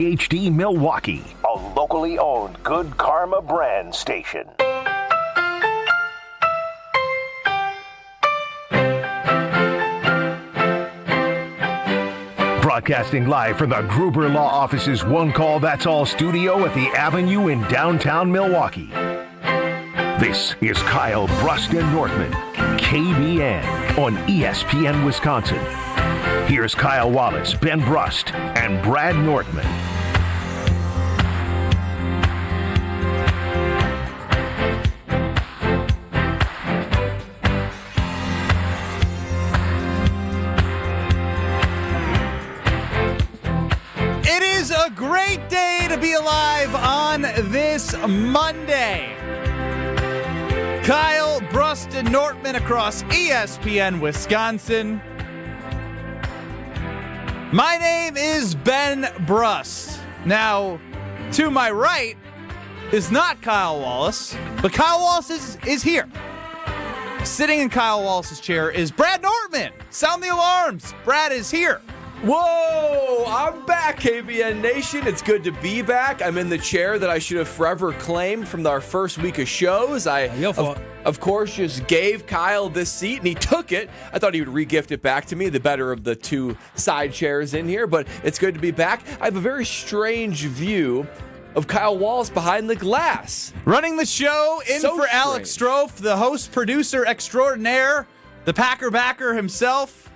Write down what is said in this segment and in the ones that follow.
HD Milwaukee, a locally owned Good Karma brand station. Broadcasting live from the Gruber Law Office's One Call That's All studio at the Avenue in downtown Milwaukee. This is Kyle, Brust, and Nortman, KBN on ESPN Wisconsin. Here's Kyle Wallace, Ben Brust, and Brad Nortman. It is a great day to be alive on this Monday. Kyle, Brust, and Nortman across ESPN Wisconsin. My name is Ben Brust. Now, to my right is not Kyle Wallace, but Kyle Wallace is here. Sitting in Kyle Wallace's chair is Brad Nortman. Sound the alarms. Brad is here. Whoa! I'm back, KBN Nation. It's good to be back. I'm in the chair that I should have forever claimed from our first week of shows. Of course, just gave Kyle this seat, and he took it. I thought he would re-gift it back to me, the better of the two side chairs in here, but it's good to be back. I have a very strange view of Kyle Wallace behind the glass. Running the show in So for Alex Strofe, the host, producer extraordinaire, the Packer backer himself,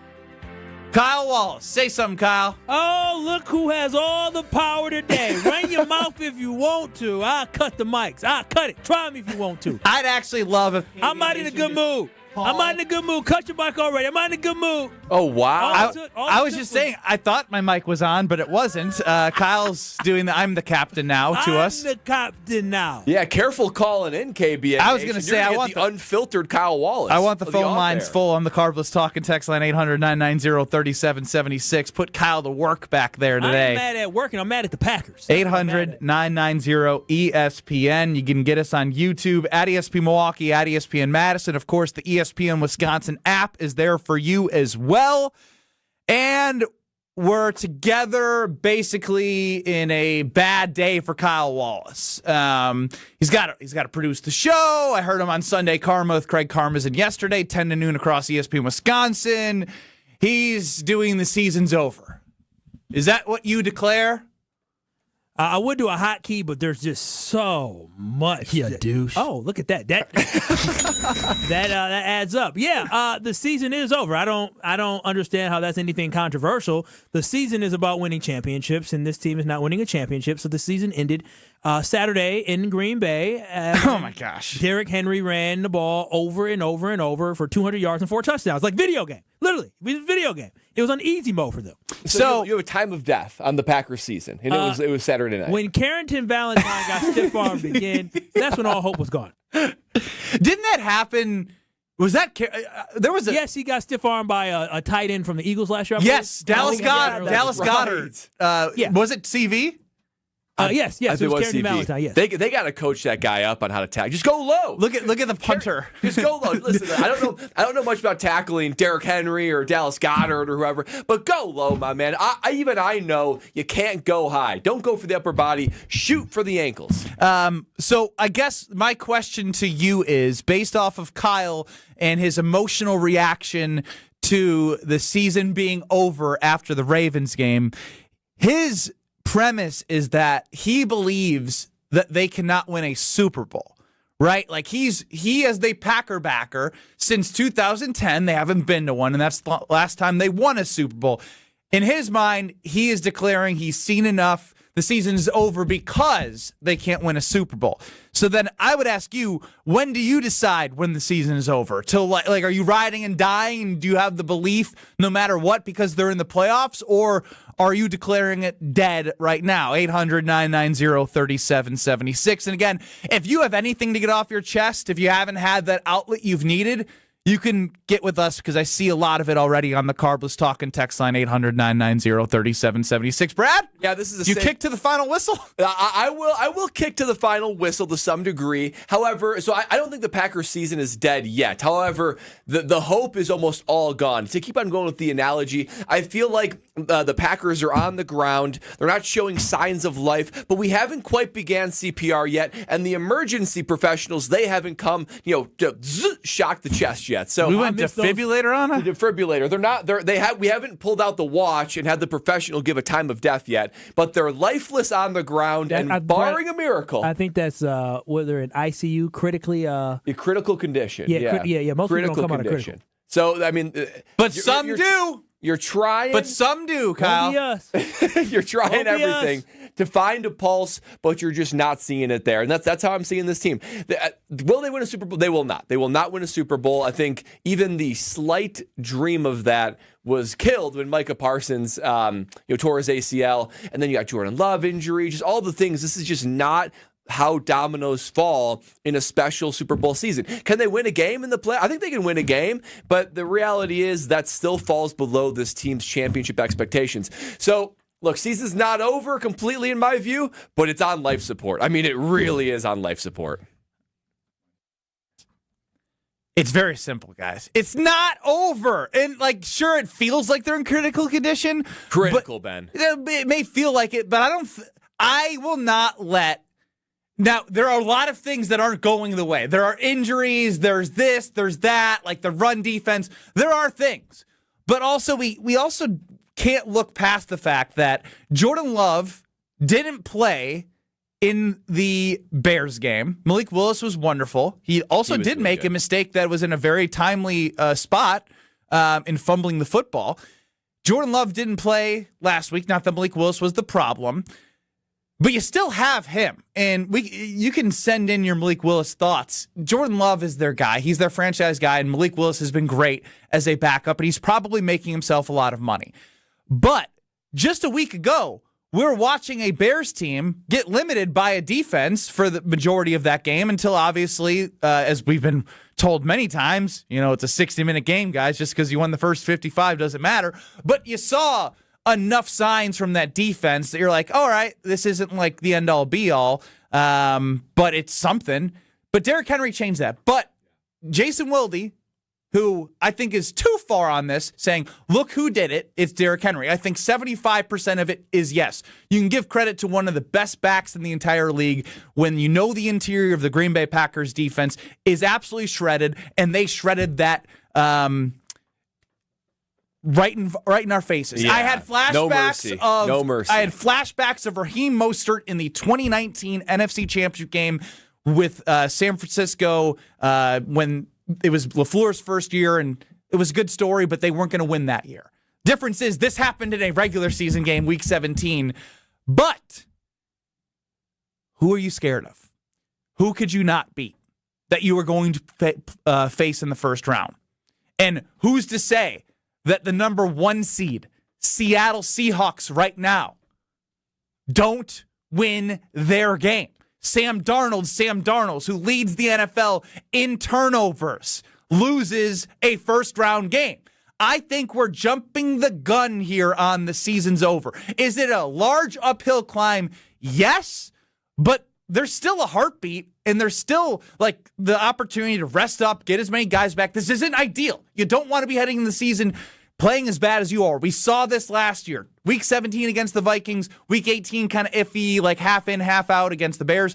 Kyle Wallace. Say something, Kyle. Oh, look who has all the power today. Run your mouth if you want to. I'll cut the mics. I'll cut it. Try me if you want to. I'd actually love if I'm not in a good mood. I'm not in a good mood. Cut your mic already. I'm not in a good mood. Oh, wow. I was just saying, I thought my mic was on, but it wasn't. Kyle's doing I'm the captain now to us. I'm the captain now. Yeah, careful calling in, KBN. I was going to say, I want the unfiltered Kyle Wallace. I want the phone lines full on the Carbless Talk and text line 800-990-3776. Put Kyle to work back there today. I'm mad at work and I'm mad at the Packers. 800-990-ESPN. You can get us on YouTube at ESP Milwaukee, at ESPN Madison. Of course, the ESPN Wisconsin app is there for you as well. And we're together basically in a bad day for Kyle Wallace. He's got to produce the show. I heard him on Sunday Karma with Craig Karmazin yesterday, 10 to noon across ESPN Wisconsin. He's doing the season's over. Is that what you declare? I would do a hotkey, but there's just so much. Yeah, douche. Oh, look at that. That that adds up. Yeah, the season is over. I don't understand how that's anything controversial. The season is about winning championships, and this team is not winning a championship. So the season ended Saturday in Green Bay. Oh my gosh! Derrick Henry ran the ball over and over and over for 200 yards and 4 touchdowns, like video game. Literally, it was a video game. It was on easy mode for them. So you have a time of death on the Packers season, and it was Saturday night. When Carrington Valentine got stiff-armed again, that's when all hope was gone. Didn't that happen? Was that there was a Yes, he got stiff-armed by a tight end from the Eagles last year. Yes, Dallas Goddard. Dallas Goddard. Yeah. Was it CV? Yes, I it think was it Carrington CV. Valentine. Yes. They got to coach that guy up on how to tackle. Just go low. Look at the punter. Just go low. Listen, I don't know much about tackling Derrick Henry or Dallas Goddard or whoever, but go low, my man. I know you can't go high. Don't go for the upper body. Shoot for the ankles. So I guess my question to you is, based off of Kyle and his emotional reaction to the season being over after the Ravens game, his premise is that he believes that they cannot win a Super Bowl, right? Like he is the Packer backer since 2010. They haven't been to one, and that's the last time they won a Super Bowl. In his mind, he is declaring he's seen enough. The season is over because they can't win a Super Bowl. So then I would ask you, when do you decide when the season is over? Till like are you riding and dying? Do you have the belief no matter what because they're in the playoffs? Or are you declaring it dead right now? 800-990-3776. And again, if you have anything to get off your chest, if you haven't had that outlet you've needed, you can get with us because I see a lot of it already on the Carbless Talk and text line 800-990-3776. Brad? Yeah, this is you kick to the final whistle? I will kick to the final whistle to some degree. However, so I don't think the Packers season is dead yet. However, the hope is almost all gone. To keep on going with the analogy, I feel like the Packers are on the ground. They're not showing signs of life, but we haven't quite began CPR yet, and the emergency professionals, they haven't come, to shock the chest yet. So we went defibrillator on it? The defibrillator. We haven't pulled out the watch and had the professional give a time of death yet, but they're lifeless on the ground, and barring a miracle. I think that's whether in ICU, critically a critical condition. Most critical people don't come condition. out of critical. So I mean, but some do. You're trying. But some do, Kyle. You're trying everything to find a pulse, but you're just not seeing it there. And that's how I'm seeing this team. Will they win a Super Bowl? They will not. They will not win a Super Bowl. I think even the slight dream of that was killed when Micah Parsons tore his ACL. And then you got Jordan Love injury, just all the things. This is just not how dominoes fall in a special Super Bowl season. Can they win a game in the play? I think they can win a game, but the reality is that still falls below this team's championship expectations. So, look, season's not over completely in my view, but it's on life support. I mean, it really is on life support. It's very simple, guys. It's not over. And, sure, it feels like they're in critical condition. Critical, Ben. It may feel like it, but I will not let. Now, there are a lot of things that aren't going the way. There are injuries, there's this, there's that, like the run defense. There are things. But also, we also can't look past the fact that Jordan Love didn't play in the Bears game. Malik Willis was wonderful. He also did make a mistake that was in a very timely spot in fumbling the football. Jordan Love didn't play last week. Not that Malik Willis was the problem. But you still have him, and you can send in your Malik Willis thoughts. Jordan Love is their guy. He's their franchise guy, and Malik Willis has been great as a backup, and he's probably making himself a lot of money. But just a week ago, we were watching a Bears team get limited by a defense for the majority of that game until, obviously, as we've been told many times, it's a 60-minute game, guys. Just because you won the first 55 doesn't matter. But you saw enough signs from that defense that you're like, all right, this isn't like the end-all be-all, but it's something. But Derrick Henry changed that. But Jason Wilde, who I think is too far on this, saying, look who did it, it's Derrick Henry. I think 75% of it is yes. You can give credit to one of the best backs in the entire league when you know the interior of the Green Bay Packers defense is absolutely shredded, and they shredded that right in our faces. Yeah. I had flashbacks No mercy. I had flashbacks of Raheem Mostert in the 2019 NFC Championship game with San Francisco when it was LaFleur's first year, and it was a good story, but they weren't going to win that year. Difference is this happened in a regular season game, Week 17. But who are you scared of? Who could you not beat that you were going to face in the first round? And who's to say that the number 1 seed, Seattle Seahawks right now, don't win their game? Sam Darnold, who leads the NFL in turnovers, loses a first-round game. I think we're jumping the gun here on the season's over. Is it a large uphill climb? Yes, but there's still a heartbeat, and there's still the opportunity to rest up, get as many guys back. This isn't ideal. You don't want to be heading in the season playing as bad as you are. We saw this last year. Week 17 against the Vikings. Week 18 kind of iffy, half in, half out against the Bears.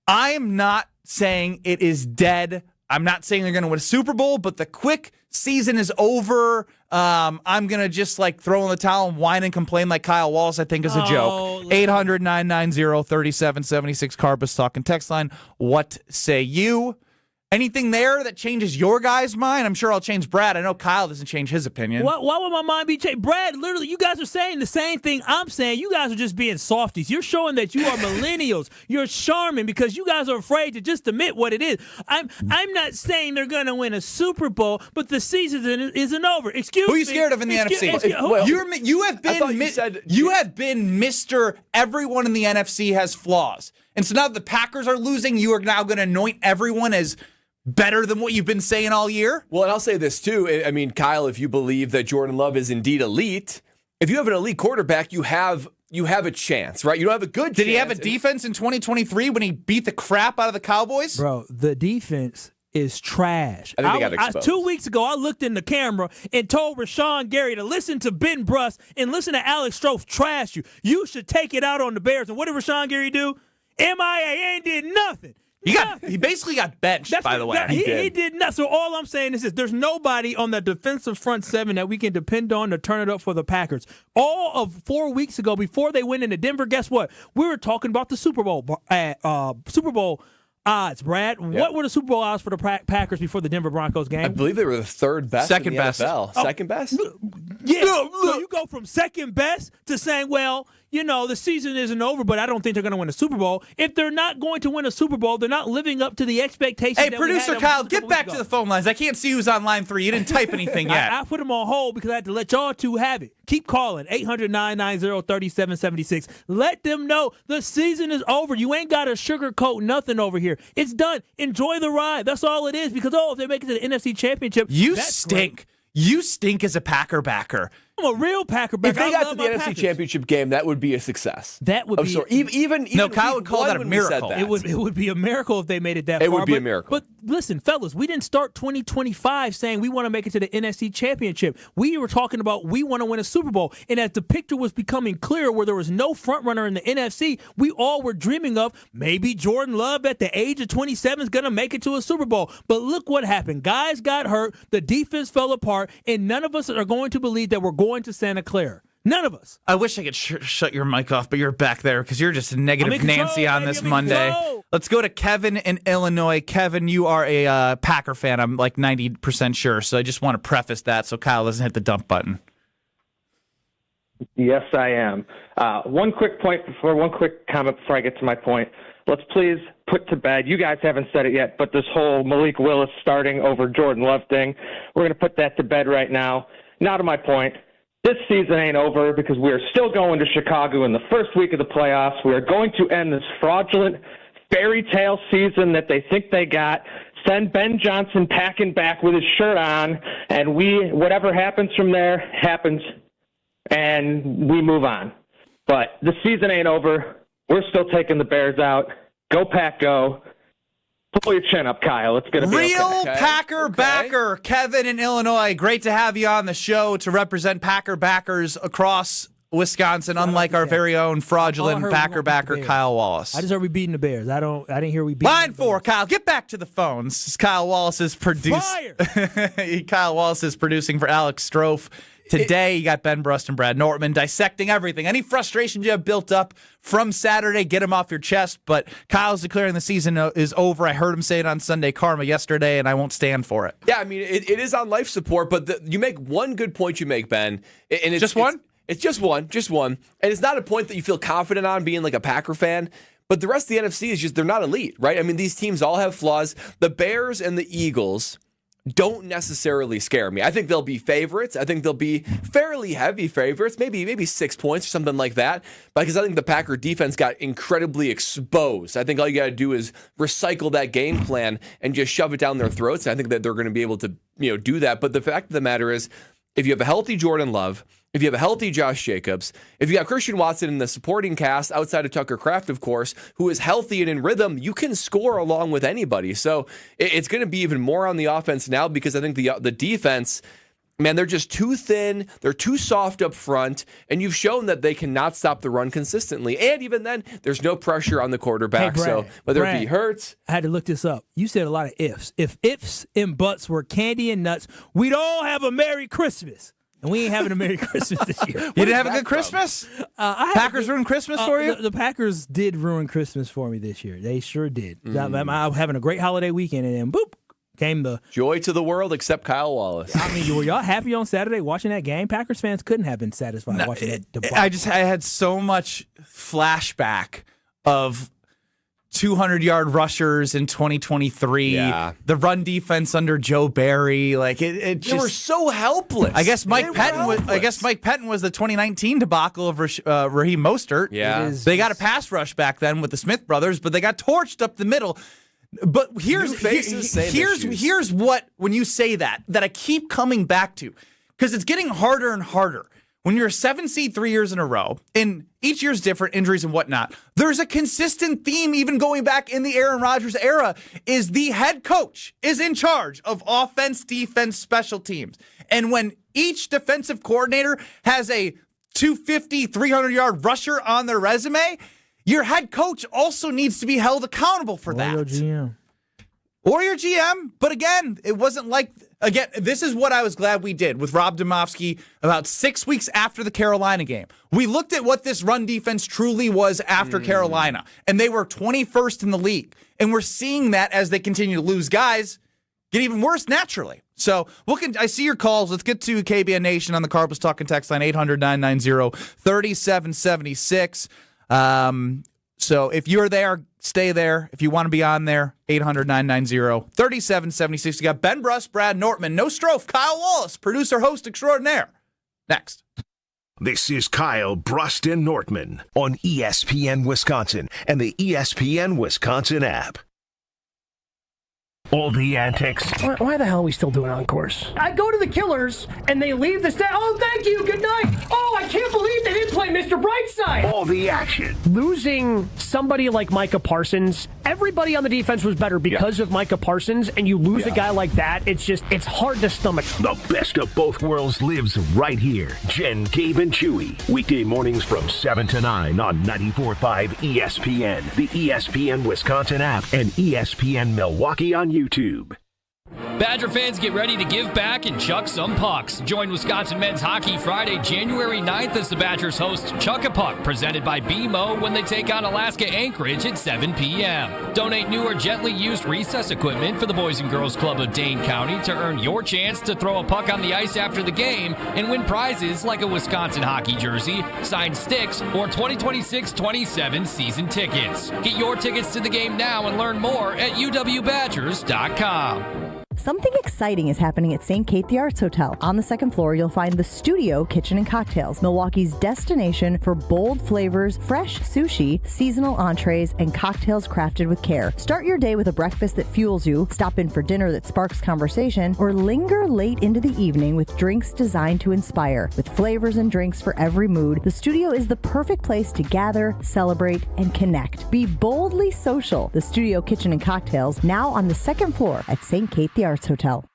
I am not saying it is dead. I'm not saying they're going to win a Super Bowl, but the quick season is over. I'm going to just throw in the towel and whine and complain like Kyle Wallace, I think, is a joke. 800-990-3776 Carbus talking text line. What say you? Anything there that changes your guys' mind? I'm sure I'll change Brad. I know Kyle doesn't change his opinion. Why would my mind be changed? Brad, literally, you guys are saying the same thing I'm saying. You guys are just being softies. You're showing that you are millennials. You're charming because you guys are afraid to just admit what it is. I'm not saying they're going to win a Super Bowl, but the season isn't over. Excuse me. Who are you scared of in the NFC? You have been Mr. Everyone in the NFC has flaws. And so now that the Packers are losing, you are now going to anoint everyone as better than what you've been saying all year? Well, and I'll say this too. I mean, Kyle, if you believe that Jordan Love is indeed elite, if you have an elite quarterback, you have a chance, right? You don't have a good chance. Did he have a defense in 2023 when he beat the crap out of the Cowboys? Bro, the defense is trash. I think they got exposed. 2 weeks ago, I looked in the camera and told Rashawn Gary to listen to Ben Brust and listen to Alex Strofe trash you. You should take it out on the Bears. And what did Rashawn Gary do? MIA ain't did nothing. He basically got benched, by the way. He did not. So all I'm saying is this. There's nobody on the defensive front seven that we can depend on to turn it up for the Packers. All of 4 weeks ago, before they went into Denver, guess what? We were talking about the Super Bowl odds, Brad. Yep. What were the Super Bowl odds for the Packers before the Denver Broncos game? I believe they were the third best Second in the best. NFL. Second best? Yeah. So you go from second best to saying, well, the season isn't over, but I don't think they're going to win a Super Bowl. If they're not going to win a Super Bowl, they're not living up to the expectations. Hey, producer Kyle, get back to the phone lines. I can't see who's on line 3. You didn't type anything yet. I put them on hold because I had to let y'all two have it. Keep calling, 800-990-3776. Let them know the season is over. You ain't got to sugarcoat nothing over here. It's done. Enjoy the ride. That's all it is. Because, if they make it to the NFC Championship, you that's stink. Great. You stink as a Packer backer. I'm a real Packer backer. If they got to the NFC Championship game, that would be a success. That would be. Even Kyle would call that a miracle. It would be a miracle if they made it that far. It would be a miracle. But listen, fellas, we didn't start 2025 saying we want to make it to the NFC Championship. We were talking about we want to win a Super Bowl. And as the picture was becoming clearer where there was no front runner in the NFC, we all were dreaming of maybe Jordan Love at the age of 27 is going to make it to a Super Bowl. But look what happened. Guys got hurt. The defense fell apart. And none of us are going to believe that we're going to Santa Clara. None of us. I wish I could shut your mic off, but you're back there because you're just a negative Nancy on this Monday. Let's go to Kevin in Illinois. Kevin, you are a Packer fan. I'm like 90% sure, so I just want to preface that so Kyle doesn't hit the dump button. Yes, I am. One quick comment before I get to my point. Let's please put to bed, you guys haven't said it yet, but this whole Malik Willis starting over Jordan Love thing, we're going to put that to bed right now. Now to my point. This season ain't over because we are still going to Chicago in the first week of the playoffs. We are going to end this fraudulent fairy tale season that they think they got, send Ben Johnson packing back with his shirt on, and whatever happens from there happens, and we move on. But the season ain't over. We're still taking the Bears out. Go Pack, go. Pull your chin up, Kyle. It's going to be Real okay. Packer backer, Kevin in Illinois. Great to have you on the show to represent Packer backers across Wisconsin, unlike our very own fraudulent Packer backer, Kyle Wallace. I just heard we beating the Bears. I didn't hear we beat Line 4, Kyle. Get back to the phones. This is Kyle Wallace is Kyle Wallace is producing for Alex Strofe. Today, you got Ben Brust and Brad Nortman dissecting everything. Any frustrations you have built up from Saturday, get them off your chest. But Kyle's declaring the season is over. I heard him say it on Sunday Karma yesterday, and I won't stand for it. Yeah, I mean, it is on life support, but you make one good point you make, Ben. And it's just one? It's just one. And it's not a point that you feel confident on being like a Packer fan. But the rest of the NFC is just, they're not elite, right? I mean, these teams all have flaws. The Bears and the Eagles don't necessarily scare me. I think they'll be favorites. I think they'll be fairly heavy favorites, maybe 6 points or something like that. Because I think the Packer defense got incredibly exposed. I think all you got to do is recycle that game plan and just shove it down their throats. And I think that they're going to be able to, do that. But the fact of the matter is, if you have a healthy Jordan Love, if you have a healthy Josh Jacobs, if you got Christian Watson in the supporting cast outside of Tucker Kraft, of course, who is healthy and in rhythm, you can score along with anybody. So it's going to be even more on the offense now because I think the defense, man, they're just too thin. They're too soft up front, and you've shown that they cannot stop the run consistently. And even then, there's no pressure on the quarterback. Hey, Brad, so whether it be Hurts. I had to look this up. You said a lot of ifs. If ifs and buts were candy and nuts, we'd all have a Merry Christmas. And we ain't having a Merry Christmas this year. You didn't have a good Christmas? Packers ruined Christmas for you? The Packers did ruin Christmas for me this year. They sure did. I'm having a great holiday weekend, and then boop, came the joy to the world except Kyle Wallace. I mean, were y'all happy on Saturday watching that game? Packers fans couldn't have been satisfied watching that debacle. I had so much flashback of 200-yard rushers in 2023. Yeah. The run defense under Joe Barry, like it just, they were so helpless. I guess Mike Pettin was the 2019 debacle of Raheem Mostert. Yeah. They got a pass rush back then with the Smith brothers, but they got torched up the middle. But New faces, same issues. here's what, when you say that I keep coming back to, because it's getting harder and harder. When you're a 7 seed 3 years in a row, and each year's different, injuries and whatnot, there's a consistent theme, even going back in the Aaron Rodgers era, is the head coach is in charge of offense, defense, special teams. And when each defensive coordinator has a 250, 300-yard rusher on their resume, your head coach also needs to be held accountable for that. Or your GM. But again, it wasn't like, again, this is what I was glad we did with Rob Domofsky about 6 weeks after the Carolina game. We looked at what this run defense truly was after Carolina, and they were 21st in the league. And we're seeing that as they continue to lose guys, get even worse naturally. So I see your calls. Let's get to KBN Nation on the Cardinals Talking text line, 800-990-3776. So if you're there, stay there. If you want to be on there, 800-990-3776. You got Ben Brust, Brad Nortman, no Strofe, Kyle Wallace, producer, host extraordinaire. Next. This is Kyle, Brust, and Nortman on ESPN Wisconsin and the ESPN Wisconsin app. All the antics. Why the hell are we still doing encores? I go to the Killers, and they leave the stage. Oh, thank you, good night. Oh, I can't believe they didn't play Mr. Brightside. All the action. Losing somebody like Micah Parsons, everybody on the defense was better because of Micah Parsons, and you lose a guy like that, it's hard to stomach. The best of both worlds lives right here. Jen, Gabe, and Chewy. Weekday mornings from 7 to 9 on 94.5 ESPN, the ESPN Wisconsin app, and ESPN Milwaukee on YouTube. Badger fans, get ready to give back and chuck some pucks. Join Wisconsin Men's Hockey Friday, January 9th as the Badgers host Chuck a Puck, presented by BMO, when they take on Alaska Anchorage at 7 p.m. Donate new or gently used recess equipment for the Boys and Girls Club of Dane County to earn your chance to throw a puck on the ice after the game and win prizes like a Wisconsin hockey jersey, signed sticks, or 2026-27 season tickets. Get your tickets to the game now and learn more at uwbadgers.com. Something exciting is happening at St. Kate the Arts Hotel. On the second floor, you'll find the Studio Kitchen and Cocktails, Milwaukee's destination for bold flavors, fresh sushi, seasonal entrees, and cocktails crafted with care. Start your day with a breakfast that fuels you, stop in for dinner that sparks conversation, or linger late into the evening with drinks designed to inspire. With flavors and drinks for every mood, the Studio is the perfect place to gather, celebrate, and connect. Be boldly social. The Studio Kitchen and Cocktails, now on the second floor at St. Kate the Arts Hotel.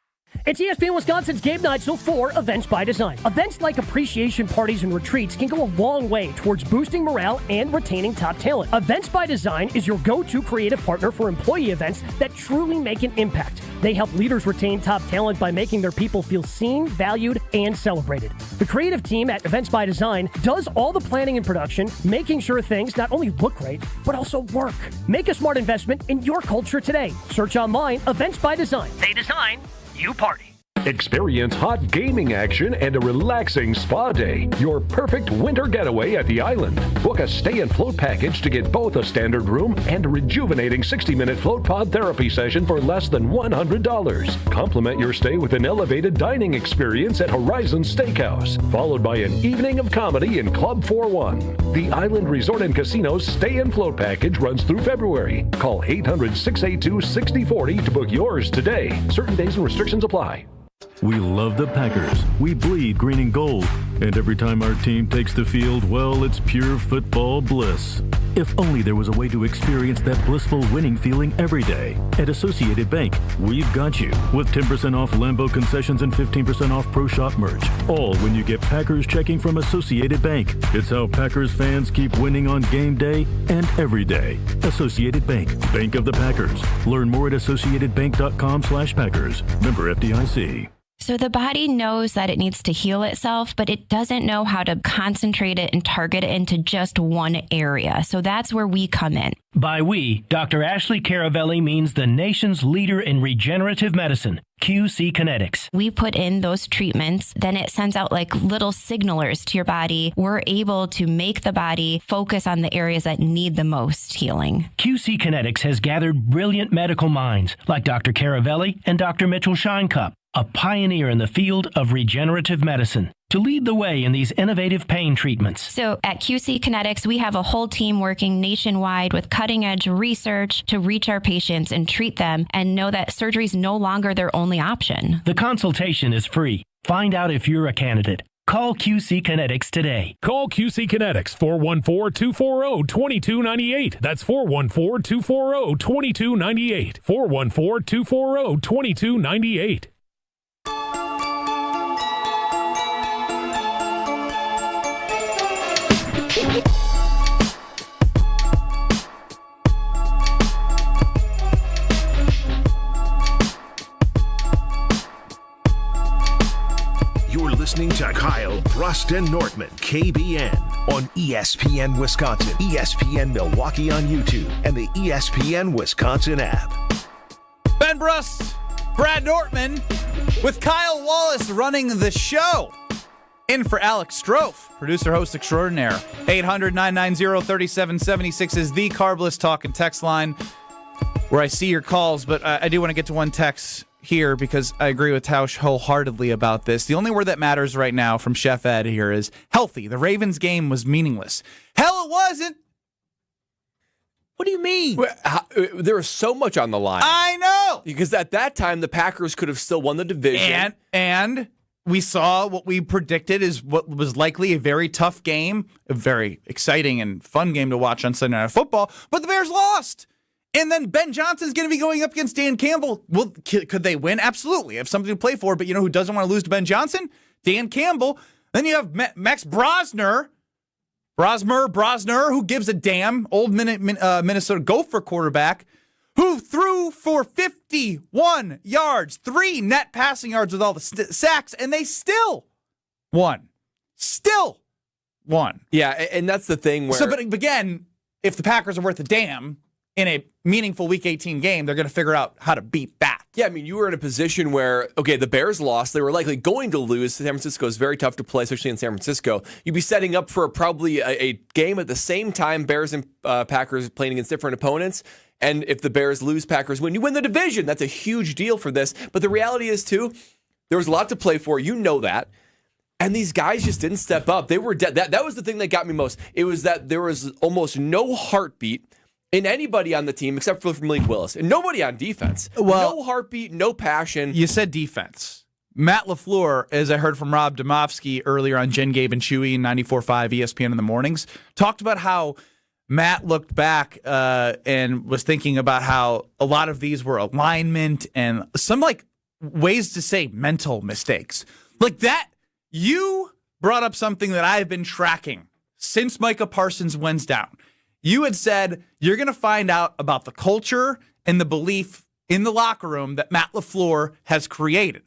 It's ESPN Wisconsin's Game Night, so for Events by Design. Events like appreciation parties and retreats can go a long way towards boosting morale and retaining top talent. Events by Design is your go-to creative partner for employee events that truly make an impact. They help leaders retain top talent by making their people feel seen, valued, and celebrated. The creative team at Events by Design does all the planning and production, making sure things not only look great, but also work. Make a smart investment in your culture today. Search online, Events by Design. They design, you party. Experience hot gaming action and a relaxing spa day. Your perfect winter getaway at the island. Book a stay and float package to get both a standard room and a rejuvenating 60-minute float pod therapy session for less than $100. Complement your stay with an elevated dining experience at Horizon Steakhouse, followed by an evening of comedy in Club 41. The Island Resort and Casino's stay and float package runs through February. Call 800-682-6040 to book yours today. Certain days and restrictions apply. We love the Packers. We bleed green and gold. And every time our team takes the field, well, it's pure football bliss. If only there was a way to experience that blissful winning feeling every day. At Associated Bank, we've got you. With 10% off Lambeau concessions and 15% off Pro Shop merch. All when you get Packers checking from Associated Bank. It's how Packers fans keep winning on game day and every day. Associated Bank. Bank of the Packers. Learn more at associatedbank.com/Packers. Member FDIC. So the body knows that it needs to heal itself, but it doesn't know how to concentrate it and target it into just one area. So that's where we come in. By we, Dr. Ashley Caravelli means the nation's leader in regenerative medicine, QC Kinetics. We put in those treatments, then it sends out like little signalers to your body. We're able to make the body focus on the areas that need the most healing. QC Kinetics has gathered brilliant medical minds like Dr. Caravelli and Dr. Mitchell Scheinkup, a pioneer in the field of regenerative medicine. to lead the way in these innovative pain treatments. So at QC Kinetics, we have a whole team working nationwide with cutting-edge research to reach our patients and treat them and know that surgery is no longer their only option. The consultation is free. Find out if you're a candidate. Call QC Kinetics today. Call QC Kinetics 414-240-2298. That's 414-240-2298. 414-240-2298. You're listening to Kyle, Brust, and Nortman, KBN, on ESPN Wisconsin, ESPN Milwaukee on YouTube, and the ESPN Wisconsin app. Ben Brust, Brad Nortman, with Kyle Wallace running the show. In for Alex Strofe, producer, host extraordinaire. 800-990-3776 is the Carbless Talk and text line where I see your calls, but I do want to get to one text here because I agree with Tausch wholeheartedly about this. The only word that matters right now from Chef Ed here is healthy. The Ravens game was meaningless. Hell, it wasn't. What do you mean? There was so much on the line. I know. Because at that time, the Packers could have still won the division. And we saw what we predicted is what was likely a very tough game, a very exciting and fun game to watch on Sunday Night Football, but the Bears lost. And then Ben Johnson's going to be going up against Dan Campbell. Well, could they win? Absolutely. Have something to play for, but you know who doesn't want to lose to Ben Johnson? Dan Campbell. Then you have Max Brosner, who gives a damn, old Minnesota Gopher quarterback, who threw for 51 yards, 3 net passing yards with all the sacks, and they still won. Still won. Yeah, and that's the thing where... So, but again, if the Packers are worth a damn in a meaningful Week 18 game, they're going to figure out how to beat that. Yeah, I mean, you were in a position where, okay, the Bears lost. They were likely going to lose. San Francisco is very tough to play, especially in San Francisco. You'd be setting up for probably a game at the same time, Bears and Packers playing against different opponents. And if the Bears lose, Packers win, you win the division. That's a huge deal for this. But the reality is, too, there was a lot to play for. You know that. And these guys just didn't step up. They were dead. That was the thing that got me most. It was that there was almost no heartbeat in anybody on the team except for Malik Willis. And nobody on defense. Well, no heartbeat, no passion. You said defense. Matt LaFleur, as I heard from Rob Domofsky earlier on Jen, Gabe, and Chewy in 94.5 ESPN in the mornings, talked about how Matt looked back and was thinking about how a lot of these were alignment and some like ways to say mental mistakes. Like that, you brought up something that I've been tracking since Micah Parsons went down. You had said you're going to find out about the culture and the belief in the locker room that Matt LaFleur has created.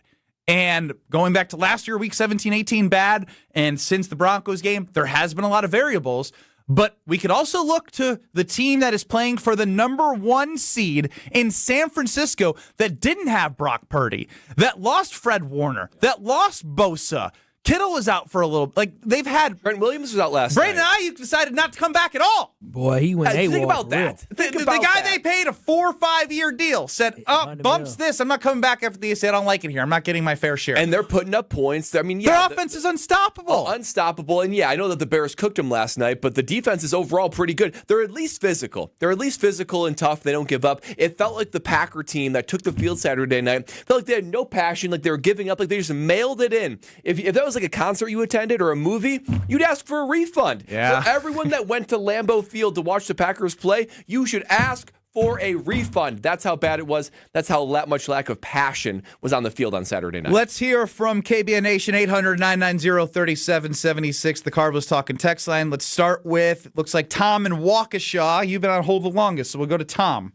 And going back to last year, week 17-18, bad. And since the Broncos game, there has been a lot of variables. But we could also look to the team that is playing for the number 1 seed in San Francisco that didn't have Brock Purdy, that lost Fred Warner, that lost Bosa. Kittle was out for a little. Like, they've had... Brent Williams was out last Brandon night. Ayuk decided not to come back at all. Boy, he went AWOL. Think about that. The guy they paid a 4 or 5 year deal said, bumps this. I'm not coming back after the I don't like it here. I'm not getting my fair share. And they're putting up points. I mean, yeah. Their offense is unstoppable. Unstoppable. And yeah, I know that the Bears cooked them last night, but the defense is overall pretty good. They're at least physical. They're at least physical and tough. They don't give up. It felt like the Packer team that took the field Saturday night felt like they had no passion, like they were giving up, like they just mailed it in. If that was like a concert you attended or a movie, you'd ask for a refund. Yeah. For everyone that went to Lambeau Field to watch the Packers play, you should ask for a refund. That's how bad it was. That's how much lack of passion was on the field on Saturday night. Let's hear from KBN Nation, 800-990-3776, the Carbless Talking text line. Let's start with, looks like Tom in Waukesha. You've been on hold the longest, so we'll go to Tom.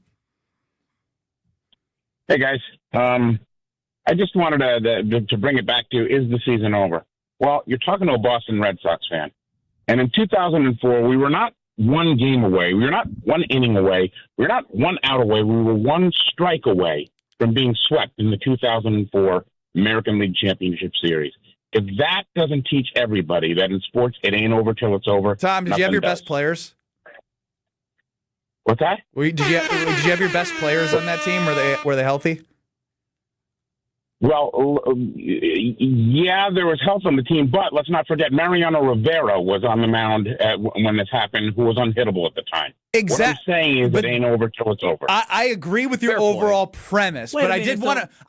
Hey, guys. I just wanted to bring it back to, is the season over? Well, you're talking to a Boston Red Sox fan. And in 2004, we were not one game away. We were not one inning away. We were not one out away. We were one strike away from being swept in the 2004 American League Championship Series. If that doesn't teach everybody that in sports it ain't over till it's over. Tom, did you have your best players? What's that? Did you have your best players on that team? Were they healthy? Well, yeah, there was health on the team, but let's not forget Mariano Rivera was on the mound when this happened, who was unhittable at the time. Exactly. What I'm saying is it ain't over till it's over. I agree with your overall premise, but I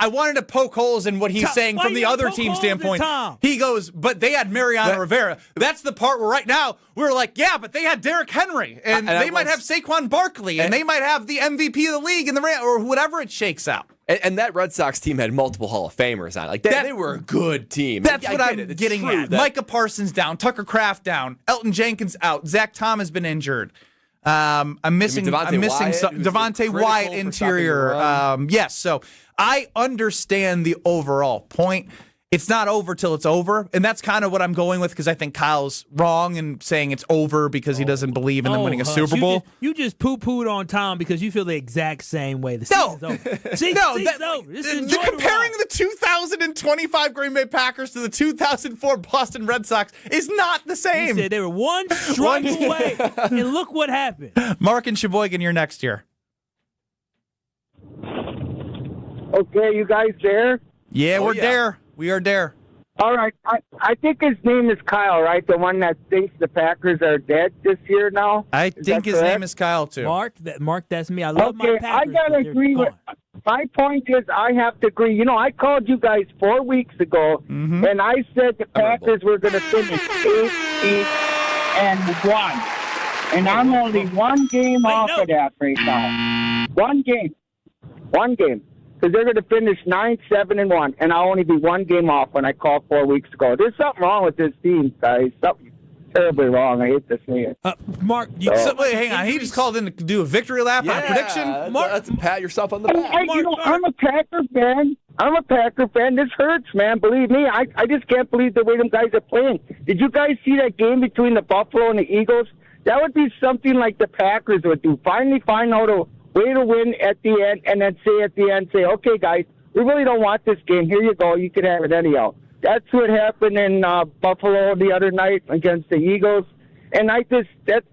wanted to poke holes in what he's saying from the other team standpoint. He goes, but they had Mariano Rivera. That's the part where right now we're like, yeah, but they had Derrick Henry, and they might have Saquon Barkley, and they might have the MVP of the league or whatever it shakes out. And that Red Sox team had multiple Hall of Famers on it. Like they were a good team. That's what I'm getting at. Micah Parsons down, Tucker Kraft down, Elton Jenkins out, Zach Tom has been injured. I'm missing Devontae Wyatt interior. Yes, so I understand the overall point. It's not over till it's over, and that's kind of what I'm going with because I think Kyle's wrong in saying it's over because he doesn't believe in them winning a Super Bowl. You just poo-pooed on Tom because you feel the exact same way. The season's over. Season's over. Comparing the 2025 Green Bay Packers to the 2004 Boston Red Sox is not the same. He said they were one strike away, and look what happened. Mark and Sheboygan, you're next year. Okay, you guys there? Yeah, we're there. We are there. All right. I think his name is Kyle, right? The one that thinks the Packers are dead this year now? I think his name is Kyle, too. Mark, that's me. I love my Packers. I got to agree with my point is I have to agree. You know, I called you guys 4 weeks ago, and I said the Packers were going to finish 8-1. And I'm only one game off of that right now. One game. Because they're going to finish 9-7-1, and I'll only be one game off when I called 4 weeks ago. There's something wrong with this team, guys. Something terribly wrong. I hate to say it. Mark, wait, hang on. He just called in to do a victory lap on a prediction. Mark, that's a pat yourself on the back. I'm a Packer fan. This hurts, man. Believe me, I just can't believe the way them guys are playing. Did you guys see that game between the Buffalo and the Eagles? That would be something like the Packers would do. Finally find out a way to win at the end, and then say, okay, guys, we really don't want this game. Here you go. You can have it anyhow. That's what happened in Buffalo the other night against the Eagles. And that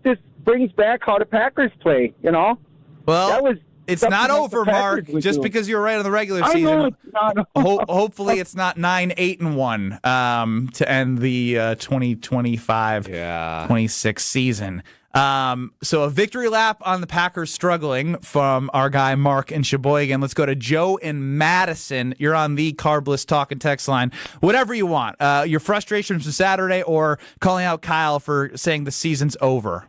just brings back how the Packers play, you know? Well, it's not over, Mark, just because you're right on the regular season. I know it's not over. Hopefully it's not 9-8-1 to end the 2025-26 season. So a victory lap on the Packers struggling from our guy Mark in Sheboygan. Let's go to Joe in Madison. You're on the Carbless Talk and Text line. Whatever you want. Your frustrations from Saturday or calling out Kyle for saying the season's over.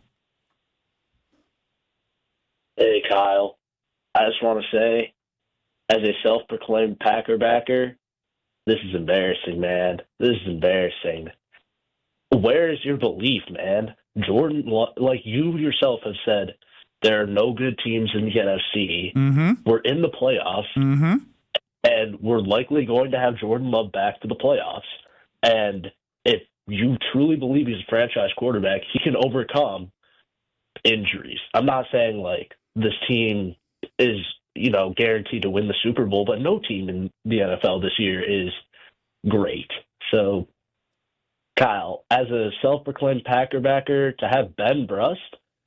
Hey, Kyle. I just want to say, as a self-proclaimed Packer backer, this is embarrassing, man. This is embarrassing. Where is your belief, man? Jordan, like you yourself have said, there are no good teams in the NFC. We're in the playoffs, and we're likely going to have Jordan Love back to the playoffs. And if you truly believe he's a franchise quarterback, he can overcome injuries. I'm not saying like this team is, guaranteed to win the Super Bowl, but no team in the NFL this year is great. So, Kyle, as a self-proclaimed Packer backer, to have Ben Brust,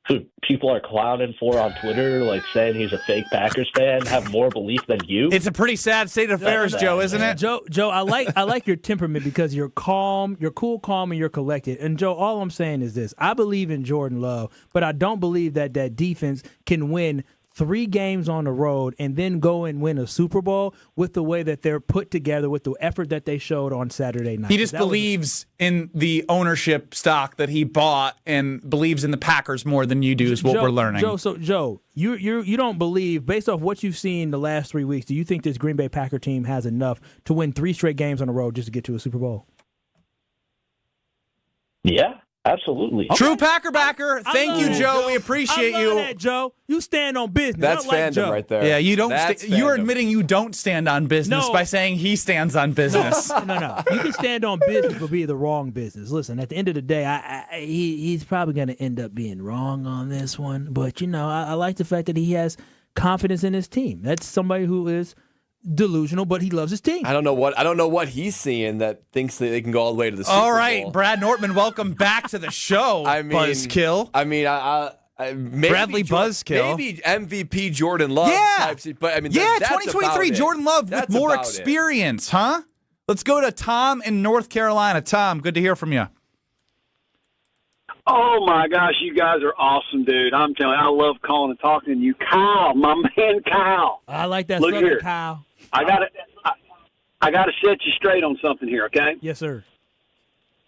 who people are clowning for on Twitter, like saying he's a fake Packers fan, have more belief than you. It's a pretty sad state of affairs, Joe, isn't it? Joe, I like your temperament because you're calm, you're cool, calm, and you're collected. And Joe, all I'm saying is this: I believe in Jordan Love, but I don't believe that defense can win 3 games on the road and then go and win a Super Bowl with the way that they're put together, with the effort that they showed on Saturday night. He just believes in the ownership stock that he bought and believes in the Packers more than you do is what we're learning. Joe, you don't believe, based off what you've seen the last 3 weeks, do you think this Green Bay Packer team has enough to win 3 straight games on the road just to get to a Super Bowl? Yeah. Absolutely. Okay. True Packer backer. Thank you, Joe. We appreciate you. That, Joe. You stand on business. That's fandom Joe. right there. Yeah, you don't. You're admitting you don't stand on business by saying he stands on business. No. You can stand on business, but be the wrong business. Listen, at the end of the day, he's probably going to end up being wrong on this one. But I like the fact that he has confidence in his team. That's somebody who is delusional, but he loves his team. I don't know what he's seeing that thinks that they can go all the way to the Super Bowl. All right, Brad Nortman, welcome back to the show. Buzzkill. I Maybe Bradley Buzzkill. Maybe MVP Jordan Love. Yeah. Types, but I mean, yeah, that's 2023 about Jordan Love That's with more about experience, huh? Let's go to Tom in North Carolina. Tom, good to hear from you. Oh, my gosh, you guys are awesome, dude. I'm telling you, I love calling and talking to you. Kyle, my man Kyle. I like that. Look Southern here. Kyle. I got to set you straight on something here, okay? Yes, sir.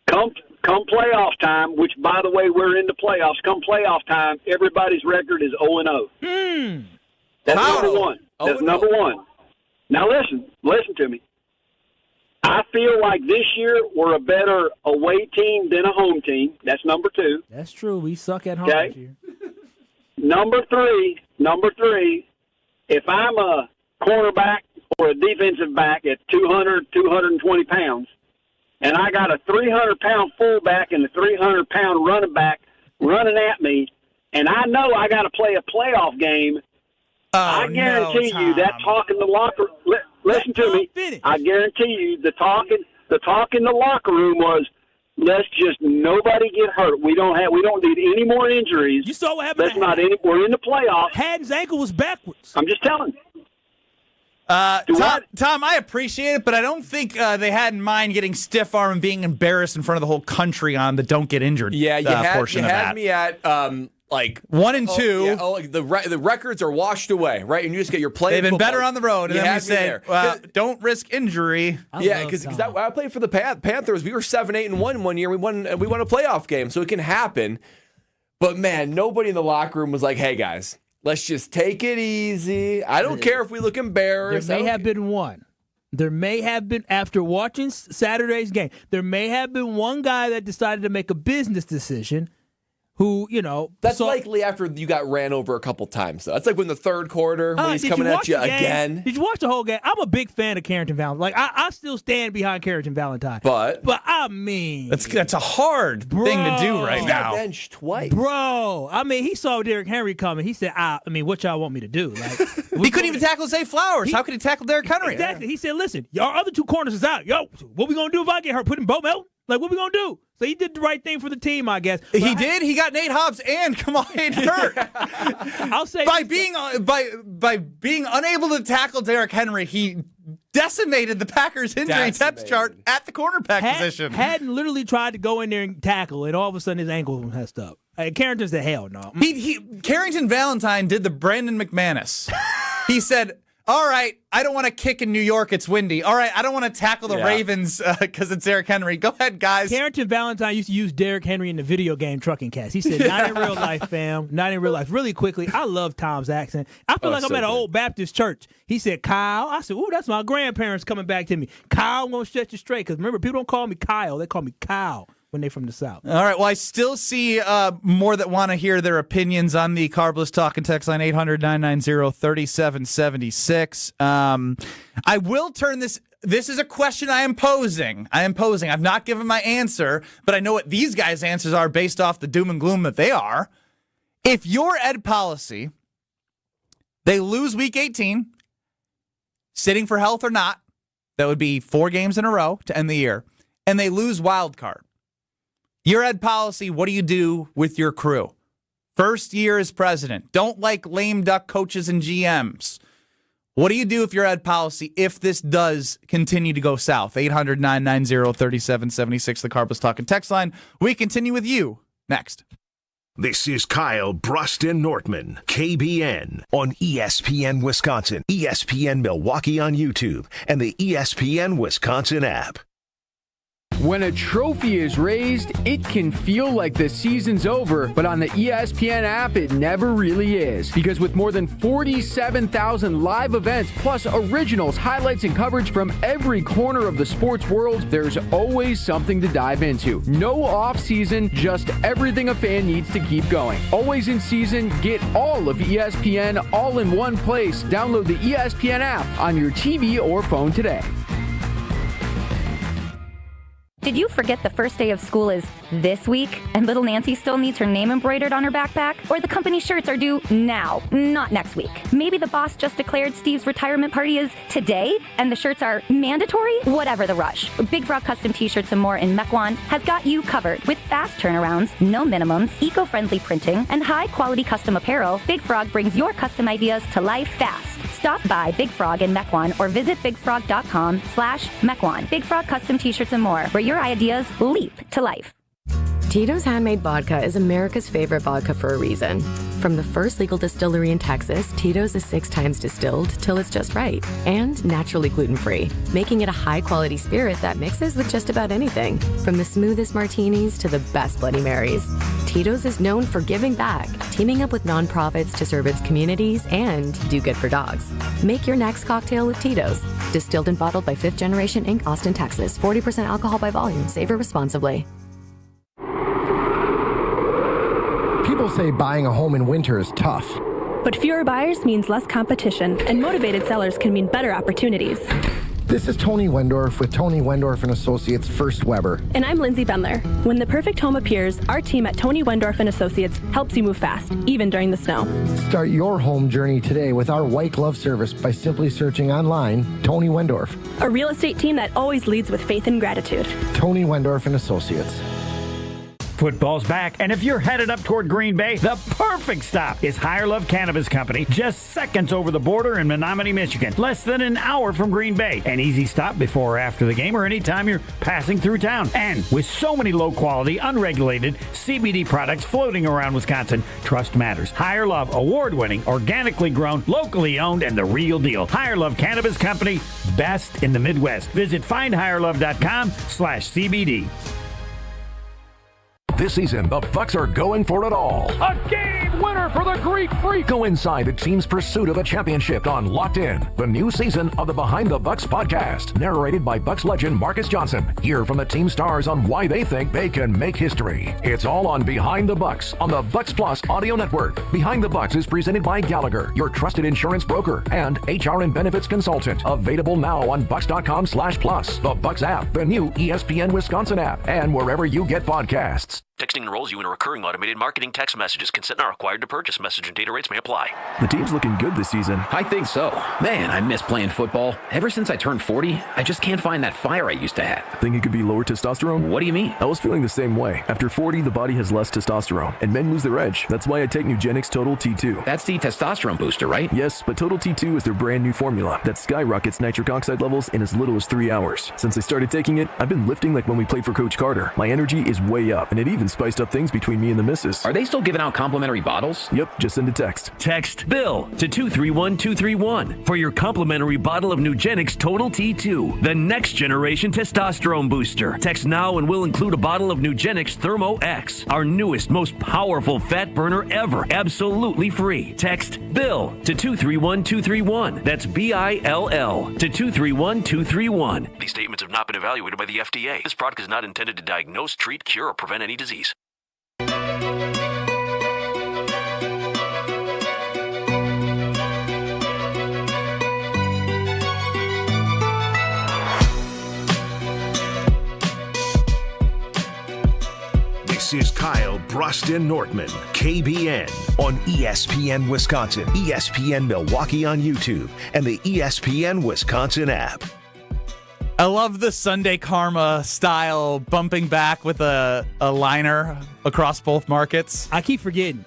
Come playoff time, which, by the way, we're in the playoffs. Come playoff time, everybody's record is 0-0. That's number one. That's number one. Now, listen to me. I feel like this year we're a better away team than a home team. That's number two. That's true. We suck at home this year. Number three, if I'm a cornerback or a defensive back at 200, 220 pounds, and I got a 300-pound fullback and a 300-pound running back running at me, and I know I got to play a playoff game, I guarantee you that talk in the locker listen to me. I guarantee you the talk in the locker room was, let's just nobody get hurt. We don't need any more injuries. You saw what happened. We're in the playoffs. Haddon's ankle was backwards. I'm just telling you. Tom, I appreciate it, but I don't think they had in mind getting stiff arm and being embarrassed in front of the whole country on the don't get injured portion of that. You had me at like 1 and 2. Yeah, like the records are washed away, right? And you just get your play. They've been better on the road, and then we said, don't risk injury. Yeah, because I played for the Panthers. We were 7-8-1 one year. We won a playoff game, so it can happen. But man, nobody in the locker room was like, "Hey guys, let's just take it easy. I don't care if we look embarrassed." There may have been one. There may have been, after watching Saturday's game, there may have been one guy that decided to make a business decision who, That's likely after you got ran over a couple times, though. That's like when the third quarter, when he's coming at you again. Did you watch the whole game? I'm a big fan of Carrington Valentine. Like, I still stand behind Carrington Valentine. But I mean, that's a hard thing to do right now. He got benched twice. Bro, I mean, he saw Derrick Henry coming. He said, what y'all want me to do? Like, he couldn't even tackle Zay Flowers. How could he tackle Derrick Henry? Exactly. He said, listen, y'all other two corners is out. Yo, what we going to do if I get hurt? Put in Bo Melton? Like, what we going to do? So he did the right thing for the team, I guess. But he did. He got Nate Hobbs and Kamal Hayden hurt. I'll say by being unable to tackle Derrick Henry, he decimated the Packers' injury depth chart at the cornerback position. Hadden literally tried to go in there and tackle, and all of a sudden his ankle messed up. Carrington said, hell no. Carrington Valentine did the Brandon McManus. He said, all right, I don't want to kick in New York. It's windy. All right, I don't want to tackle the Ravens because it's Derrick Henry. Go ahead, guys. Carrington Valentine used to use Derrick Henry in the video game Trucking Cast. He said, not in real life, fam. Not in real life. Really quickly, I love Tom's accent. I feel like I'm at an old Baptist church. He said, Kyle. I said, ooh, that's my grandparents coming back to me. Kyle, I'm going to set you straight because remember, people don't call me Kyle. They call me Kyle when they're from the South. All right, well, I still see more that want to hear their opinions on the Carbless Talk and Text line 800-990-3776. I will turn this is a question I am posing. I've not given my answer, but I know what these guys' answers are based off the doom and gloom that they are. If your ed policy, they lose week 18, sitting for health or not, that would be 4 games in a row to end the year, and they lose wild card. Your ed policy, what do you do with your crew? First year as president. Don't like lame duck coaches and GMs. What do you do with your ed policy if this does continue to go south? 800-990-3776, the Carbless Talk and Text line. We continue with you next. This is Kyle, Brust, and Nortman, KBN, on ESPN Wisconsin, ESPN Milwaukee on YouTube, and the ESPN Wisconsin app. When a trophy is raised, it can feel like the season's over, but on the ESPN app, it never really is. Because with more than 47,000 live events, plus originals, highlights, and coverage from every corner of the sports world, there's always something to dive into. No off-season, just everything a fan needs to keep going. Always in season, get all of ESPN all in one place. Download the ESPN app on your TV or phone today. Did you forget the first day of school is this week and little Nancy still needs her name embroidered on her backpack? Or the company shirts are due now, not next week? Maybe the boss just declared Steve's retirement party is today and the shirts are mandatory? Whatever the rush, Big Frog Custom T-shirts and more in Mequon has got you covered. With fast turnarounds, no minimums, eco-friendly printing, and high-quality custom apparel, Big Frog brings your custom ideas to life fast. Stop by Big Frog in Mequon or visit bigfrog.com/Mequon. Big Frog Custom T-shirts and more, where your ideas leap to life. Tito's Handmade Vodka is America's favorite vodka for a reason. From the first legal distillery in Texas, Tito's is 6 times distilled till it's just right. And naturally gluten-free, making it a high-quality spirit that mixes with just about anything. From the smoothest martinis to the best Bloody Marys. Tito's is known for giving back, teaming up with nonprofits to serve its communities and do good for dogs. Make your next cocktail with Tito's. Distilled and bottled by 5th Generation Inc., Austin, Texas. 40% alcohol by volume. Savor responsibly. People say buying a home in winter is tough. But fewer buyers means less competition, and motivated sellers can mean better opportunities. This is Tony Wendorf with Tony Wendorf & Associates First Weber. And I'm Lindsay Bendler. When the perfect home appears, our team at Tony Wendorf & Associates helps you move fast, even during the snow. Start your home journey today with our white glove service by simply searching online Tony Wendorf. A real estate team that always leads with faith and gratitude. Tony Wendorf & Associates. Football's back, and if you're headed up toward Green Bay, the perfect stop is Higher Love Cannabis Company, just seconds over the border in Menominee, Michigan. Less than an hour from Green Bay. An easy stop before or after the game or anytime you're passing through town. And with so many low-quality, unregulated CBD products floating around Wisconsin, trust matters. Higher Love, award-winning, organically grown, locally owned, and the real deal. Higher Love Cannabis Company, best in the Midwest. Visit findhigherlove.com/CBD. This season, the Bucks are going for it all. A game winner for the Greek Freak. Go inside the team's pursuit of a championship on Locked In, the new season of the Behind the Bucks podcast, narrated by Bucks legend Marcus Johnson. Hear from the team stars on why they think they can make history. It's all on Behind the Bucks on the Bucks Plus audio network. Behind the Bucks is presented by Gallagher, your trusted insurance broker and HR and benefits consultant. Available now on bucks.com/plus, the Bucks app, the new ESPN Wisconsin app, and wherever you get podcasts. Texting enrolls you in a recurring automated marketing text messages. Consent not required to purchase. Message and data rates may apply. The team's looking good this season. I think so. Man, I miss playing football. Ever since I turned 40, I just can't find that fire I used to have. Think it could be lower testosterone? What do you mean? I was feeling the same way. After 40, the body has less testosterone, and men lose their edge. That's why I take Nugenix Total T2. That's the testosterone booster, right? Yes, but Total T2 is their brand new formula that skyrockets nitric oxide levels in as little as 3 hours. Since I started taking it, I've been lifting like when we played for Coach Carter. My energy is way up, and it even spiced up things between me and the missus. Are they still giving out complimentary bottles? Yep, just send a text. Text BILL to 231231 for your complimentary bottle of Nugenix Total T2, the next generation testosterone booster. Text now and we'll include a bottle of Nugenix Thermo X, our newest, most powerful fat burner ever, absolutely free. Text BILL to 231231. That's BILL to 231231. These statements have not been evaluated by the FDA. This product is not intended to diagnose, treat, cure, or prevent any disease. This is Kyle, Brust, and Nortman, KBN, on ESPN Wisconsin, ESPN Milwaukee on YouTube, and the ESPN Wisconsin app. I love the Sunday Karma style bumping back with a liner across both markets. I keep forgetting.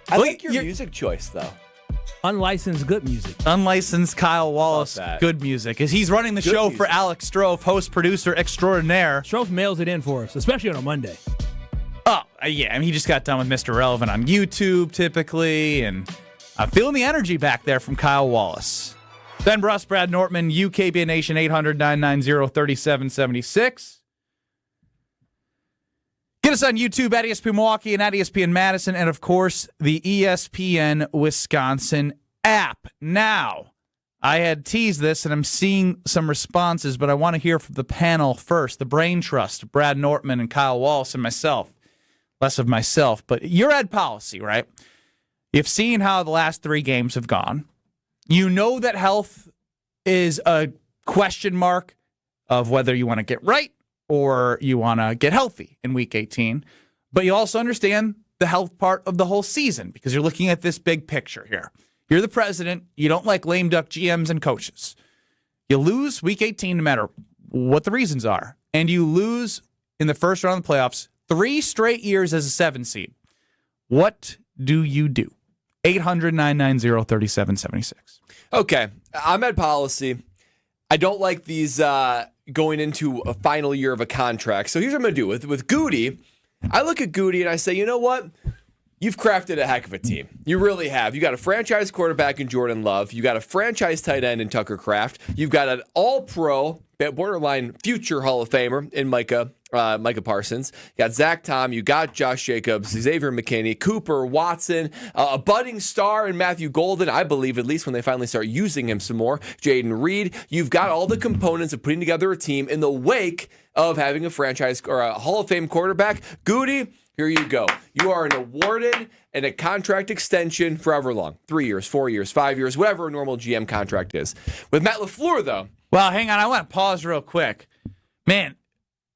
I like your music choice, though. Unlicensed good music. Unlicensed Kyle Wallace good music. As he's running the show for Alex Strofe, host, producer extraordinaire. Strofe mails it in for us, especially on a Monday. Oh, yeah. I mean, he just got done with Mr. Relevant on YouTube, typically, and I'm feeling the energy back there from Kyle Wallace. Ben Brust, Brad Nortman, UKBN Nation, 800-990-3776. Get us on YouTube at ESPN Milwaukee and at ESPN Madison, and, of course, the ESPN Wisconsin app. Now, I had teased this, and I'm seeing some responses, but I want to hear from the panel first. The Brain Trust, Brad Nortman and Kyle Wallace and myself. Less of myself, but your ed policy, right? You've seen how the last 3 games have gone. You know that health is a question mark of whether you want to get right or you want to get healthy in week 18. But you also understand the health part of the whole season because you're looking at this big picture here. You're the president. You don't like lame duck GMs and coaches. You lose week 18 no matter what the reasons are. And you lose in the first round of the playoffs 3 straight years as a 7 seed. What do you do? 800-990-3776. Okay, I'm at policy. I don't like these going into a final year of a contract. So here's what I'm going to do. With Goody, I look at Goody and I say, you know what? You've crafted a heck of a team. You really have. You got a franchise quarterback in Jordan Love. You got a franchise tight end in Tucker Kraft. You've got an all-pro, borderline future Hall of Famer in Micah Parsons. You got Zach Tom. You got Josh Jacobs, Xavier McKinney, Cooper, Watson, a budding star in Matthew Golden, I believe, at least when they finally start using him some more. Jaden Reed. You've got all the components of putting together a team in the wake of having a franchise or a Hall of Fame quarterback. Goody, here you go. You are an awarded and a contract extension forever long. 3 years, 4 years, 5 years, whatever a normal GM contract is. With Matt LaFleur, though. Well, hang on. I want to pause real quick. Man,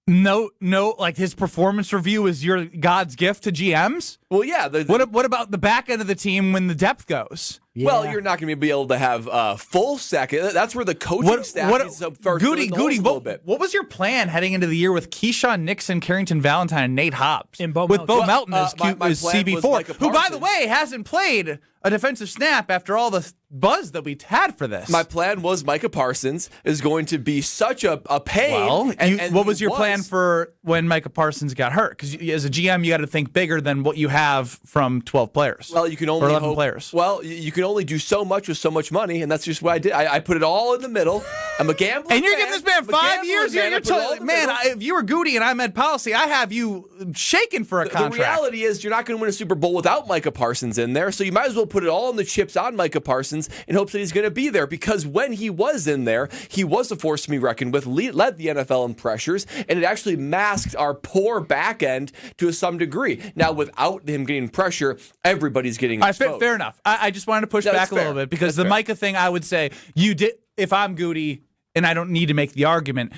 no, like his performance review is your God's gift to GMs? Well, yeah. What about the back end of the team when the depth goes? Yeah. Well, you're not going to be able to have full second. That's where the coaching staff is first. Goody, what was your plan heading into the year with Keyshawn Nixon, Carrington Valentine, and Nate Hobbs? And Bo Melton as CB4, who, by the Parsons. way, hasn't played a defensive snap after all the buzz that we had for this. My plan was Micah Parsons is going to be such a pain. Well, what was your plan for when Micah Parsons got hurt? Because as a GM, you got to think bigger than what you have from 12 players. Well, you can only 11 players. Well, you can only do so much with so much money, and that's just what I did. I put it all in the middle. I'm a gambler. And you're giving this man 5 years? You're totally, man, if you were Goody and I'm Ed Policy, I have you shaking for a contract. The reality is you're not going to win a Super Bowl without Micah Parsons in there, so you might as well put it all in the chips on Micah Parsons in hopes that he's going to be there, because when he was in there, he was a force to be reckoned with, led the NFL in pressures, and it actually masked our poor back end to some degree. Now, without him getting pressure, everybody's getting exposed. Fair enough. I just wanted to push back a little bit, because the Micah thing, I would say, you did. If I'm Goody, and I don't need to make the argument,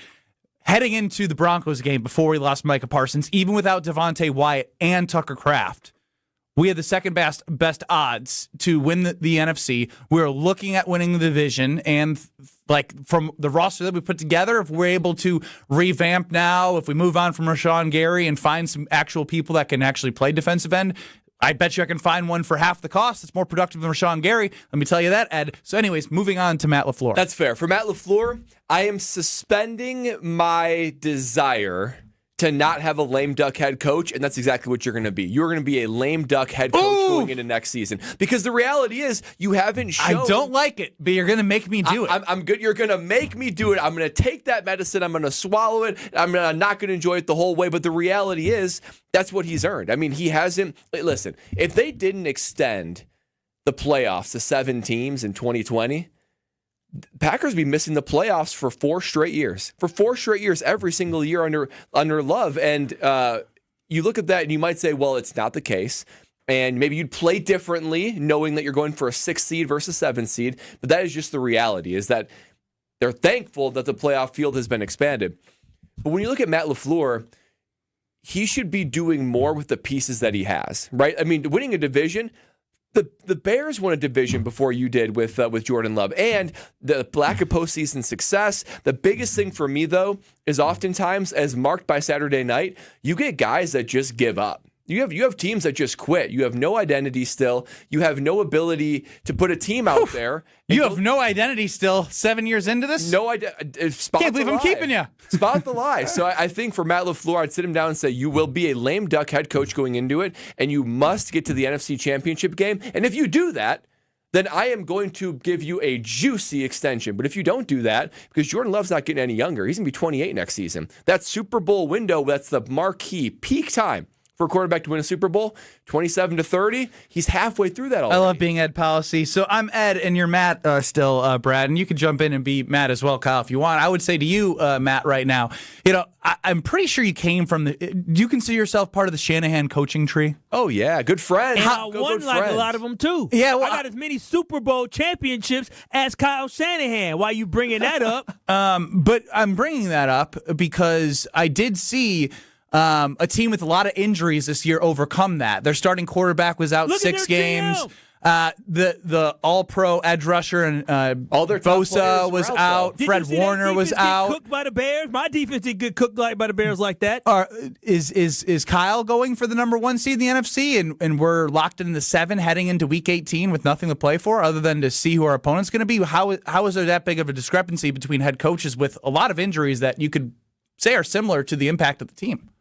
heading into the Broncos game before we lost Micah Parsons, even without Devontae Wyatt and Tucker Kraft, we had the second best odds to win the NFC. We were looking at winning the division, and like from the roster that we put together, if we're able to revamp now, if we move on from Rashawn Gary and find some actual people that can actually play defensive end, I bet you I can find one for half the cost that's more productive than Rashawn Gary. Let me tell you that, Ed. So anyways, moving on to Matt LaFleur. That's fair. For Matt LaFleur, I am suspending my desire to not have a lame duck head coach, and that's exactly what you're going to be. You're going to be a lame duck head coach going into next season. Because the reality is, you haven't shown... I don't like it, but you're going to make me do it. I'm good. You're going to make me do it. I'm going to take that medicine. I'm going to swallow it. I'm not going to enjoy it the whole way. But the reality is, that's what he's earned. I mean, he hasn't... Listen, if they didn't extend the playoffs to 7 teams in 2020... Packers be missing the playoffs for 4 straight years. For 4 straight years, every single year under Love. And you look at that and you might say, well, it's not the case. And maybe you'd play differently knowing that you're going for a 6 seed versus 7 seed. But that is just the reality, is that they're thankful that the playoff field has been expanded. But when you look at Matt LaFleur, he should be doing more with the pieces that he has, right? I mean, winning a division... The Bears won a division before you did with Jordan Love, and the lack of postseason success. The biggest thing for me, though, is oftentimes, as marked by Saturday night, you get guys that just give up. You have teams that just quit. You have no identity still. You have no ability to put a team out there. You have no identity still 7 years into this? No identity. Can't believe I'm keeping you. Spot the lie. So I think for Matt LaFleur, I'd sit him down and say, you will be a lame duck head coach going into it, and you must get to the NFC Championship game. And if you do that, then I am going to give you a juicy extension. But if you don't do that, because Jordan Love's not getting any younger, he's going to be 28 next season. That Super Bowl window, that's the marquee peak time for a quarterback to win a Super Bowl. 27-30. He's halfway through that already. I love being Ed Policy. So I'm Ed, and you're Matt still, Brad, and you can jump in and be Matt as well, Kyle, if you want. I would say to you, Matt, right now, I'm pretty sure you came from do you consider yourself part of the Shanahan coaching tree? Oh, yeah. Good friend. And I won like a lot of them, too. Yeah, well, I got as many Super Bowl championships as Kyle Shanahan. Why are you bringing that up? But I'm bringing that up because I did see a team with a lot of injuries this year overcome that. Their starting quarterback was out 6 games. The all-pro edge rusher and all their Bosa was out. Fred Warner was out. Cooked by the Bears. My defense did get cooked by the Bears like that. Is Kyle going for the number 1 seed in the NFC, and we're locked in the 7 heading into Week 18 with nothing to play for other than to see who our opponent's going to be? How is there that big of a discrepancy between head coaches with a lot of injuries that you could say are similar to the impact of the team?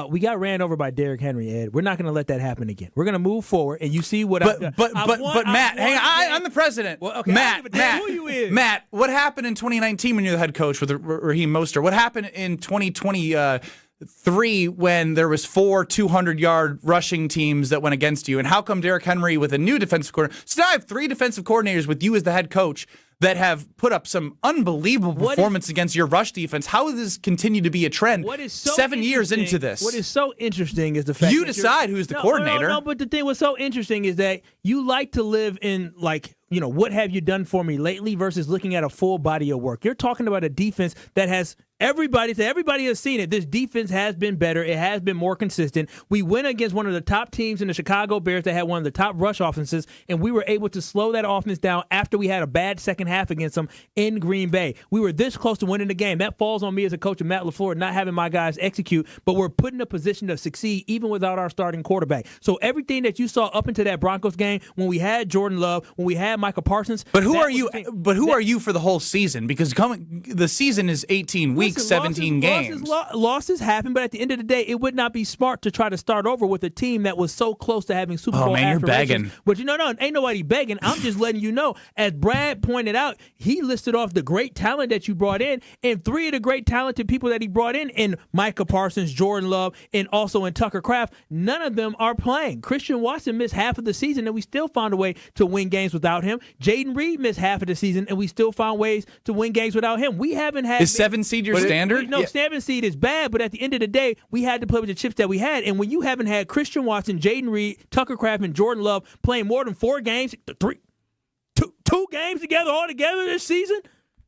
We got ran over by Derrick Henry, Ed. We're not going to let that happen again. We're going to move forward, and you see what I've done. But Matt, hang on. I'm the president. Well, okay, Matt, who you is. Matt, what happened in 2019 when you're the head coach with Raheem Mostert? What happened in 2023 when there was 4 200-yard rushing teams that went against you? And how come Derrick Henry with a new defensive coordinator? So now I have 3 defensive coordinators with you as the head coach that have put up some unbelievable performance against your rush defense. How does this continue to be a trend 7 years into this? What is so interesting is the fact you decide who's the coordinator. No, but the thing what's so interesting is that you like to live in, like, what have you done for me lately versus looking at a full body of work. You're talking about a defense that has everybody has seen it. This defense has been better. It has been more consistent. We went against one of the top teams in the Chicago Bears that had one of the top rush offenses, and we were able to slow that offense down after we had a bad second half against them in Green Bay. We were this close to winning the game. That falls on me as a coach of Matt LaFleur, not having my guys execute, but we're put in a position to succeed even without our starting quarterback. So everything that you saw up into that Broncos game, when we had Jordan Love, when we had Micah Parsons. But who are you? But who are you for the whole season? Because the season is 18 weeks, 17 games. Losses happen, but at the end of the day, it would not be smart to try to start over with a team that was so close to having Super Bowl aspirations. You're begging. But ain't nobody begging. I'm just letting you know. As Brad pointed out, he listed off the great talent that you brought in, and 3 of the great talented people that he brought in Micah Parsons, Jordan Love, and also in Tucker Kraft, none of them are playing. Christian Watson missed half of the season, and we still found a way to win games without him. Jaden Reed missed half of the season, and we still found ways to win games without him. We haven't had... Is 7 seed your standard? No, 7 seed is bad, but at the end of the day, we had to play with the chips that we had. And when you haven't had Christian Watson, Jaden Reed, Tucker Kraft, and Jordan Love playing more than 4 games, 2 games together all together this season,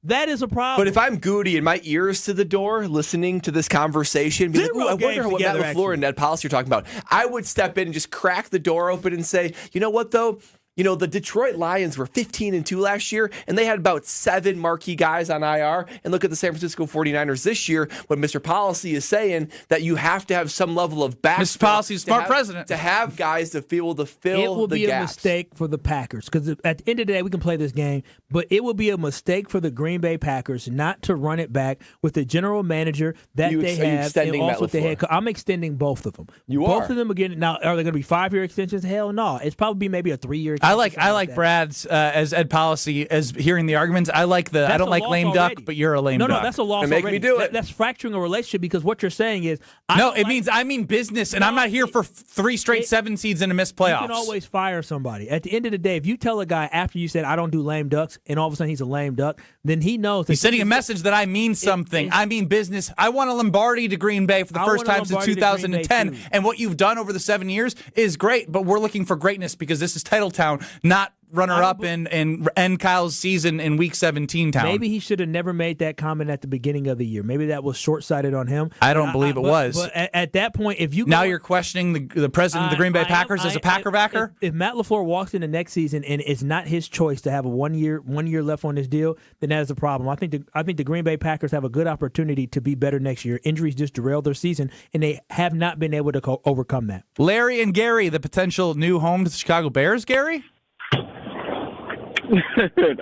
that is a problem. But if I'm Goody and my ears to the door listening to this conversation, be like, I wonder what Matt LaFleur and Ed Policy are talking about, I would step in and just crack the door open and say, you know what, though? The Detroit Lions were 15-2 last year, and they had about 7 marquee guys on IR. And look at the San Francisco 49ers this year, when Mr. Policy is saying that you have to have some level of backfill. Mr. Policy is smart president. To have guys to be able to fill the gaps. It will be a mistake for the Packers, because at the end of the day, we can play this game, but it will be a mistake for the Green Bay Packers not to run it back with the general manager that they have, and also with the head coach. I'm extending both of them. Both of them again. Now, are they going to be 5-year extensions? Hell no. It's probably maybe a 3-year extension. I like Brad's as Ed Policy as hearing the arguments. I like the. I don't like lame duck, but you're a lame duck. No, that's a loss already. Make me do it. That's fracturing a relationship, because what you're saying is I mean business, and I'm not here for 3 straight 7 seeds and a missed playoffs. You can always fire somebody. At the end of the day, if you tell a guy after you said I don't do lame ducks, and all of a sudden he's a lame duck, then he knows. He's sending a message that I mean something. I mean business. I want a Lombardi to Green Bay for the first time since 2010, and what you've done over the 7 years is great. But we're looking for greatness because this is Titletown, not runner-up and end Kyle's season in Week 17 town. Maybe he should have never made that comment at the beginning of the year. Maybe that was short-sighted on him. I don't believe it was. But at that point, if you now you're questioning the president of the Green Bay Packers as a Packer backer. If Matt LaFleur walks in the next season and it's not his choice to have a one year left on his deal, then that is a problem. I think the Green Bay Packers have a good opportunity to be better next year. Injuries just derailed their season, and they have not been able to overcome that. Larry and Gary, the potential new home to the Chicago Bears. Gary.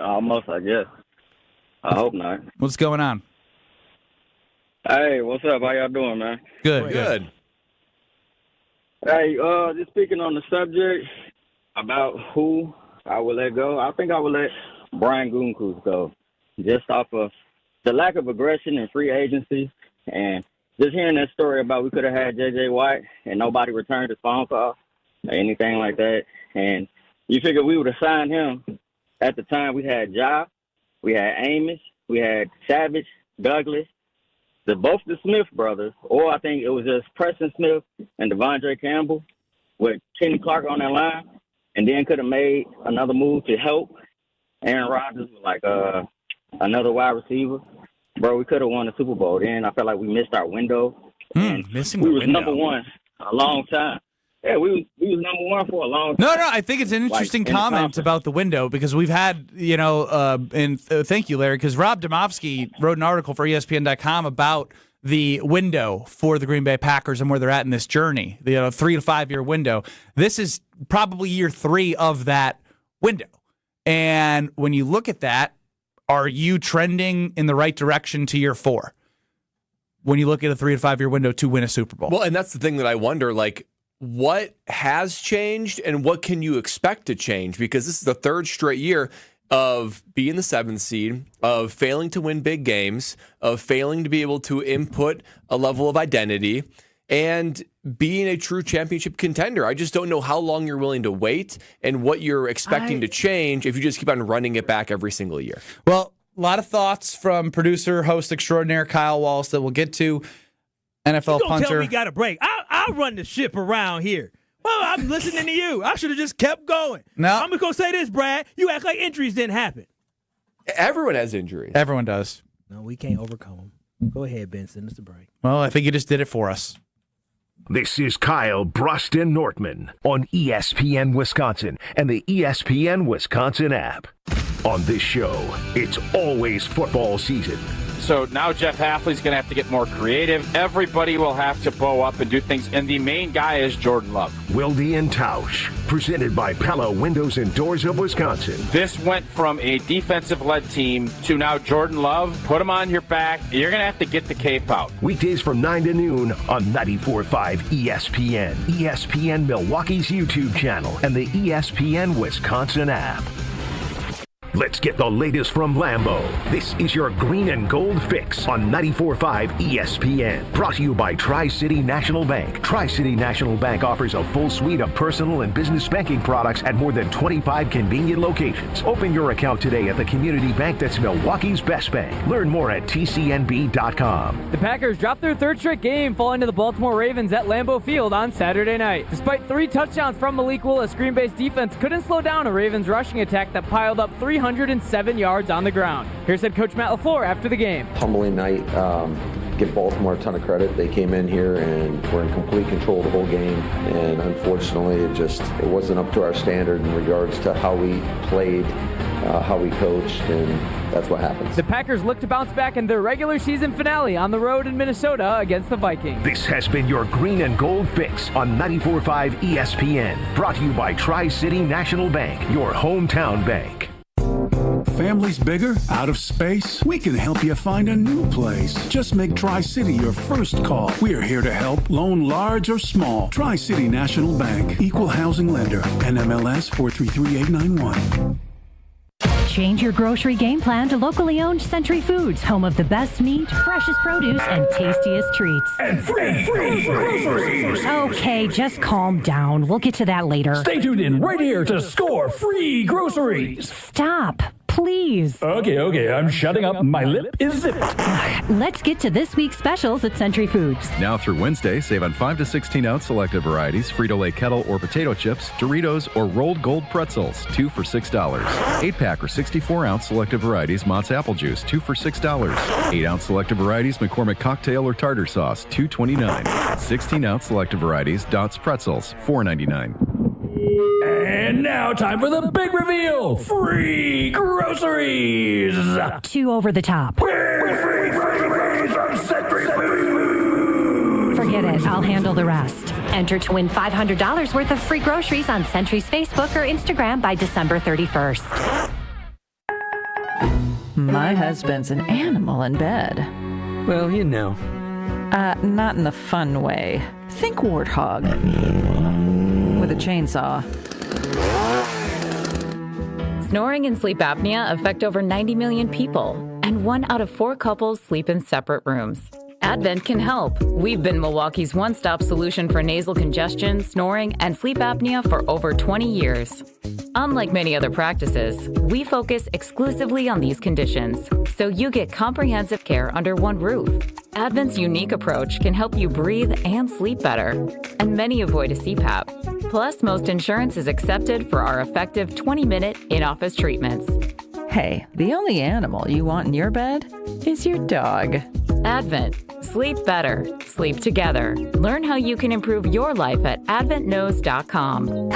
Almost, I guess. I hope not. What's going on? Hey, what's up? How y'all doing, man? Good. Hey, just speaking on the subject about who I would let go, I think I would let Brian Gutekunst go, just off of the lack of aggression in free agency, and just hearing that story about we could have had J.J. Watt and nobody returned his phone call or anything like that. And you figure we would have signed him. At the time, we had Ja, we had Amos, we had Savage, Douglas, both the Smith brothers, or I think it was just Preston Smith and Devondre Campbell with Kenny Clark on that line, and then could have made another move to help Aaron Rodgers with like another wide receiver. Bro, we could have won the Super Bowl. Then I felt like we missed our window. Missing we the was window. number one a long time. Yeah, we was number one for a long time. No, I think it's an interesting comment about the window because we've had, and thank you, Larry, because Rob Domofsky wrote an article for ESPN.com about the window for the Green Bay Packers and where they're at in this journey, the 3 to 5 year window. This is probably year 3 of that window. And when you look at that, are you trending in the right direction to year 4? When you look at a 3 to 5 year window to win a Super Bowl? Well, and that's the thing that I wonder, like, what has changed and what can you expect to change? Because this is the 3rd straight year of being the 7th seed, of failing to win big games, of failing to be able to input a level of identity, and being a true championship contender. I just don't know how long you're willing to wait and what you're expecting to change if you just keep on running it back every single year. Well, a lot of thoughts from producer, host extraordinaire Kyle Wallace that we'll get to. NFL you punter. Tell me got a break. I'll run the ship around here. Well, I'm listening to you. I should have just kept going. No. I'm just going to say this, Brad. You act like injuries didn't happen. Everyone has injuries. Everyone does. No, we can't overcome them. Go ahead, Ben. Send us the break. Well, I think you just did it for us. This is Kyle, Brust, and Nortman on ESPN Wisconsin and the ESPN Wisconsin app. On this show, it's always football season. So now Jeff Hafley's going to have to get more creative. Everybody will have to bow up and do things. And the main guy is Jordan Love. Wilde and Tausch, presented by Pella Windows and Doors of Wisconsin. This went from a defensive-led team to now Jordan Love. Put him on your back. You're going to have to get the cape out. Weekdays from 9 to noon on 94.5 ESPN, ESPN Milwaukee's YouTube channel, and the ESPN Wisconsin app. Let's get the latest from Lambeau. This is your green and gold fix on 94.5 ESPN. Brought to you by Tri-City National Bank. Tri-City National Bank offers a full suite of personal and business banking products at more than 25 convenient locations. Open your account today at the community bank that's Milwaukee's best bank. Learn more at tcnb.com. The Packers dropped their 3rd straight game, falling to the Baltimore Ravens at Lambeau Field on Saturday night. Despite 3 touchdowns from Malik Willis, Green Bay's defense couldn't slow down a Ravens rushing attack that piled up 307 yards on the ground. Here's head coach Matt LaFleur after the game. Humbling night. Give Baltimore a ton of credit. They came in here and were in complete control of the whole game. And unfortunately, it wasn't up to our standard in regards to how we played, how we coached, and that's what happens. The Packers look to bounce back in their regular season finale on the road in Minnesota against the Vikings. This has been your green and gold fix on 94.5 ESPN. Brought to you by Tri-City National Bank, your hometown bank. Family's bigger? Out of space? We can help you find a new place. Just make Tri-City your first call. We are here to help, loan large or small. Tri-City National Bank, equal housing lender, NMLS 433891. Change your grocery game plan to locally owned Century Foods, home of the best meat, freshest produce, and tastiest treats. And free groceries. Okay, just calm down. We'll get to that later. Stay tuned in right here to score free groceries. Stop, please. Okay, I'm shutting up. My lip is zipped. Let's get to this week's specials at Century Foods. Now through Wednesday, save on 5 to 16-ounce selected varieties, Frito-Lay kettle or potato chips, Doritos, or rolled gold pretzels, 2 for $6. 8-pack or 64-ounce selected varieties, Mott's apple juice, 2 for $6. 8-ounce selected varieties, McCormick cocktail or tartar sauce, $2.29. 16-ounce selected varieties, Dots pretzels, $4.99. And now time for the big reveal. Free groceries. 2 over the top. Free groceries from Century Foods. Forget it. I'll handle the rest. Enter to win $500 worth of free groceries on Century's Facebook or Instagram by December 31st. My husband's an animal in bed. Well, you know. Not in the fun way. Think warthog. With a chainsaw. Snoring and sleep apnea affect over 90 million people, and 1 out of 4 couples sleep in separate rooms. Advent can help. We've been Milwaukee's one-stop solution for nasal congestion, snoring, and sleep apnea for over 20 years. Unlike many other practices, we focus exclusively on these conditions, so you get comprehensive care under one roof. Advent's unique approach can help you breathe and sleep better, and many avoid a CPAP. Plus, most insurance is accepted for our effective 20-minute in-office treatments. Hey, the only animal you want in your bed is your dog. Advent. Sleep better. Sleep together. Learn how you can improve your life at adventknows.com.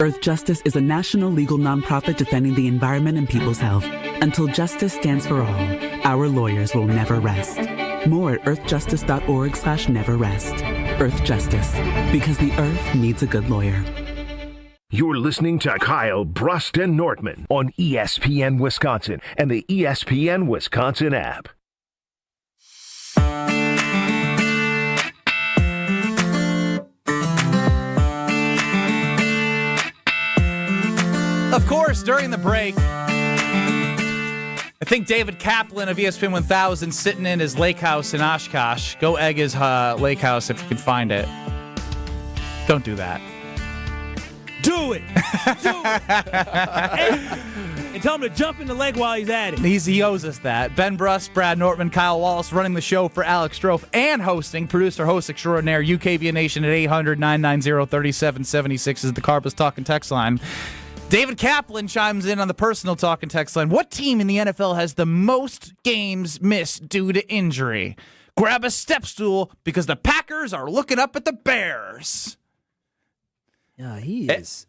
Earth Justice is a national legal nonprofit defending the environment and people's health. Until justice stands for all, our lawyers will never rest. More at earthjustice.org/neverrest. Earth Justice, because the earth needs a good lawyer. You're listening to Kyle, Brust, and Nortman on ESPN Wisconsin and the ESPN Wisconsin app. Of course, during the break, I think David Kaplan of ESPN 1000 sitting in his lake house in Oshkosh. Go egg his lake house if you can find it. Don't do that. Do it. And tell him to jump in the lake while he's at it. He owes us that. Ben Brust, Brad Nortman, Kyle Wallace running the show for Alex Strofe and hosting, producer-host extraordinaire, UKVN Nation at 800-990-3776 is the Carbus Talk and Text line. David Kaplan chimes in on the personal talk and text line. What team in the NFL has the most games missed due to injury? Grab a step stool because the Packers are looking up at the Bears. Yeah, he is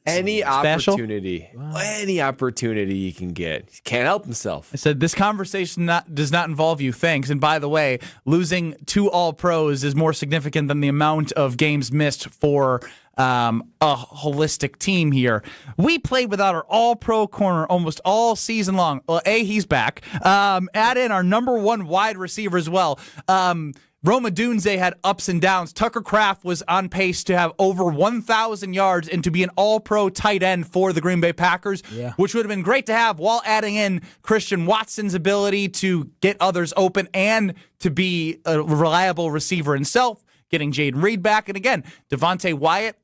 any special? Opportunity, any opportunity he can get. He can't help himself. I said this conversation does not involve you, thanks. And by the way, losing 2 All-Pros is more significant than the amount of games missed for a holistic team here. We played without our all-pro corner almost all season long. Well, he's back. Add in our number 1 wide receiver as well. Roma Dunze had ups and downs. Tucker Kraft was on pace to have over 1,000 yards and to be an all-pro tight end for the Green Bay Packers, which would have been great to have while adding in Christian Watson's ability to get others open and to be a reliable receiver himself, getting Jaden Reed back. And again, Devontae Wyatt,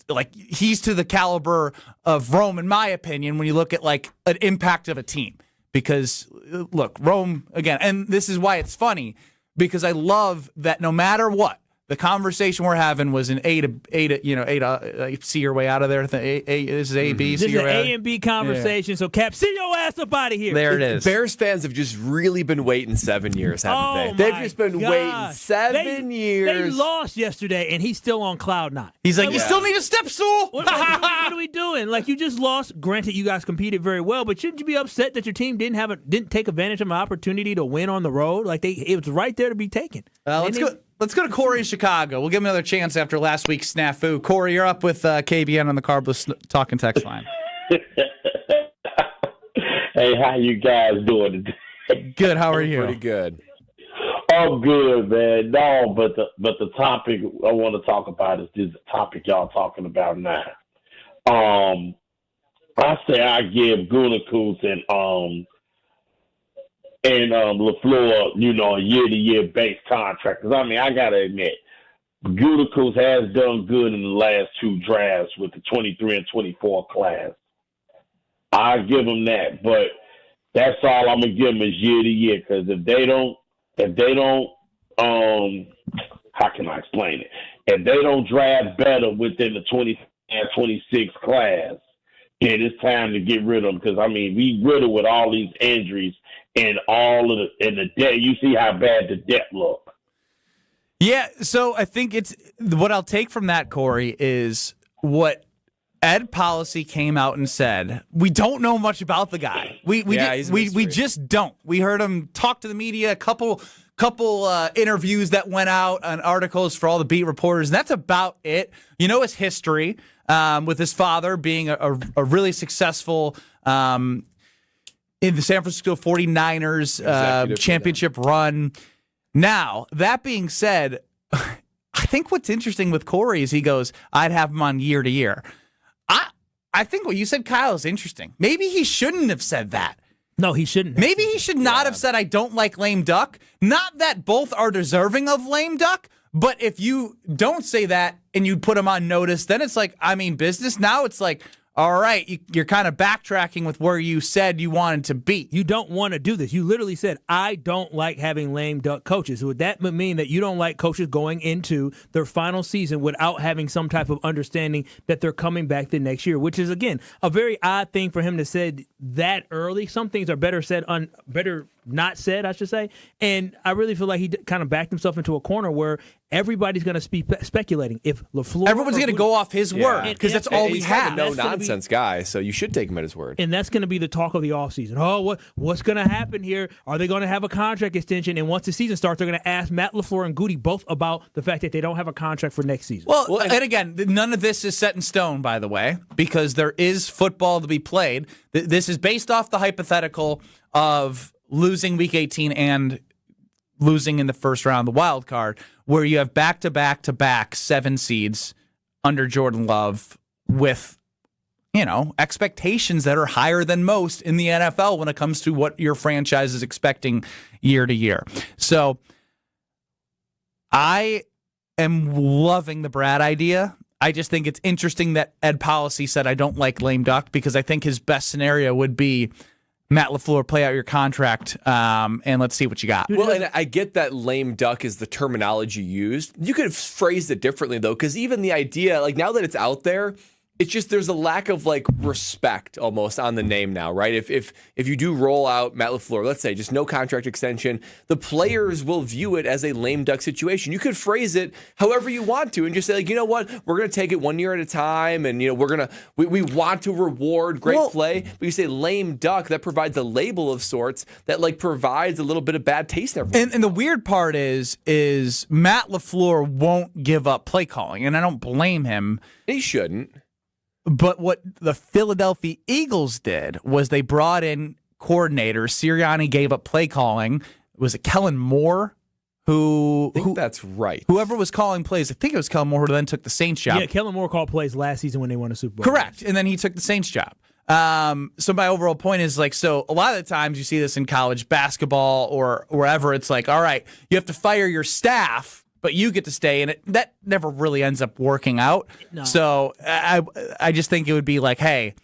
like he's to the caliber of Rome, in my opinion, when you look at like an impact of a team. Because, look, Rome, again, and this is why it's funny, because I love that no matter what, the conversation we're having was an A to C your way out of there. This is A, B, C your way out. This is an A and B conversation. Yeah. So, Cap, see your ass up out of here. There it is. Bears fans have just really been waiting 7 years, haven't they? They've just been waiting 7 years. They lost yesterday, and he's still on cloud 9. He's like, you still need a step stool? What are we doing? Like, you just lost. Granted, you guys competed very well, but shouldn't you be upset that your team didn't take advantage of an opportunity to win on the road? Like, it was right there to be taken. Let's go to Corey in Chicago. We'll give him another chance after last week's snafu. Corey, you're up with KBN on the Carbus Talk and Text line. Hey, how you guys doing today? Good. How are you? Pretty good. Oh, good, man. No, but the topic I want to talk about is this topic y'all talking about now. I say I give Gutekunst and LaFleur, a year-to-year base contract. Because, I got to admit, Gutekunst has done good in the last 2 drafts with the 23 and 24 class. I give him that. But that's all I'm going to give him is year-to-year. Because if they don't, how can I explain it? If they don't draft better within the 20 and 26 class, then it's time to get rid of them. Because, we riddled with all these injuries. And the depth, you see how bad the depth look. Yeah, so I think what I'll take from that, Corey, is what Ed Policy came out and said. We don't know much about the guy. We just don't. We heard him talk to the media, a couple interviews that went out on articles for all the beat reporters, and that's about it. You know his history with his father being a really successful in the San Francisco 49ers championship run. Now, that being said, I think what's interesting with Corey is he goes, I'd have him on year to year. I think what you said, Kyle, is interesting. Maybe he shouldn't have said that. No, he shouldn't. Maybe he should not have said, I don't like lame duck. Not that both are deserving of lame duck, but if you don't say that and you put him on notice, then it's like, I mean, business. Now it's like, all right, you're kind of backtracking with where you said you wanted to be. You don't want to do this. You literally said, I don't like having lame duck coaches. Would that mean that you don't like coaches going into their final season without having some type of understanding that they're coming back the next year, which is, again, a very odd thing for him to say that early. Some things are better not said, I should say. And I really feel like he kind of backed himself into a corner where everybody's going to be speculating. If LaFleur, everyone's going to go off his word because that's all we have. He's a no-nonsense guy, so you should take him at his word. And that's going to be the talk of the offseason. Oh, what's going to happen here? Are they going to have a contract extension? And once the season starts, they're going to ask Matt LaFleur and Goody both about the fact that they don't have a contract for next season. Well, and again, none of this is set in stone, by the way, because there is football to be played. This is based off the hypothetical of losing Week 18 and losing in the first round, the wild card, where you have back-to-back-to-back 7 seeds under Jordan Love with, expectations that are higher than most in the NFL when it comes to what your franchise is expecting year to year. So I am loving the Brad idea. I just think it's interesting that Ed Policy said, I don't like lame duck, because I think his best scenario would be Matt LaFleur, play out your contract, and let's see what you got. Well, and I get that lame duck is the terminology used. You could have phrased it differently, though, because even the idea, like now that it's out there, it's just there's a lack of respect almost on the name now, right? If you do roll out Matt LaFleur, let's say just no contract extension, the players will view it as a lame duck situation. You could phrase it however you want to and just say, you know what, we're going to take it 1 year at a time, and we want to reward great play. But you say lame duck, that provides a label of sorts that provides a little bit of bad taste in everyone. And the weird part is Matt LaFleur won't give up play calling, and I don't blame him. He shouldn't. But what the Philadelphia Eagles did was they brought in coordinators. Sirianni gave up play calling. Was it Kellen Moore? I think that's right. Whoever was calling plays, I think it was Kellen Moore who then took the Saints job. Yeah, Kellen Moore called plays last season when they won a Super Bowl. Correct. And then he took the Saints job. So my overall point is so a lot of the times you see this in college basketball or wherever, it's all right, you have to fire your staff, but you get to stay, and that never really ends up working out. No. So I just think it would be hey,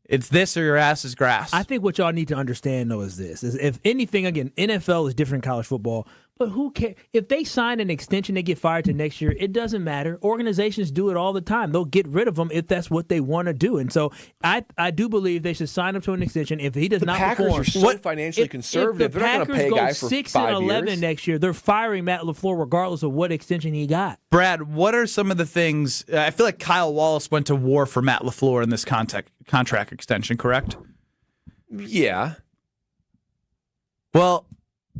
it's this or your ass is grass. I think what y'all need to understand, though, is this. If anything, again, NFL is different than college football, but who cares? If they sign an extension, they get fired to next year, it doesn't matter. Organizations do it all the time. They'll get rid of them if that's what they want to do. And so I do believe they should sign up to an extension. If he does not perform. The Packers are so financially conservative. They're not going to pay a guy for 5 years. If the Packers go 6-11 next year, they're firing Matt LaFleur regardless of what extension he got. Brad, what are some of the things? I feel like Kyle Wallace went to war for Matt LaFleur in this contract extension, correct? Yeah. Well,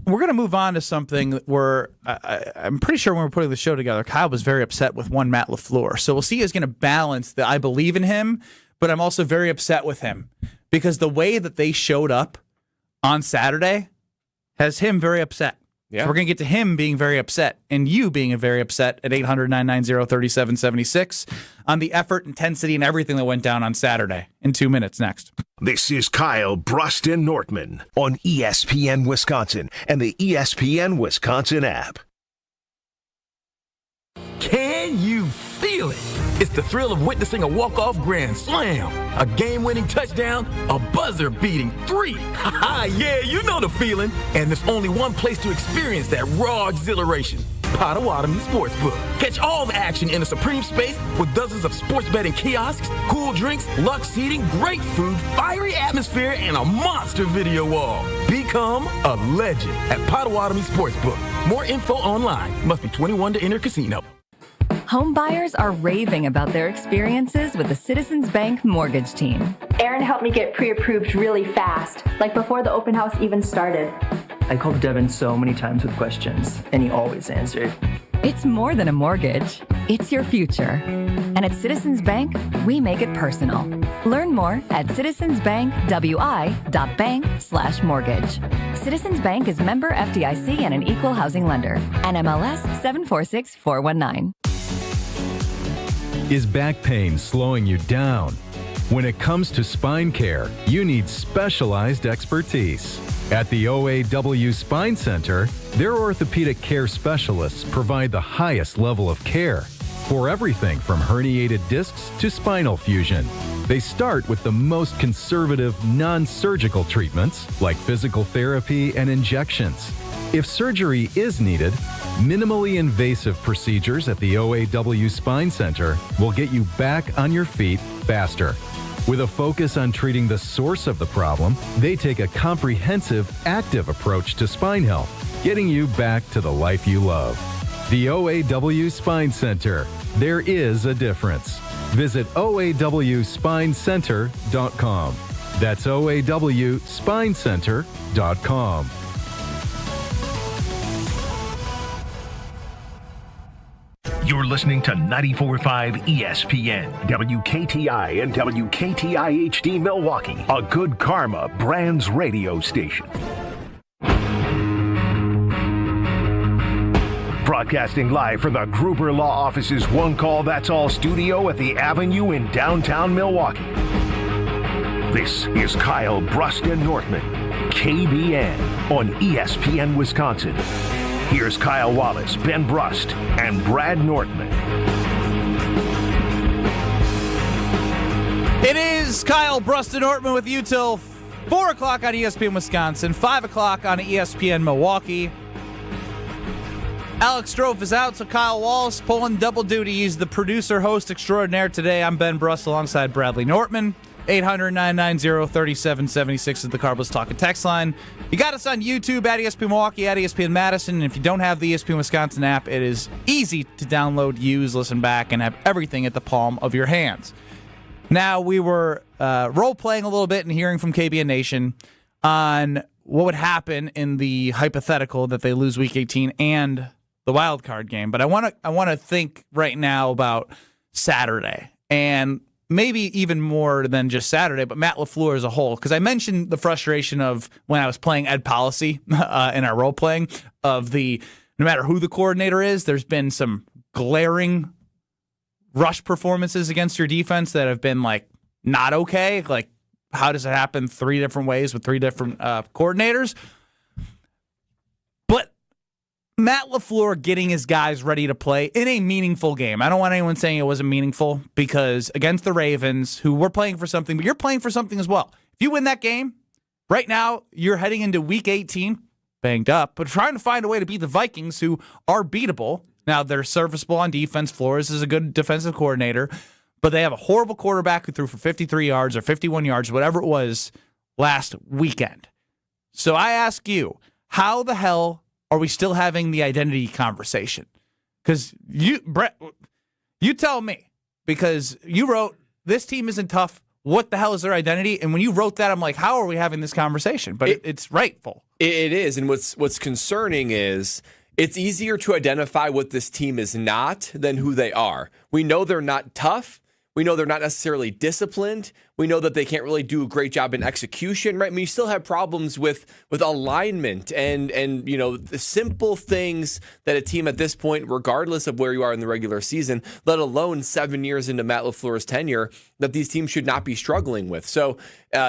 we're going to move on to something where I'm pretty sure when we're putting the show together, Kyle was very upset with one Matt LaFleur. So we'll see who's going to balance the I believe in him, but I'm also very upset with him because the way that they showed up on Saturday has him very upset. Yeah. So we're going to get to him being very upset and you being very upset at 800-990-3776 on the effort, intensity, and everything that went down on Saturday in 2 minutes next. This is Kyle, Brust, and Nortman on ESPN Wisconsin and the ESPN Wisconsin app. Can you feel it? It's the thrill of witnessing a walk-off grand slam, a game-winning touchdown, a buzzer-beating 3. Yeah, you know the feeling. And there's only one place to experience that raw exhilaration. Potawatomi Sportsbook. Catch all the action in a supreme space with dozens of sports betting kiosks, cool drinks, luxe seating, great food, fiery atmosphere, and a monster video wall. Become a legend at Potawatomi Sportsbook. More info online. Must be 21 to enter casino. Home buyers are raving about their experiences with the Citizens Bank mortgage team. Aaron helped me get pre-approved really fast, like before the open house even started. I called Devin so many times with questions, and he always answered. It's more than a mortgage. It's your future. And at Citizens Bank, we make it personal. Learn more at citizensbankwi.bank/mortgage. Citizens Bank is member FDIC and an equal housing lender. NMLS 746419. Is back pain slowing you down? When it comes to spine care, you need specialized expertise. At the OAW Spine Center, their orthopedic care specialists provide the highest level of care for everything from herniated discs to spinal fusion. They start with the most conservative, non-surgical treatments like physical therapy and injections. If surgery is needed, minimally invasive procedures at the OAW Spine Center will get you back on your feet faster. With a focus on treating the source of the problem, they take a comprehensive, active approach to spine health, getting you back to the life you love. The OAW Spine Center. There is a difference. Visit OAWspinecenter.com. That's OAWspinecenter.com. You're listening to 94.5 ESPN, WKTI and WKTI HD Milwaukee, a Good Karma Brands radio station. Broadcasting live from the Gruber Law Office's One Call That's All studio at the Avenue in downtown Milwaukee. This is Kyle Brust and Nortman, KBN on ESPN Wisconsin. Here's Kyle Wallace, Ben Brust, and Brad Nortman. It is Kyle Brust and Nortman with you till 4 o'clock on ESPN Wisconsin, 5 o'clock on ESPN Milwaukee. Alex Strofe is out, so Kyle Wallace pulling double duty. He's the producer, host extraordinaire today. I'm Ben Brust alongside Bradley Nortman. 800-990-3776 is the Carbless Talk and Text line. You got us on YouTube at ESPN Milwaukee, at ESPN Madison. And if you don't have the ESPN Wisconsin app, it is easy to download, use, listen back, and have everything at the palm of your hands. Now, we were role-playing a little bit and hearing from KBN Nation on what would happen in the hypothetical that they lose Week 18 and the wild card game. But I want to think right now about Saturday, and maybe even more than just Saturday, but Matt LaFleur as a whole. Because I mentioned the frustration of when I was playing Ed Policy in our role playing of no matter who the coordinator is, there's been some glaring rush performances against your defense that have been like not okay. Like, how does it happen 3 different ways with 3 different coordinators? But Matt LaFleur getting his guys ready to play in a meaningful game. I don't want anyone saying it wasn't meaningful, because against the Ravens, who were playing for something, but you're playing for something as well. If you win that game, right now you're heading into Week 18, banged up, but trying to find a way to beat the Vikings, who are beatable. Now, they're serviceable on defense. Flores is a good defensive coordinator, but they have a horrible quarterback who threw for 53 yards or 51 yards, whatever it was, last weekend. So I ask you, how the hell are we still having the identity conversation? Because Brett, you tell me, because you wrote, this team isn't tough. What the hell is their identity? And when you wrote that, I'm like, how are we having this conversation? But it's rightful. It is. And what's concerning is it's easier to identify what this team is not than who they are. We know they're not tough. We know they're not necessarily disciplined. We know that they can't really do a great job in execution, right? I mean, you still have problems with alignment and the simple things that a team at this point, regardless of where you are in the regular season, let alone 7 years into Matt LaFleur's tenure, that these teams should not be struggling with. So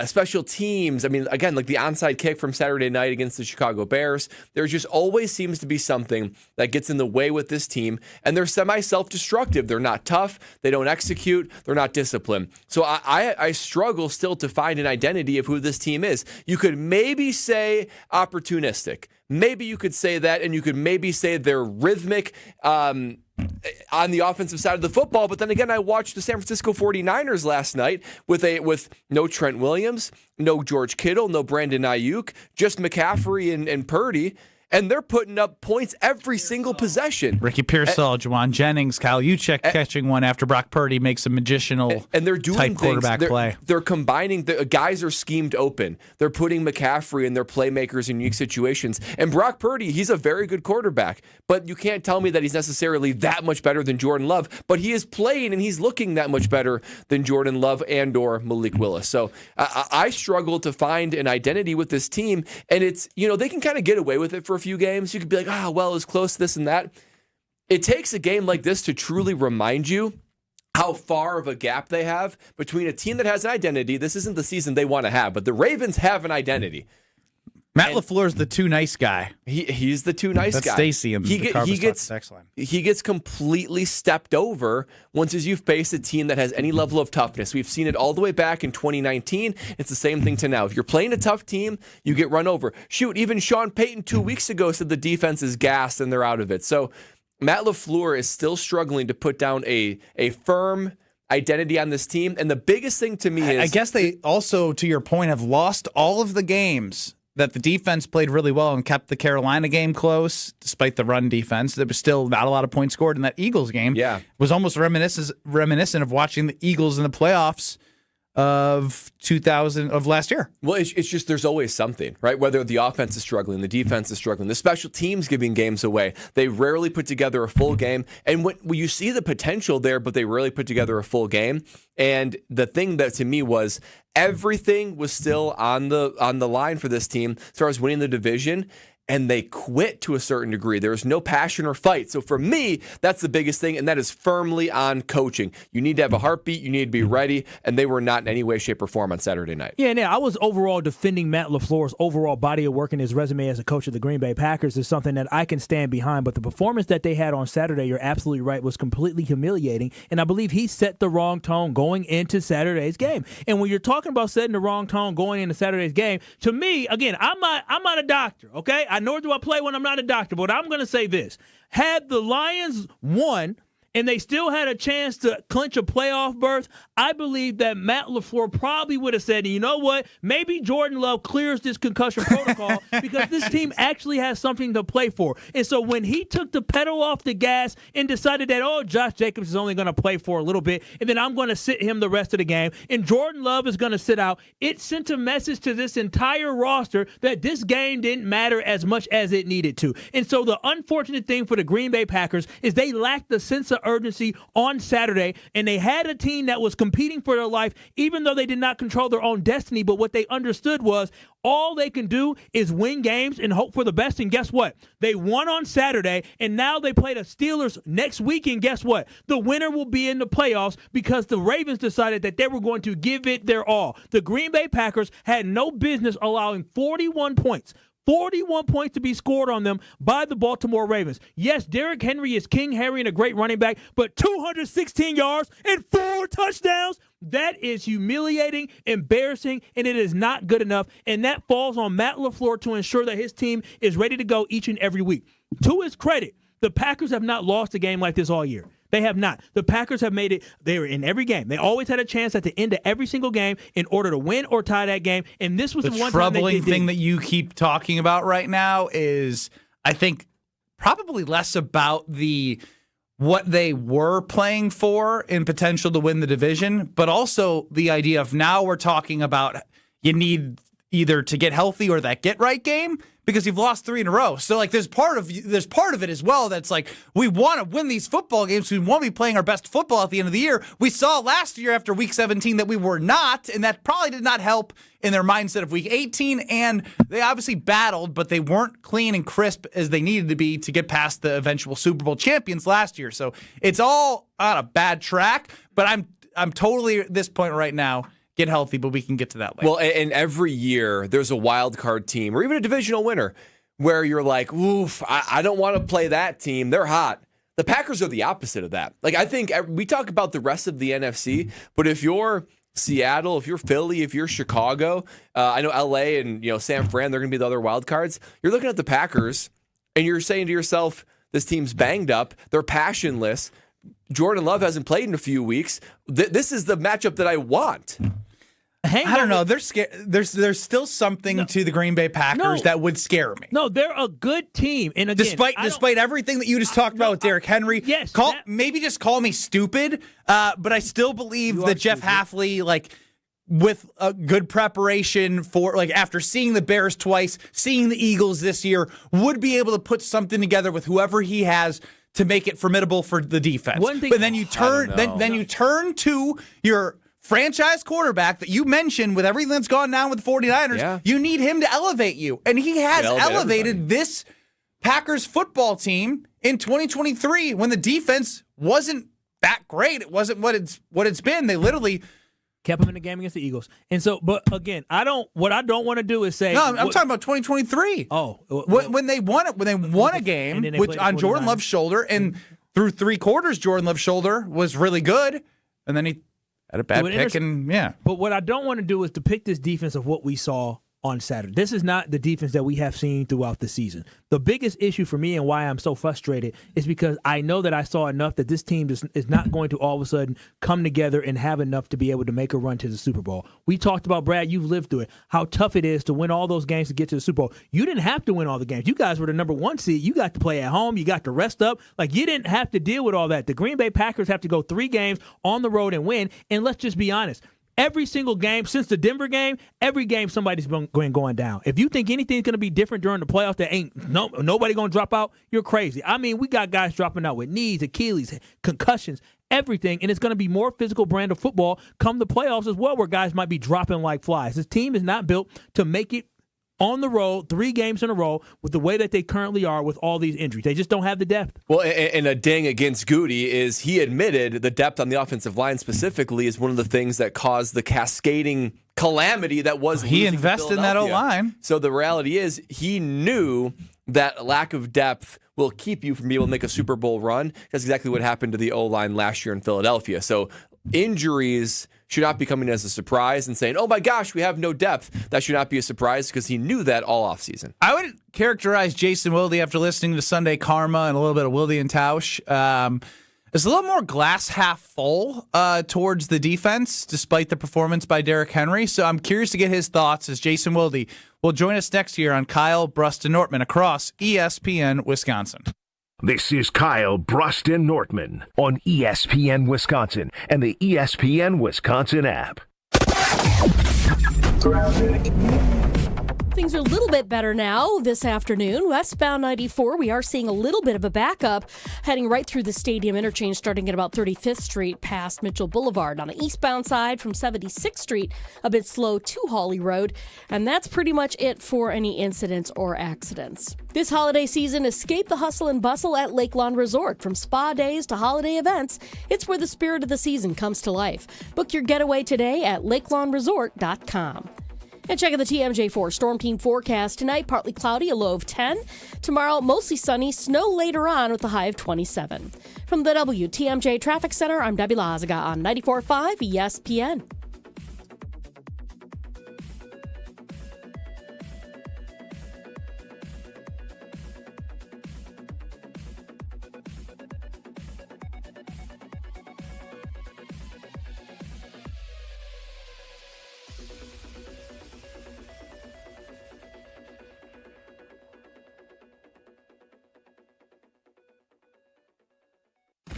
special teams, I mean, again, like the onside kick from Saturday night against the Chicago Bears, there just always seems to be something that gets in the way with this team, and they're semi-self-destructive. They're not tough. They don't execute. They're not disciplined. So I struggle still to find an identity of who this team is. You could maybe say opportunistic. Maybe you could say that, and you could maybe say they're rhythmic on the offensive side of the football. But then again, I watched the San Francisco 49ers last night with no Trent Williams, no George Kittle, no Brandon Ayuk, just McCaffrey and Purdy. And they're putting up points every single possession. Ricky Pearsall, Juwan Jennings, Kyle Juszczyk catching one after Brock Purdy makes a magicianal and they're doing type quarterback play. They're combining, the guys are schemed open. They're putting McCaffrey and their playmakers in unique situations. And Brock Purdy, he's a very good quarterback, but you can't tell me that he's necessarily that much better than Jordan Love. But he is playing and he's looking that much better than Jordan Love and or Malik Willis. So I struggle to find an identity with this team. And it's, they can kind of get away with it for a few games. You could be like, it was close, this and that. It takes a game like this to truly remind you how far of a gap they have between a team that has an identity. This isn't the season they want to have, but the Ravens have an identity. Matt LaFleur's the too nice guy. He's the too nice That's guy. Stacy and he gets completely stepped over once as you face a team that has any level of toughness. We've seen it all the way back in 2019. It's the same thing to now. If you're playing a tough team, you get run over. Shoot, even Sean Payton 2 weeks ago said the defense is gassed and they're out of it. So Matt LaFleur is still struggling to put down a firm identity on this team. And the biggest thing to me is... I guess they also, to your point, have lost all of the games that the defense played really well and kept the Carolina game close, despite the run defense. There was still not a lot of points scored in that Eagles game. Yeah. Was almost reminiscent of watching the Eagles in the playoffs of last year. Well, it's just there's always something, right? Whether the offense is struggling, the defense is struggling, the special teams giving games away. They rarely put together a full game. And when you see the potential there, but they rarely put together a full game. And the thing that to me was everything was still on the line for this team as far as winning the division. And they quit to a certain degree. There was no passion or fight. So for me, that's the biggest thing, and that is firmly on coaching. You need to have a heartbeat. You need to be ready, and they were not in any way, shape, or form on Saturday night. Yeah, I was overall defending Matt LaFleur's overall body of work and his resume as a coach of the Green Bay Packers is something that I can stand behind. But the performance that they had on Saturday, you're absolutely right, was completely humiliating. And I believe he set the wrong tone going into Saturday's game. And when you're talking about setting the wrong tone going into Saturday's game, to me, again, I'm not a doctor, okay? Nor do I play when I'm not a doctor, but I'm going to say this. Had the Lions won and they still had a chance to clinch a playoff berth, I believe that Matt LaFleur probably would have said, you know what, maybe Jordan Love clears this concussion protocol because this team actually has something to play for. And so when he took the pedal off the gas and decided that, Josh Jacobs is only going to play for a little bit, and then I'm going to sit him the rest of the game, and Jordan Love is going to sit out, it sent a message to this entire roster that this game didn't matter as much as it needed to. And so the unfortunate thing for the Green Bay Packers is they lacked the sense of urgency on Saturday, and they had a team that was competing for their life, even though they did not control their own destiny. But what they understood was all they can do is win games and hope for the best. And guess what? They won on Saturday, and now they play the Steelers next week. And guess what? The winner will be in the playoffs because the Ravens decided that they were going to give it their all. The Green Bay Packers had no business allowing 41 points to be scored on them by the Baltimore Ravens. Yes, Derrick Henry is King Harry and a great running back, but 216 yards and 4 touchdowns, that is humiliating, embarrassing, and it is not good enough. And that falls on Matt LaFleur to ensure that his team is ready to go each and every week. To his credit, the Packers have not lost a game like this all year. They have not. The Packers have made it. They were in every game. They always had a chance at the end of every single game in order to win or tie that game. And this was the one troubling thing that you keep talking about right now is, I think, probably less about what they were playing for in potential to win the division, but also the idea of now we're talking about you need either to get healthy or that get right game, because you've lost 3 in a row. So like there's part of it as well that's like we want to win these football games. We want to be playing our best football at the end of the year. We saw last year after week 17 that we were not, and that probably did not help in their mindset of week 18. And they obviously battled, but they weren't clean and crisp as they needed to be to get past the eventual Super Bowl champions last year. So it's all on a bad track, but I'm totally at this point right now. Get healthy, but we can get to that later. Well, and every year there's a wild card team or even a divisional winner where you're like, oof, I don't want to play that team. They're hot. The Packers are the opposite of that. Like, I think we talk about the rest of the NFC, but if you're Seattle, if you're Philly, if you're Chicago, I know LA and San Fran, they're going to be the other wild cards. You're looking at the Packers and you're saying to yourself, this team's banged up. They're passionless. Jordan Love hasn't played in a few weeks. This is the matchup that I want. I don't know. There's still something to the Green Bay Packers that would scare me. No, they're a good team. And again, despite everything that you just talked about with Derrick Henry, yes, maybe just call me stupid, but I still believe that Jeff Hafley, with a good preparation for, after seeing the Bears twice, seeing the Eagles this year, would be able to put something together with whoever he has to make it formidable for the defense. But then you turn to your franchise quarterback that you mentioned with everything that's gone down with the 49ers. Yeah. You need him to elevate you. And he has elevated this Packers football team in 2023 when the defense wasn't that great. It wasn't what it's been. They literally kept them in the game against the Eagles. And so, but again, what I don't want to do is say. No, I'm talking about 2023. Oh. When they won a game on Jordan Love's shoulder, and through 3 quarters, Jordan Love's shoulder was really good. And then he had a bad pick, and But what I don't want to do is depict this defense of what we saw on Saturday. This is not the defense that we have seen throughout the season. The biggest issue for me and why I'm so frustrated is because I know that I saw enough that this team is not going to all of a sudden come together and have enough to be able to make a run to the Super Bowl. We talked about, Brad, you've lived through it, how tough it is to win all those games to get to the Super Bowl. You didn't have to win all the games. You guys were the number 1 seed. You got to play at home. You got to rest up. Like, you didn't have to deal with all that. The Green Bay Packers have to go 3 games on the road and win. And let's just be honest. Every single game since the Denver game, every game somebody's been going down. If you think anything's going to be different during the playoffs, that ain't nobody going to drop out, you're crazy. I mean, we got guys dropping out with knees, Achilles, concussions, everything, and it's going to be more physical brand of football come the playoffs as well, where guys might be dropping like flies. This team is not built to make it on the road 3 games in a row with the way that they currently are with all these injuries. They just don't have the depth. Well, and a ding against Goody is he admitted the depth on the offensive line specifically is one of the things that caused the cascading calamity that was he invested in that O-line. So the reality is he knew that lack of depth will keep you from being able to make a Super Bowl run. That's exactly what happened to the O-line last year in Philadelphia. So injuries should not be coming as a surprise and saying, oh my gosh, we have no depth. That should not be a surprise because he knew that all offseason. I would characterize Jason Wilde after listening to Sunday Karma and a little bit of Wilde and Tausch as a little more glass half full towards the defense, despite the performance by Derrick Henry. So I'm curious to get his thoughts as Jason Wilde will join us next year on Kyle, Brust, and Nortman across ESPN Wisconsin. This is Kyle, Brust, and Nortman on ESPN Wisconsin and the ESPN Wisconsin app. Things are a little bit better now this afternoon. Westbound 94, we are seeing a little bit of a backup heading right through the stadium interchange starting at about 35th Street past Mitchell Boulevard. On the eastbound side from 76th Street, a bit slow to Hawley Road. And that's pretty much it for any incidents or accidents. This holiday season, escape the hustle and bustle at Lake Lawn Resort. From spa days to holiday events, it's where the spirit of the season comes to life. Book your getaway today at lakelawnsresort.com. And check out the TMJ4 Storm Team forecast. Tonight, partly cloudy, a low of 10. Tomorrow, mostly sunny, snow later on with a high of 27. From the WTMJ Traffic Center, I'm Debbie Lazaga on 94.5 ESPN.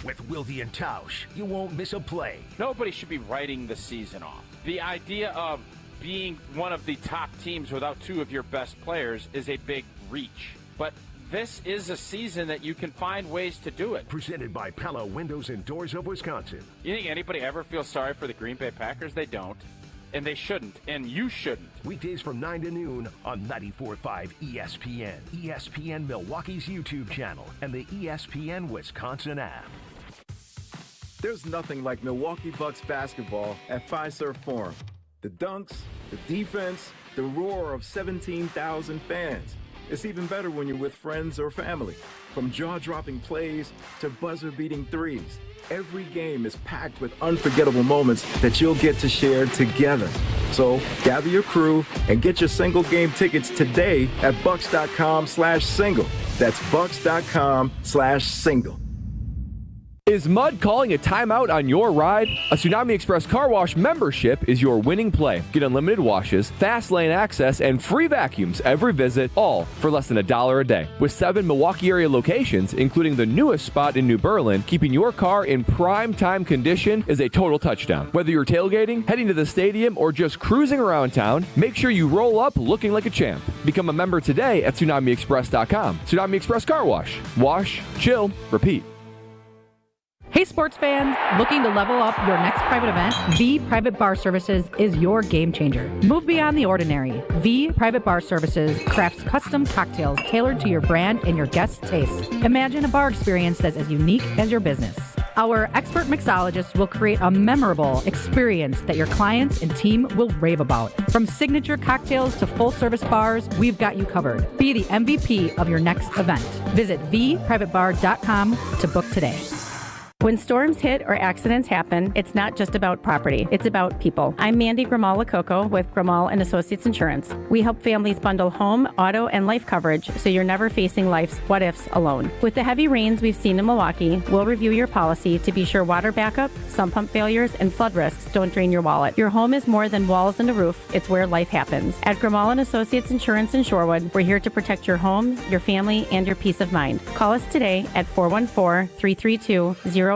With Wilde and Tausch, you won't miss a play. Nobody should be writing the season off. The idea of being one of the top teams without 2 of your best players is a big reach. But this is a season that you can find ways to do it. Presented by Pella Windows and Doors of Wisconsin. You think anybody ever feels sorry for the Green Bay Packers? They don't. And they shouldn't. And you shouldn't. Weekdays from 9 to noon on 94.5 ESPN, ESPN Milwaukee's YouTube channel, and the ESPN Wisconsin app. There's nothing like Milwaukee Bucks basketball at Fiserv Forum. The dunks, the defense, the roar of 17,000 fans. It's even better when you're with friends or family. From jaw-dropping plays to buzzer-beating threes, every game is packed with unforgettable moments that you'll get to share together. So gather your crew and get your single game tickets today at bucks.com/single. That's bucks.com/single. Is mud calling a timeout on your ride? A Tsunami Express car wash membership is your winning play. Get unlimited washes, fast lane access, and free vacuums every visit, all for less than $1 a day. With 7 Milwaukee area locations, including the newest spot in New Berlin, keeping your car in prime time condition is a total touchdown. Whether you're tailgating, heading to the stadium, or just cruising around town, make sure you roll up looking like a champ. Become a member today at TsunamiExpress.com. Tsunami Express Car Wash. Wash, chill, repeat. Hey sports fans, looking to level up your next private event? V Private Bar Services is your game changer. Move beyond the ordinary. V Private Bar Services crafts custom cocktails tailored to your brand and your guests' tastes. Imagine a bar experience that's as unique as your business. Our expert mixologists will create a memorable experience that your clients and team will rave about. From signature cocktails to full-service bars, we've got you covered. Be the MVP of your next event. Visit theprivatebar.com to book today. When storms hit or accidents happen, it's not just about property, it's about people. I'm Mandy Grimal-Lococo with Grimal & Associates Insurance. We help families bundle home, auto, and life coverage so you're never facing life's what-ifs alone. With the heavy rains we've seen in Milwaukee, we'll review your policy to be sure water backup, sump pump failures, and flood risks don't drain your wallet. Your home is more than walls and a roof, it's where life happens. At Grimal & Associates Insurance in Shorewood, we're here to protect your home, your family, and your peace of mind. Call us today at 414-332-0838.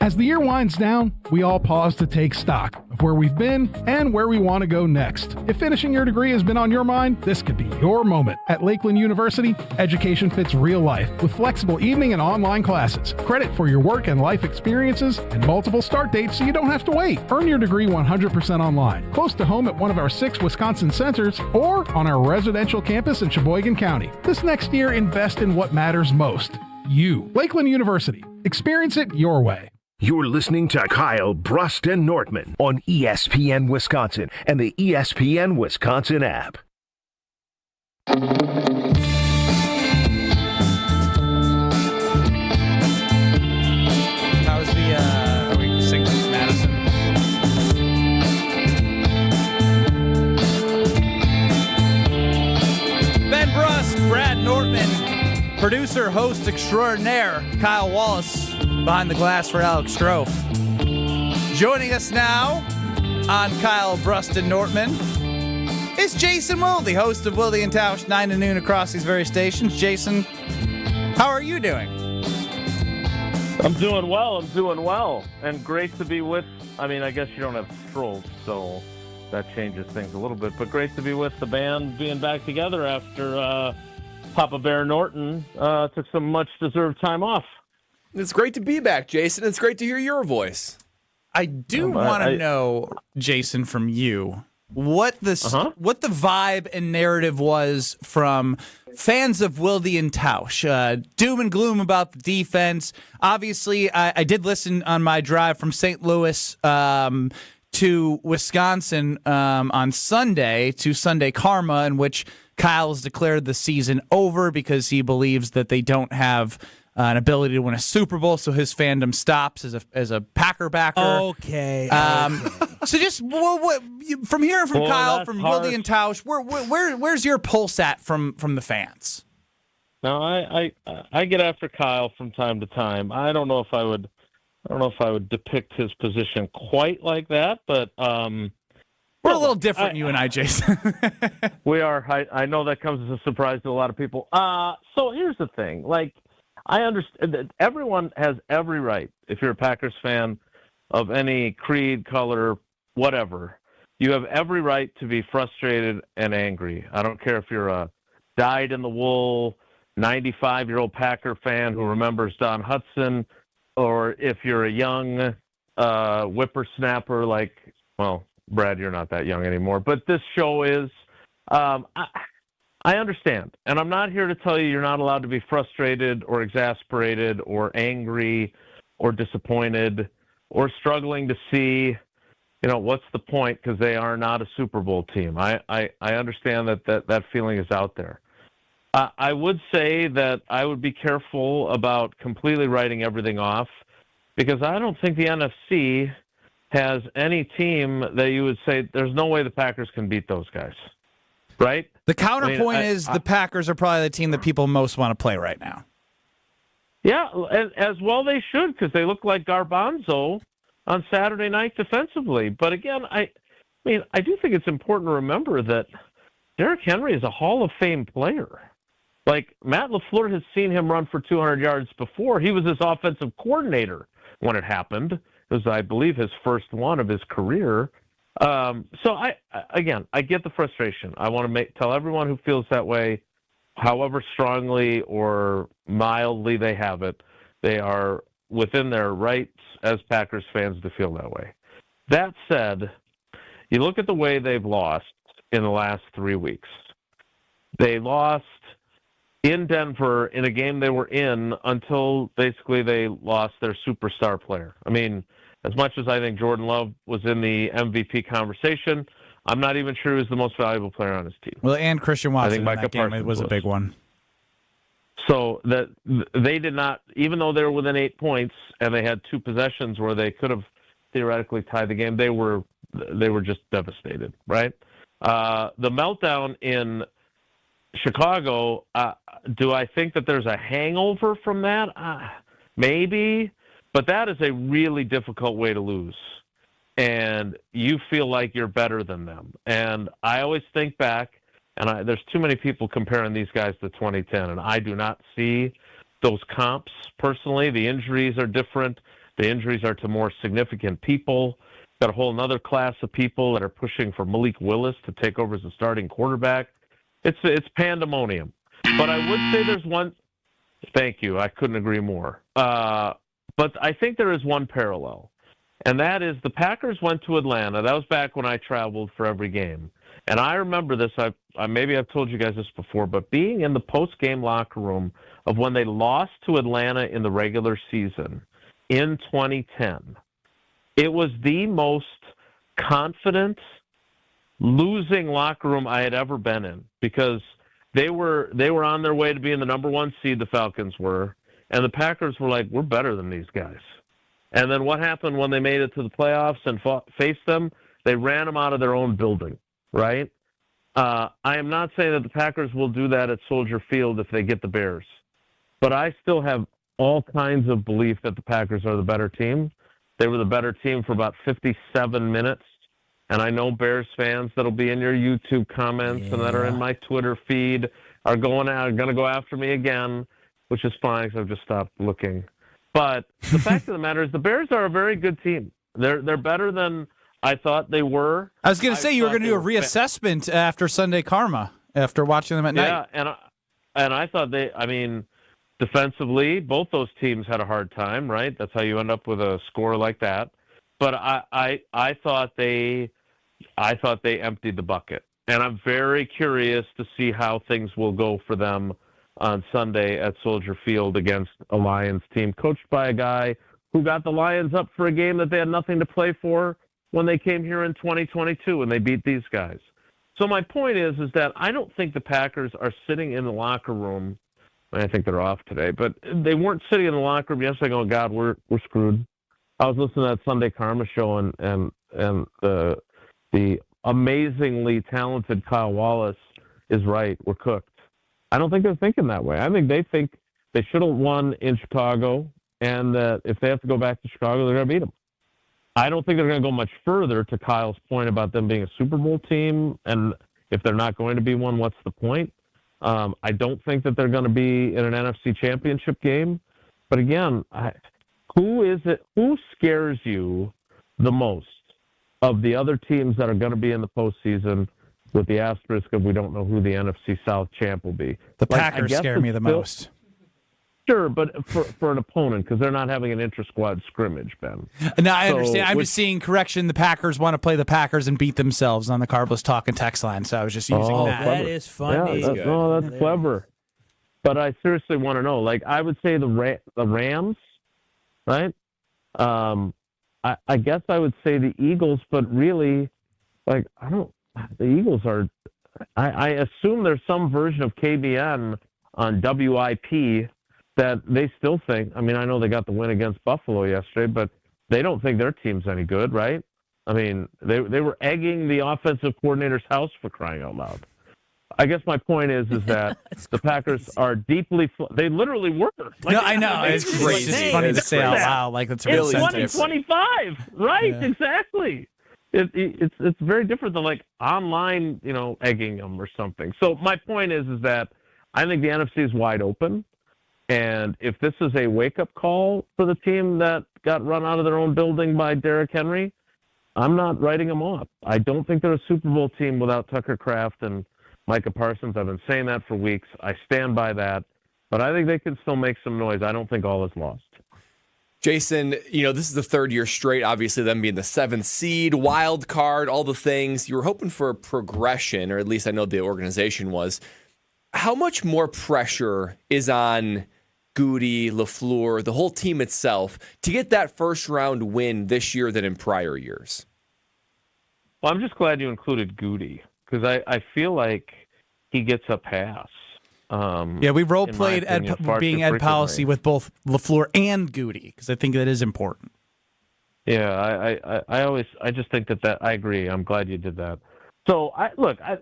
As the year winds down, we all pause to take stock of where we've been and where we want to go next. If finishing your degree has been on your mind, this could be your moment. At Lakeland University, education fits real life with flexible evening and online classes, credit for your work and life experiences, and multiple start dates so you don't have to wait. Earn your degree 100% online, close to home at one of our 6 Wisconsin centers, or on our residential campus in Sheboygan County. This next year, invest in what matters most. You. Lakeland University. Experience it your way. You're listening to Kyle, Brust, and Nortman on ESPN Wisconsin and the ESPN Wisconsin app. How's the, are we singing Madison? Ben Brust, Brad Nortman, producer, host extraordinaire, Kyle Wallace, behind the glass for Alex Strofe. Joining us now on Kyle, Brust, and Nortman is Jason Wilde, host of Wilde and Tausch, 9 to noon across these various stations. Jason, how are you doing? I'm doing well. And great to be with, I guess you don't have Strofe, so that changes things a little bit, but great to be with the band being back together after Papa Bear Norton took some much-deserved time off. It's great to be back, Jason. It's great to hear your voice. I do want to know, Jason, from you, what the vibe and narrative was from fans of Wilde and Tausch. Doom and gloom about the defense. Obviously, I did listen on my drive from St. Louis to Wisconsin on Sunday, to Sunday Karma, in which Kyle's declared the season over because he believes that they don't have an ability to win a Super Bowl, so his fandom stops as a Packer backer. Okay. So just from hearing from Kyle, from Wilde and Tausch, where's your pulse at from the fans? Now, I get after Kyle from time to time. I don't know if I would depict his position quite like that, but we're a little different, you and I, Jason. We are. I know that comes as a surprise to a lot of people. So here's the thing. I understand that everyone has every right, if you're a Packers fan of any creed, color, whatever, you have every right to be frustrated and angry. I don't care if you're a dyed-in-the-wool 95-year-old Packer fan who remembers Don Hudson, or if you're a young whippersnapper Brad, you're not that young anymore, but this show is. I understand, and I'm not here to tell you you're not allowed to be frustrated or exasperated or angry or disappointed or struggling to see, what's the point, because they are not a Super Bowl team. I understand that feeling is out there. I would say that I would be careful about completely writing everything off, because I don't think the NFC has any team that you would say there's no way the Packers can beat those guys, right? The counterpoint is the Packers are probably the team that people most want to play right now. Yeah, as well they should, because they look like Garbanzo on Saturday night defensively. But again, I do think it's important to remember that Derrick Henry is a Hall of Fame player. Matt LaFleur has seen him run for 200 yards before. He was his offensive coordinator when it happened. It was, I believe, his first one of his career. So I get the frustration. I want to tell everyone who feels that way, however strongly or mildly they have it, they are within their rights as Packers fans to feel that way. That said, you look at the way they've lost in the last 3 weeks. They lost in Denver in a game they were in until basically they lost their superstar player. I mean, as much as I think Jordan Love was in the MVP conversation, I'm not even sure he was the most valuable player on his team. Well, and Christian Watson in Micah that game Parsons was a big one. So that they did not, even though they were within 8 points and they had 2 possessions where they could have theoretically tied the game, they were just devastated, right? The meltdown in Chicago, do I think that there's a hangover from that? Maybe, but that is a really difficult way to lose. And you feel like you're better than them. And I always think back, and there's too many people comparing these guys to 2010, and I do not see those comps personally. The injuries are different. The injuries are to more significant people. Got a whole other class of people that are pushing for Malik Willis to take over as the starting quarterback. It's pandemonium. But I would say there's one. Thank you. I couldn't agree more. But I think there is one parallel, and that is the Packers went to Atlanta. That was back when I traveled for every game. And I remember this, maybe I've told you guys this before, but being in the post-game locker room of when they lost to Atlanta in the regular season in 2010, it was the most confident losing locker room I had ever been in, because they were on their way to being the number 1 seed, the Falcons were, and the Packers were like, we're better than these guys. And then what happened when they made it to the playoffs and faced them? They ran them out of their own building. Right? I am not saying that the Packers will do that at Soldier Field if they get the Bears. But I still have all kinds of belief that the Packers are the better team. They were the better team for about 57 minutes. And I know Bears fans that'll be in your YouTube comments and that are in my Twitter feed are going to go after me again, which is fine because I've just stopped looking. But the fact of the matter is the Bears are a very good team. They're better than I thought they were. I was going to say you were going to do a reassessment after Sunday Karma after watching them at night. Yeah, and I thought defensively, both those teams had a hard time, right? That's how you end up with a score like that. But I thought they emptied the bucket, and I'm very curious to see how things will go for them on Sunday at Soldier Field against a Lions team coached by a guy who got the Lions up for a game that they had nothing to play for when they came here in 2022 and they beat these guys. So my point is that I don't think the Packers are sitting in the locker room. I think they're off today, but they weren't sitting in the locker room yesterday going, God, we're screwed. I was listening to that Sunday Karma show and the amazingly talented Kyle Wallace is right. We're cooked. I don't think they're thinking that way. I think they think they should have won in Chicago, and that if they have to go back to Chicago, they're going to beat them. I don't think they're going to go much further, to Kyle's point about them being a Super Bowl team, and if they're not going to be one, what's the point? I don't think that they're going to be in an NFC championship game. But again, who scares you the most of the other teams that are going to be in the postseason, with the asterisk of we don't know who the NFC South champ will be? The Packers scare me the most. Sure, but for an opponent, because they're not having an inter-squad scrimmage, Ben. No, I understand. I'm just seeing correction. The Packers want to play the Packers and beat themselves on the Carbless Talk and text line, so I was just using that. Clever. That is funny. Yeah, that's clever. But I seriously want to know. Like, I would say the Rams, right? I guess I would say the Eagles, but really, like, the Eagles are, I assume there's some version of KBN on WIP that they still think, I mean, I know they got the win against Buffalo yesterday, but they don't think their team's any good, right? I mean, they were egging the offensive coordinator's house, for crying out loud. I guess my point is that the Packers are deeply, they literally were. Like, no, I know. It's just funny to say out loud. Like, that's a real sentence. It's 1-25, right? Yeah. Exactly. It's very different than, like, online, egging them or something. So my point is that I think the NFC is wide open. And if this is a wake-up call for the team that got run out of their own building by Derrick Henry, I'm not writing them off. I don't think they're a Super Bowl team without Tucker Kraft and Micah Parsons. I've been saying that for weeks. I stand by that. But I think they can still make some noise. I don't think all is lost. Jason, this is the third year straight, obviously, them being the 7th seed, wild card, all the things. You were hoping for a progression, or at least I know the organization was. how much more pressure is on Goody, LaFleur, the whole team itself, to get that first-round win this year than in prior years? Well, I'm just glad you included Goody, because I feel like he gets a pass. We role-played being Ed Policy with both LaFleur and Goody, because I think that is important. Yeah, I just think that I agree. I'm glad you did that. So,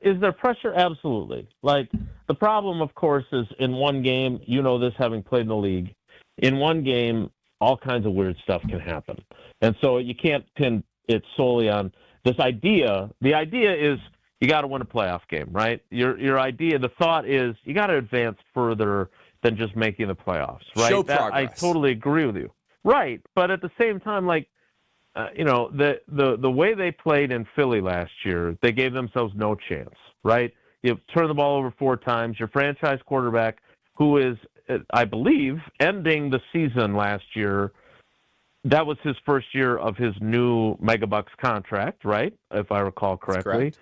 is there pressure? Absolutely. Like, the problem, of course, is in one game, this having played in the league, in one game, all kinds of weird stuff can happen. And so you can't pin it solely on this idea. The idea is you got to win a playoff game, right? Your idea, the thought is you got to advance further than just making the playoffs, right? Show progress. I totally agree with you. Right. But at the same time, the way they played in Philly last year, they gave themselves no chance, right? You turn the ball over 4 times. Your franchise quarterback, who is, I believe, ending the season last year, that was his first year of his new Megabucks contract, right? If I recall correctly.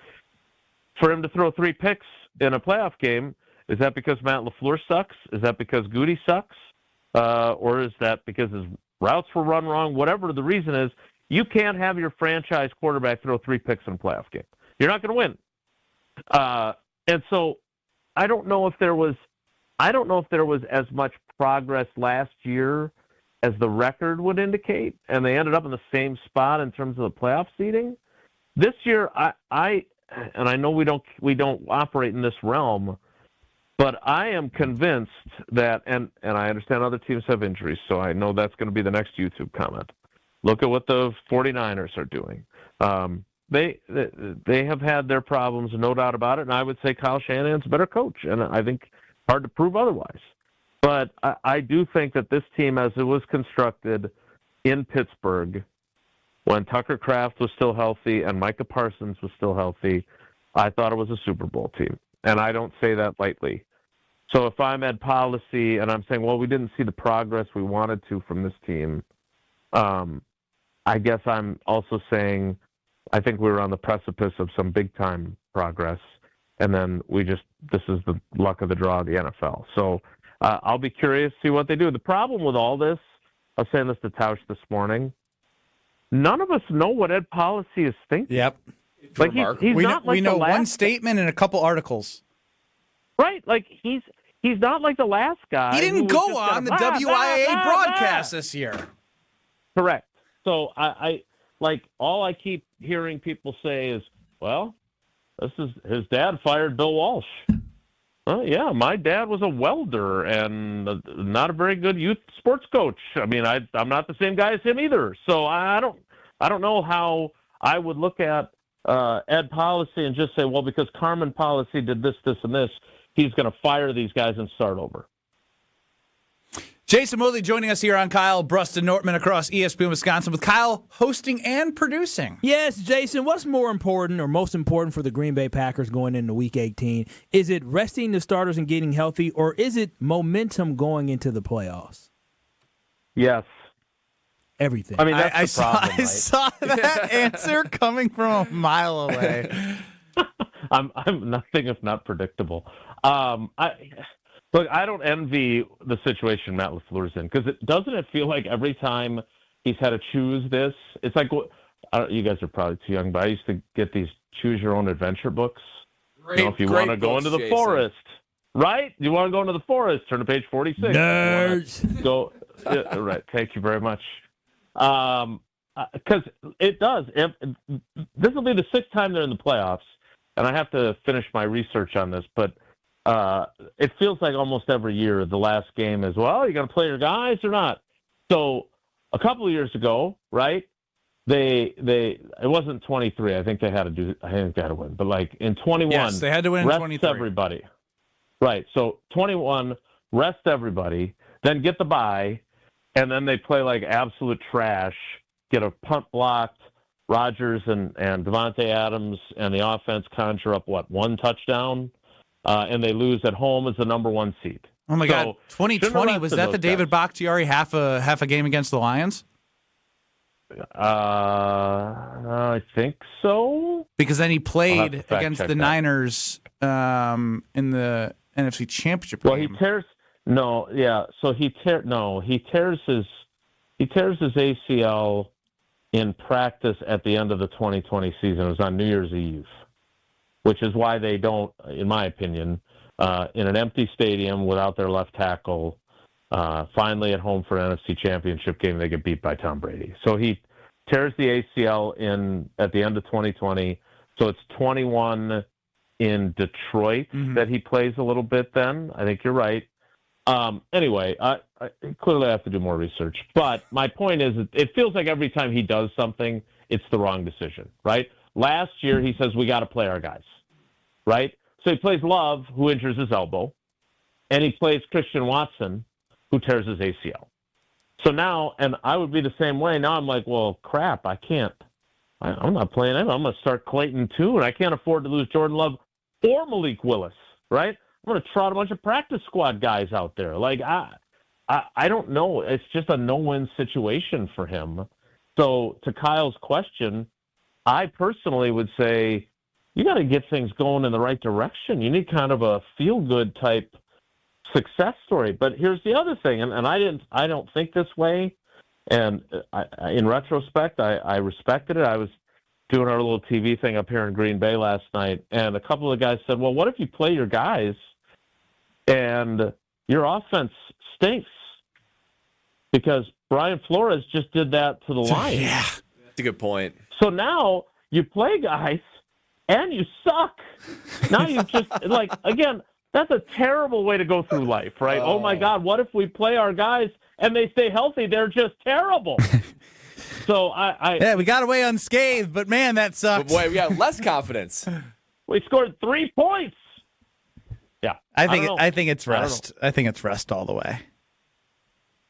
For him to throw 3 picks in a playoff game, is that because Matt LaFleur sucks? Is that because Goody sucks? Or is that because his routes were run wrong? Whatever the reason is, you can't have your franchise quarterback throw 3 picks in a playoff game. You're not going to win. And so I don't know if there was as much progress last year as the record would indicate, and they ended up in the same spot in terms of the playoff seeding. This year, I know we don't operate in this realm, but I am convinced that, and I understand other teams have injuries, so I know that's going to be the next YouTube comment. Look at what the 49ers are doing. They have had their problems, no doubt about it, and I would say Kyle Shanahan's a better coach, and I think hard to prove otherwise. But I do think that this team, as it was constructed in Pittsburgh, when Tucker Kraft was still healthy and Micah Parsons was still healthy, I thought it was a Super Bowl team, and I don't say that lightly. So if I'm Ed Policy and I'm saying, well, we didn't see the progress we wanted to from this team, I guess I'm also saying I think we were on the precipice of some big-time progress, and then this is the luck of the draw of the NFL. So I'll be curious to see what they do. The problem with all this, I was saying this to Tausch this morning, none of us know what Ed Policy is thinking. Yep. Like he's not like we know the last one statement and a couple articles. Right, like he's not like the last guy. He didn't go on the WIAA broadcast this year. Correct. So I like all I keep hearing people say is, well, this is his dad fired Bill Walsh. Well, yeah, my dad was a welder and not a very good youth sports coach. I mean, I'm not the same guy as him either. So I don't know how I would look at Ed Policy and just say, well, because Carmen Policy did this, this, and this, he's going to fire these guys and start over. Jason Motley joining us here on Kyle, Brust, and Nortman across ESPN Wisconsin, with Kyle hosting and producing. Yes, Jason, what's more important or most important for the Green Bay Packers going into Week 18? Is it resting the starters and getting healthy, or is it momentum going into the playoffs? Yes. Everything. I mean, that's the problem, I saw that answer coming from a mile away. I'm nothing if not predictable. Look, I don't envy the situation Matt LaFleur's in, because doesn't it feel like every time he's had to choose this, it's like, you guys are probably too young, but I used to get these choose your own adventure books. If you want to go into the forest, right? You want to go into the forest, turn to page 46. Nerds. Go, right. Thank you very much. Because it does. This will be the 6th time they're in the playoffs, and I have to finish my research on this, but it feels like almost every year the last game is, well, you going to play your guys or not? So a couple of years ago, right? It wasn't 23. I think they had to win. But like in 21, yes, they had to win in rest 23. Everybody. Right. So 21, rest everybody, then get the bye, and then they play like absolute trash, get a punt blocked, Rodgers and Devontae Adams and the offense conjure up, one touchdown? And they lose at home as the number 1 seed. Oh my God! 2020, was that the David Bakhtiari half a game against the Lions? I think so. Because then he played against the Niners in the NFC Championship Well, game. he tears. No, yeah. So he tears his ACL in practice at the end of the 2020 season. It was on New Year's Eve, which is why they don't, in my opinion, in an empty stadium without their left tackle, finally at home for an NFC Championship game, they get beat by Tom Brady. So he tears the ACL at the end of 2020. So it's 21 in Detroit that he plays a little bit then. I think you're right. Anyway, I clearly have to do more research. But my point is, it feels like every time he does something, it's the wrong decision, right? Last year, he says, we got to play our guys, right? So he plays Love, who injures his elbow, and he plays Christian Watson, who tears his ACL. So now, and I would be the same way. Now I'm like, well, crap, I can't. I'm not playing him. I'm going to start Clayton, too, and I can't afford to lose Jordan Love or Malik Willis, right? I'm going to trot a bunch of practice squad guys out there. Like, I don't know. It's just a no-win situation for him. So to Kyle's question, I personally would say you got to get things going in the right direction. You need kind of a feel-good type success story. But here's the other thing, and I don't think this way. And in retrospect, I respected it. I was doing our little TV thing up here in Green Bay last night, and a couple of guys said, well, what if you play your guys and your offense stinks? Because Brian Flores just did that to the Lions. Yeah, that's a good point. So now you play guys and you suck. Now you just, like, again, that's a terrible way to go through life, right? Oh, my God, what if we play our guys and they stay healthy? They're just terrible. So yeah, we got away unscathed, but man, that sucks. But boy, we got less confidence. We scored 3 points. Yeah, I think it's rest. I think it's rest all the way.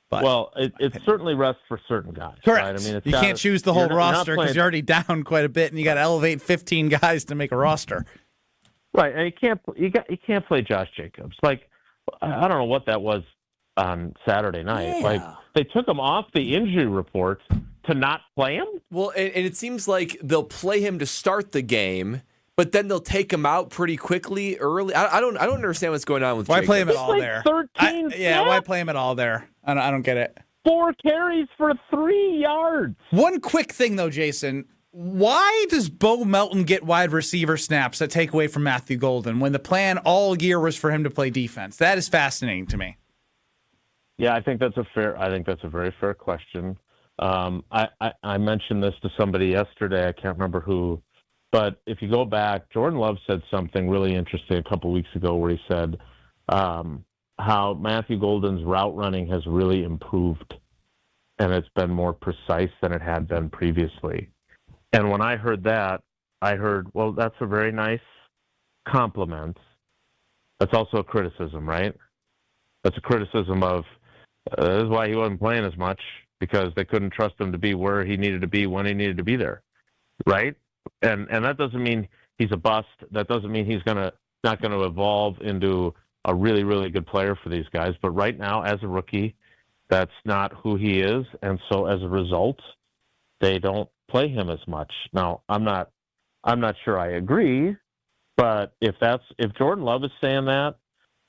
But, well, it's certainly rest for certain guys. Correct. Right? I mean, you can't choose the whole roster because you're already down quite a bit, and you got to elevate 15 guys to make a roster. Right, and you can't play Josh Jacobs. Like, I don't know what that was on Saturday night. Yeah. Like, they took him off the injury report to not play him? Well, and it seems like they'll play him to start the game, but then they'll take him out pretty quickly early. I don't understand what's going on with Why Jacobs. play him at all there? 13 why play him at all there? I don't get it. 4 carries for 3 yards. One quick thing, though, Jason. Why does Bo Melton get wide receiver snaps that take away from Matthew Golden when the plan all year was for him to play defense? That is fascinating to me. Yeah, I think that's a very fair question. I mentioned this to somebody yesterday. I can't remember who, but if you go back, Jordan Love said something really interesting a couple weeks ago where he said how Matthew Golden's route running has really improved and it's been more precise than it had been previously. And when I heard that, I heard, well, that's a very nice compliment. That's also a criticism, right? That's a criticism of this is why he wasn't playing as much, because they couldn't trust him to be where he needed to be when he needed to be there, right? And that doesn't mean he's a bust. That doesn't mean he's not going to evolve into a really, really good player for these guys. But right now, as a rookie, that's not who he is, and so as a result, they don't play him as much. Now, I'm not sure I agree, but if Jordan Love is saying that,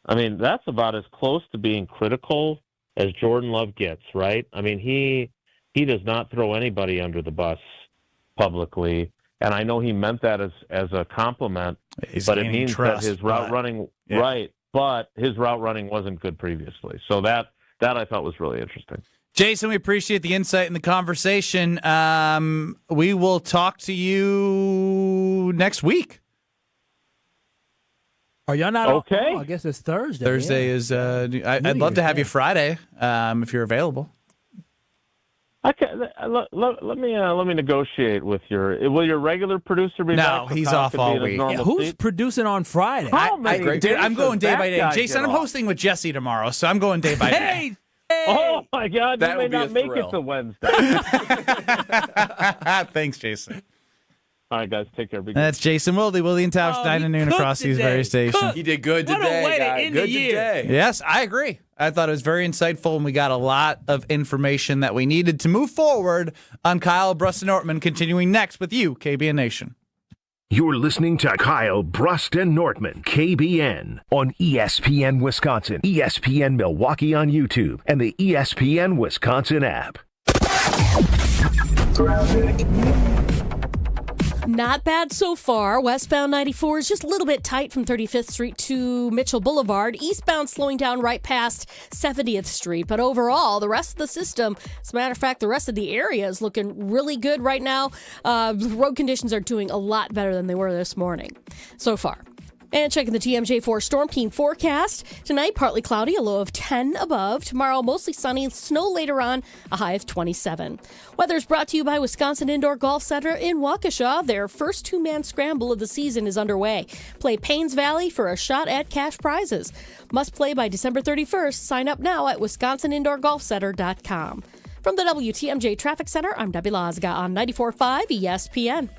I mean, that's about as close to being critical as Jordan Love gets, right? I mean, he does not throw anybody under the bus publicly, and I know he meant that as a compliment, but it means that his route running, right, but his route running wasn't good previously. So that I thought was really interesting. Jason, we appreciate the insight and the conversation. We will talk to you next week. Are y'all not okay? I guess it's Thursday. Thursday is. I'd love to have you Friday if you're available. Okay, let me negotiate with will your regular producer be back? No, he's off all week. Yeah, who's producing on Friday? Dude, I'm going day by day. Jason, I'm hosting with Jesse tomorrow, so I'm going day by day. Oh my God, that you may not make it to Wednesday. Thanks, Jason. All right, guys, take care. That's Jason Wilde and Tausch, 9 to noon across these various stations. He did good today. What a way to end the year. Today. Yes, I agree. I thought it was very insightful, and we got a lot of information that we needed to move forward on Kyle, Brust, and Nortman, continuing next with you, KBN Nation. You're listening to Kyle, Brust, and Nortman, KBN, on ESPN Wisconsin, ESPN Milwaukee on YouTube, and the ESPN Wisconsin app. Not bad so far. Westbound 94 is just a little bit tight from 35th Street to Mitchell Boulevard. Eastbound slowing down right past 70th Street. But overall, the rest of the system, as a matter of fact, the rest of the area is looking really good right now. The road conditions are doing a lot better than they were this morning so far. And checking the TMJ4 Storm Team forecast. Tonight, partly cloudy, a low of 10 above. Tomorrow, mostly sunny, snow later on, a high of 27. Weather is brought to you by Wisconsin Indoor Golf Center in Waukesha. Their first two-man scramble of the season is underway. Play Paynes Valley for a shot at cash prizes. Must play by December 31st. Sign up now at wisconsinindoorgolfcenter.com. From the WTMJ Traffic Center, I'm Debbie Lazga on 94.5 ESPN.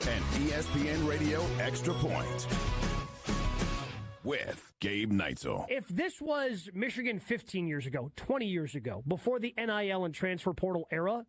An ESPN Radio Extra Point with Gabe Neitzel. If this was Michigan 15 years ago, 20 years ago, before the NIL and transfer portal era,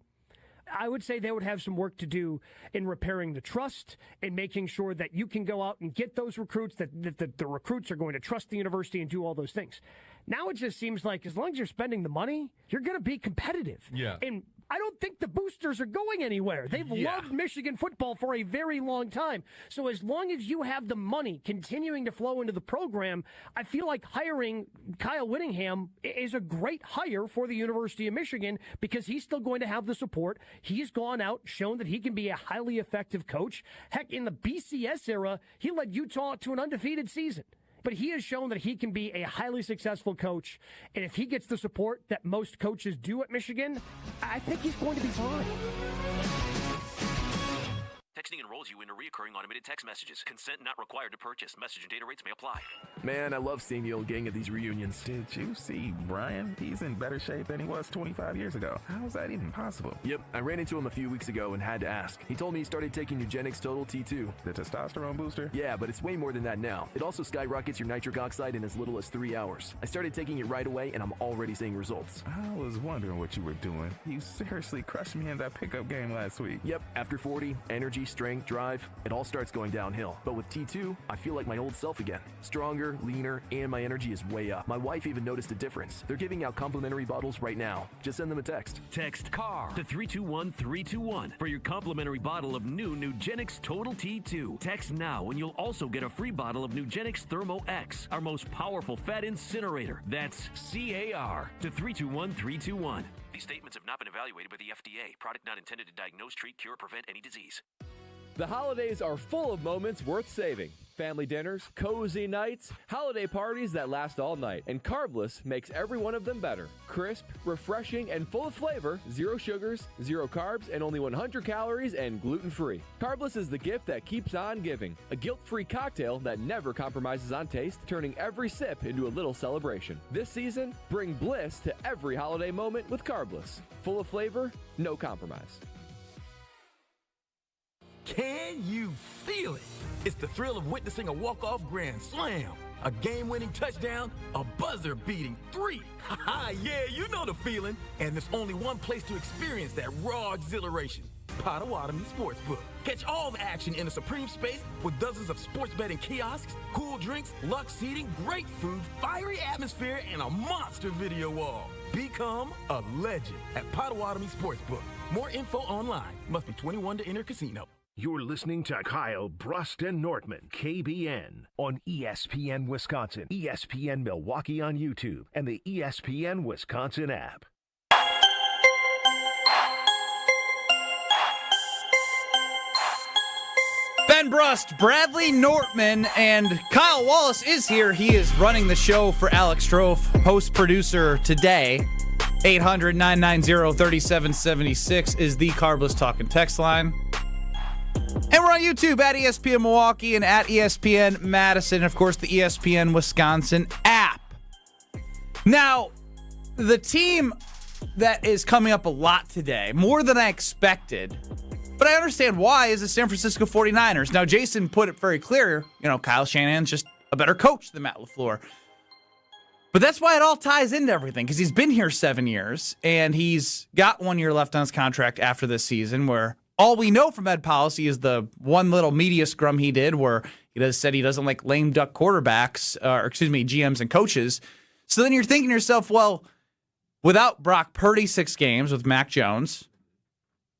I would say they would have some work to do in repairing the trust and making sure that you can go out and get those recruits, that the recruits are going to trust the university and do all those things. Now it just seems like as long as you're spending the money, you're going to be competitive. Yeah. And I don't think the boosters are going anywhere. They've loved Michigan football for a very long time. So as long as you have the money continuing to flow into the program, I feel like hiring Kyle Whittingham is a great hire for the University of Michigan because he's still going to have the support. He's gone out, shown that he can be a highly effective coach. Heck, in the BCS era, he led Utah to an undefeated season. But he has shown that he can be a highly successful coach. And if he gets the support that most coaches do at Michigan, I think he's going to be fine. Texting enrolls you into recurring automated text messages. Consent not required to purchase. Message and data rates may apply. Man, I love seeing the old gang at these reunions. Did you see Brian? He's in better shape than he was 25 years ago. How is that even possible? Yep, I ran into him a few weeks ago and had to ask. He told me he started taking Nugenix Total T2. The testosterone booster? Yeah, but it's way more than that now. It also skyrockets your nitric oxide in as little as 3 hours. I started taking it right away and I'm already seeing results. I was wondering what you were doing. You seriously crushed me in that pickup game last week. Yep, after 40, energy, strength, drive, it all starts going downhill. But with T2, I feel like my old self again. Stronger, leaner, and my energy is way up. My wife even noticed a difference. They're giving out complimentary bottles right now. Just send them a text. Text CAR to 321-321 for your complimentary bottle of new Nugenix Total T2. Text now and you'll also get a free bottle of Nugenix Thermo X, our most powerful fat incinerator. That's CAR to 321-321. These statements have not been evaluated by the FDA. Product not intended to diagnose, treat, cure, or prevent any disease. The holidays are full of moments worth saving. Family dinners, cozy nights, holiday parties that last all night. And Carbless makes every one of them better. Crisp, refreshing, and full of flavor, 0 sugars, 0 carbs, and only 100 calories and gluten-free. Carbless is the gift that keeps on giving. A guilt-free cocktail that never compromises on taste, turning every sip into a little celebration. This season, bring bliss to every holiday moment with Carbless. Full of flavor, no compromise. Can you feel it? It's the thrill of witnessing a walk-off grand slam, a game-winning touchdown, a buzzer-beating 3. Yeah, you know the feeling. And there's only one place to experience that raw exhilaration. Potawatomi Sportsbook. Catch all the action in a supreme space with dozens of sports betting kiosks, cool drinks, luxe seating, great food, fiery atmosphere, and a monster video wall. Become a legend at Potawatomi Sportsbook. More info online. Must be 21 to enter casino. You're listening to Kyle, Brust, and Nortman, KBN, on ESPN Wisconsin, ESPN Milwaukee on YouTube, and the ESPN Wisconsin app. Ben Brust, Bradley Nortman, and Kyle Wallace is here. He is running the show for Alex Strofe, host-producer today. 800-990-3776 is the Carbless Talk and Text line. And we're on YouTube at ESPN Milwaukee and at ESPN Madison. And of course, the ESPN Wisconsin app. Now, the team that is coming up a lot today, more than I expected, but I understand why, is the San Francisco 49ers. Now, Jason put it very clear, Kyle Shanahan's just a better coach than Matt LaFleur. But that's why it all ties into everything, because he's been here 7 years, and he's got 1 year left on his contract after this season, where all we know from Ed Policy is the one little media scrum he did where he said he doesn't like lame duck quarterbacks, GMs and coaches. So then you're thinking to yourself, well, without Brock Purdy 6 games with Mac Jones,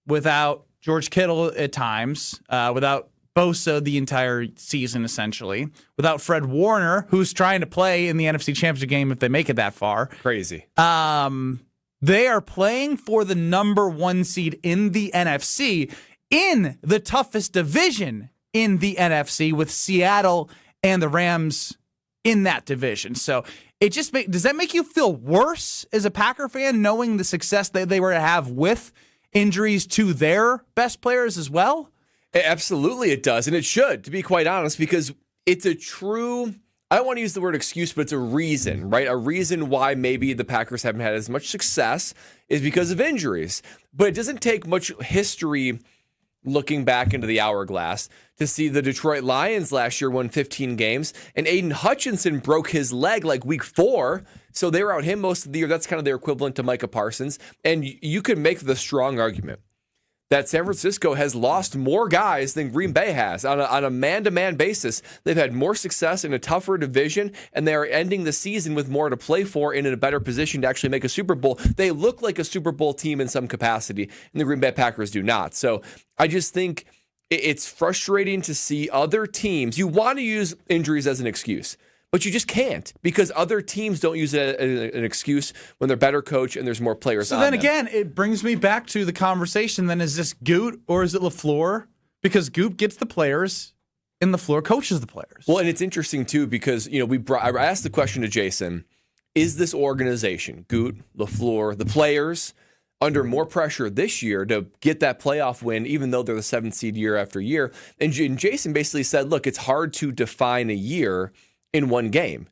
without George Kittle at times, without Bosa the entire season essentially, without Fred Warner, who's trying to play in the NFC Championship game if they make it that far. Crazy. They are playing for the number 1 seed in the NFC in the toughest division in the NFC with Seattle and the Rams in that division. So it just does that make you feel worse as a Packer fan knowing the success that they were to have with injuries to their best players as well? Absolutely it does, and it should, to be quite honest, because it's a true, I don't want to use the word excuse, but it's a reason, right? A reason why maybe the Packers haven't had as much success is because of injuries. But it doesn't take much history looking back into the hourglass to see the Detroit Lions last year won 15 games, and Aiden Hutchinson broke his leg like week 4, so they were out him most of the year. That's kind of their equivalent to Micah Parsons, and you could make the strong argument that San Francisco has lost more guys than Green Bay has. On a man-to-man basis, they've had more success in a tougher division, and they are ending the season with more to play for and in a better position to actually make a Super Bowl. They look like a Super Bowl team in some capacity, and the Green Bay Packers do not. So I just think it's frustrating to see other teams. You want to use injuries as an excuse, but you just can't, because other teams don't use it as an excuse when they're better coached and there's more players on them. So then again, it brings me back to the conversation then, is this Goot or is it LaFleur? Because Goot gets the players and LaFleur coaches the players. Well, and it's interesting too, because I asked the question to Jason, is this organization, Goot, LaFleur, the players, under more pressure this year to get that playoff win, even though they're the 7th seed year after year? And Jason basically said, look, it's hard to define a year in one game.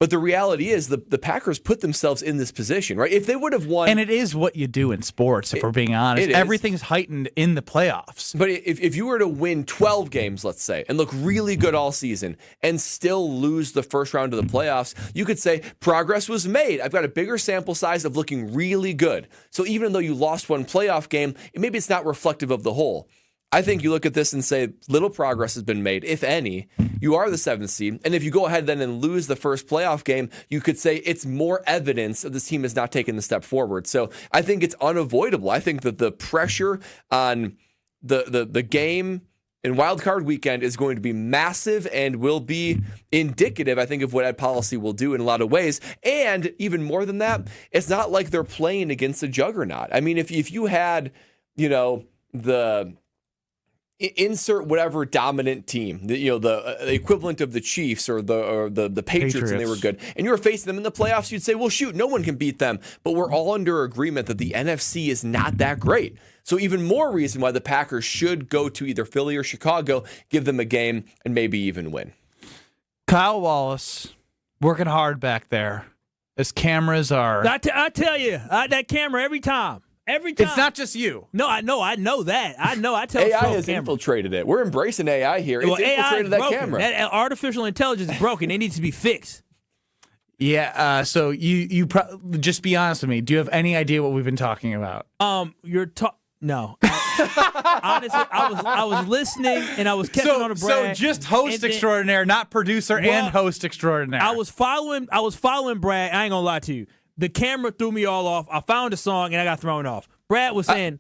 But the reality is the Packers put themselves in this position, right? If they would have won... And it is what you do in sports, if we're being honest. Everything's heightened in the playoffs. But if you were to win 12 games, let's say, and look really good all season and still lose the first round of the playoffs, you could say progress was made. I've got a bigger sample size of looking really good. So even though you lost one playoff game, maybe it's not reflective of the whole. I think you look at this and say little progress has been made, if any. You are the 7th seed. And if you go ahead then and lose the first playoff game, you could say it's more evidence that this team has not taken the step forward. So I think it's unavoidable. I think that the pressure on the game in Wild Card Weekend is going to be massive and will be indicative, I think, of what Ed Policy will do in a lot of ways. And even more than that, it's not like they're playing against a juggernaut. I mean, if you had, the insert whatever dominant team, the equivalent of the Chiefs or the Patriots, and they were good, and you were facing them in the playoffs, you'd say, well, shoot, no one can beat them. But we're all under agreement that the NFC is not that great. So even more reason why the Packers should go to either Philly or Chicago, give them a game, and maybe even win. Kyle Wallace working hard back there as cameras are. I tell you, that camera every time. Every time. It's not just you. No, I know that. I tell AI has infiltrated it. We're embracing AI here. It's infiltrated that camera. That artificial intelligence is broken. It needs to be fixed. Yeah. So you just be honest with me. Do you have any idea what we've been talking about? No. Honestly, I was listening and I was catching on a Brad. So just host extraordinaire, not producer and host extraordinaire. I was following Brad. I ain't gonna lie to you. The camera threw me all off. I found a song and I got thrown off. Brad was saying,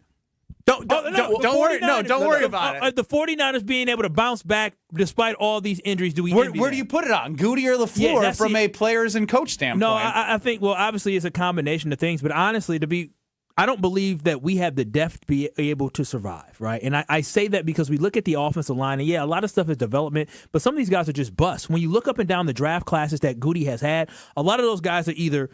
Don't worry about it. The 49ers being able to bounce back despite all these injuries. Where do you put it on? Goody or LaFleur from a players and coach standpoint? No, I think, well, obviously it's a combination of things, but honestly, I don't believe that we have the depth to be able to survive, right? And I say that because we look at the offensive line, and a lot of stuff is development, but some of these guys are just busts. When you look up and down the draft classes that Goody has had, a lot of those guys are either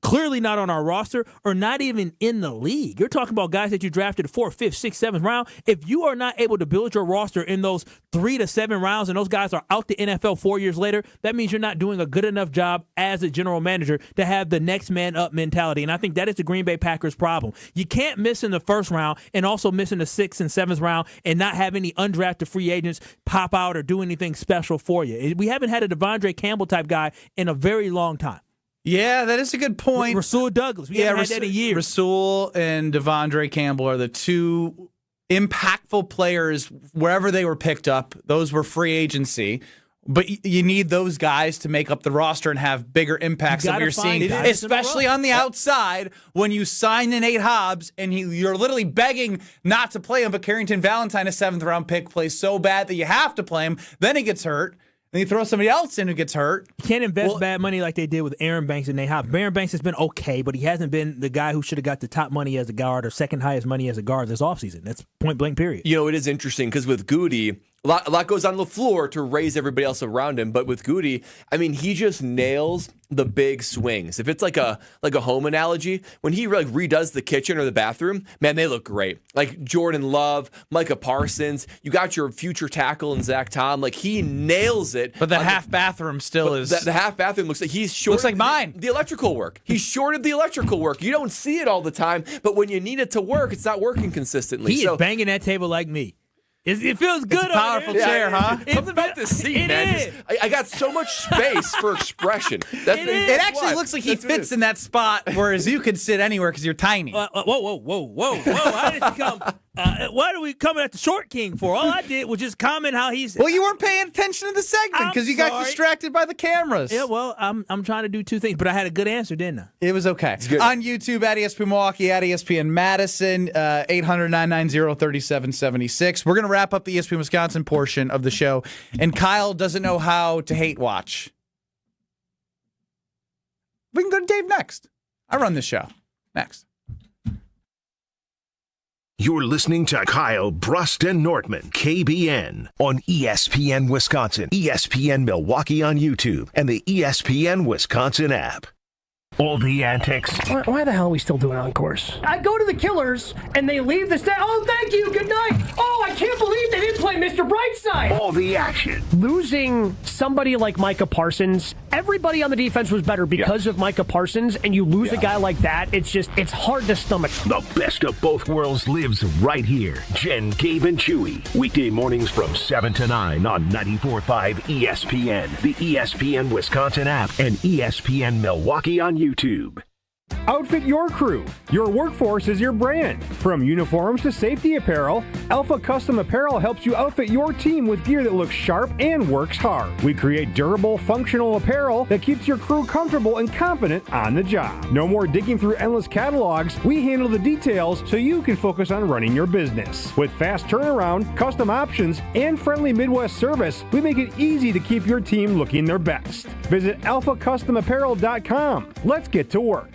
clearly not on our roster or not even in the league. You're talking about guys that you drafted 4th, 5th, 6th, 7th round. If you are not able to build your roster in those 3 to 7 rounds and those guys are out the NFL 4 years later, that means you're not doing a good enough job as a general manager to have the next man up mentality. And I think that is the Green Bay Packers problem. You can't miss in the first round and also miss in the 6th and 7th round and not have any undrafted free agents pop out or do anything special for you. We haven't had a Devondre Campbell type guy in a very long time. Yeah, that is a good point. Rasul Douglas. We haven't had that in years. Rasul and Devondre Campbell are the two impactful players wherever they were picked up. Those were free agency. But you need those guys to make up the roster and have bigger impacts than we're seeing, especially on the outside when you sign in Nate Hobbs and you're literally begging not to play him, but Carrington Valentine, a 7th-round pick, plays so bad that you have to play him. Then he gets hurt. Then you throw somebody else in who gets hurt. You can't invest bad money like they did with Aaron Banks and Nate Hobbs. Aaron Banks has been okay, but he hasn't been the guy who should have got the top money as a guard or second highest money as a guard this offseason. That's point blank, period. You know, it is interesting because with Goody, a lot goes on the floor to raise everybody else around him. But with Goody, I mean, he just nails the big swings. If it's like a home analogy, when he redoes the kitchen or the bathroom, man, they look great. Like Jordan Love, Micah Parsons, you got your future tackle in Zach Tom. Like he nails it. But the half bathroom still is. The half bathroom looks like he's short. Looks like mine. The electrical work. He's shorted the electrical work. You don't see it all the time, but when you need it to work, it's not working consistently. He is banging that table like me. It feels good. It's a powerful chair, huh? Something about this seat, man. I got so much space for expression. It actually looks like he fits in that spot, whereas you could sit anywhere because you're tiny. Whoa. How did you come? What are we coming at the short king for? All I did was just comment how he's. Well, you weren't paying attention to the segment because you got distracted by the cameras. Yeah, well, I'm trying to do two things, but I had a good answer, didn't I? It was okay. On YouTube, at ESPN Milwaukee, at ESPN Madison, 800-990-3776. We're going to wrap up the ESPN Wisconsin portion of the show, and Kyle doesn't know how to hate watch. We can go to Dave next. I run this show. Next. You're listening to Kyle, Brust, and Nortman, KBN, on ESPN Wisconsin, ESPN Milwaukee on YouTube, and the ESPN Wisconsin app. All the antics. Why the hell are we still doing encores? I go to the Killers, and they leave the stage. Oh, thank you. Good night. Oh, I can't believe they didn't play Mr. Brightside. All the action. Losing somebody like Micah Parsons, everybody on the defense was better because of Micah Parsons, and you lose a guy like that, it's hard to stomach. The best of both worlds lives right here. Jen, Gabe, and Chewy. Weekday mornings from 7 to 9 on 94.5 ESPN, the ESPN Wisconsin app, and ESPN Milwaukee on YouTube. Outfit your crew. Your workforce is your brand. From uniforms to safety apparel, Alpha Custom Apparel helps you outfit your team with gear that looks sharp and works hard. We create durable, functional apparel that keeps your crew comfortable and confident on the job. No more digging through endless catalogs. We handle the details so you can focus on running your business. With fast turnaround, custom options, and friendly Midwest service, we make it easy to keep your team looking their best. Visit alphacustomapparel.com. Let's get to work.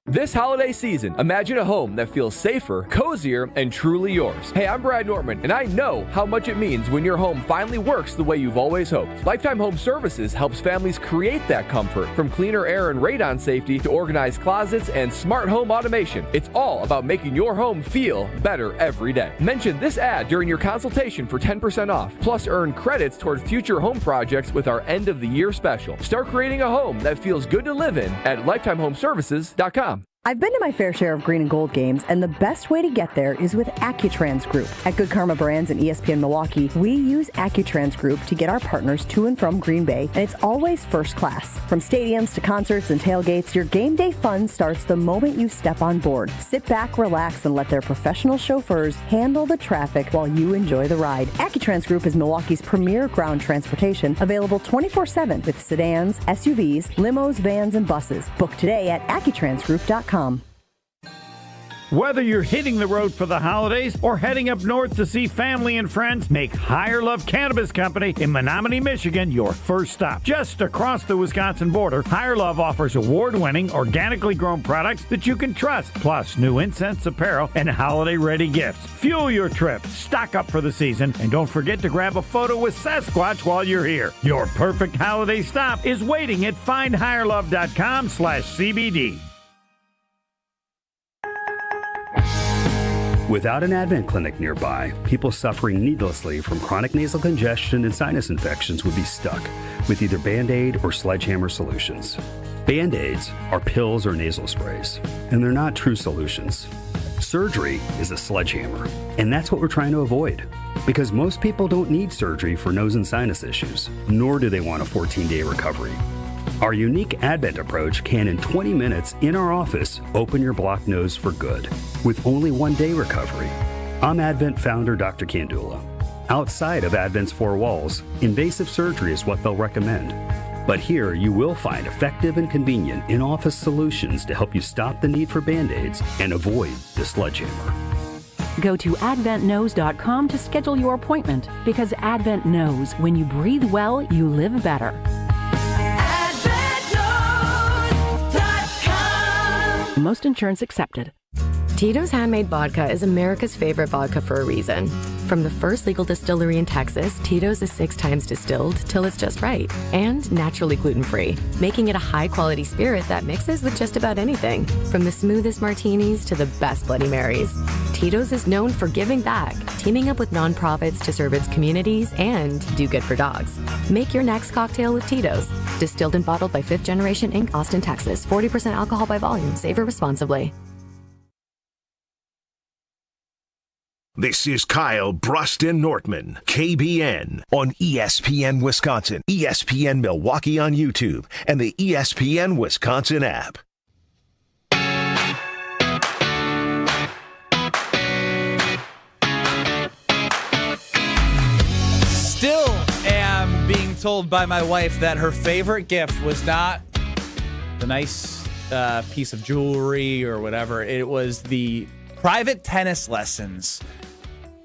This holiday season, imagine a home that feels safer, cozier, and truly yours. Hey, I'm Brad Nortman, and I know how much it means when your home finally works the way you've always hoped. Lifetime Home Services helps families create that comfort. From cleaner air and radon safety to organized closets and smart home automation, it's all about making your home feel better every day. Mention this ad during your consultation for 10% off. Plus, earn credits towards future home projects with our end-of-the-year special. Start creating a home that feels good to live in at lifetimehomeservices.com. I've been to my fair share of green and gold games, and the best way to get there is with AccuTrans Group. At Good Karma Brands and ESPN Milwaukee, we use AccuTrans Group to get our partners to and from Green Bay, and it's always first class. From stadiums to concerts and tailgates, your game day fun starts the moment you step on board. Sit back, relax, and let their professional chauffeurs handle the traffic while you enjoy the ride. AccuTrans Group is Milwaukee's premier ground transportation, available 24/7 with sedans, SUVs, limos, vans, and buses. Book today at AccuTransGroup.com. Whether you're hitting the road for the holidays or heading up north to see family and friends, make Higher Love Cannabis Company in Menominee, Michigan your first stop. Just across the Wisconsin border, Higher Love offers award-winning, organically grown products that you can trust, plus new incense, apparel, and holiday-ready gifts. Fuel your trip, stock up for the season, and don't forget to grab a photo with Sasquatch while you're here. Your perfect holiday stop is waiting at findhigherlove.com/CBD. Without an Advent clinic nearby, people suffering needlessly from chronic nasal congestion and sinus infections would be stuck with either Band-Aid or Sledgehammer solutions. Band-Aids are pills or nasal sprays, and they're not true solutions. Surgery is a sledgehammer, and that's what we're trying to avoid. Because most people don't need surgery for nose and sinus issues, nor do they want a 14-day recovery. Our unique Advent approach can, in 20 minutes in our office, open your blocked nose for good, with only 1-day recovery. I'm Advent founder Dr. Kandula. Outside of Advent's four walls, invasive surgery is what they'll recommend. But here you will find effective and convenient in-office solutions to help you stop the need for Band-Aids and avoid the sledgehammer. Go to adventknows.com to schedule your appointment, because Advent knows when you breathe well, you live better. Most insurance accepted. Tito's Handmade Vodka is America's favorite vodka for a reason. From the first legal distillery in Texas, Tito's is 6 times distilled till it's just right, and naturally gluten-free, making it a high-quality spirit that mixes with just about anything, from the smoothest martinis to the best Bloody Marys. Tito's is known for giving back, teaming up with nonprofits to serve its communities and do good for dogs. Make your next cocktail with Tito's. Distilled and bottled by 5th Generation Inc., Austin, Texas. 40% alcohol by volume. Savor responsibly. This is Kyle, Brust, and Nortman, KBN, on ESPN Wisconsin, ESPN Milwaukee on YouTube, and the ESPN Wisconsin app. Still am being told by my wife that her favorite gift was not the nice piece of jewelry or whatever. It was the private tennis lessons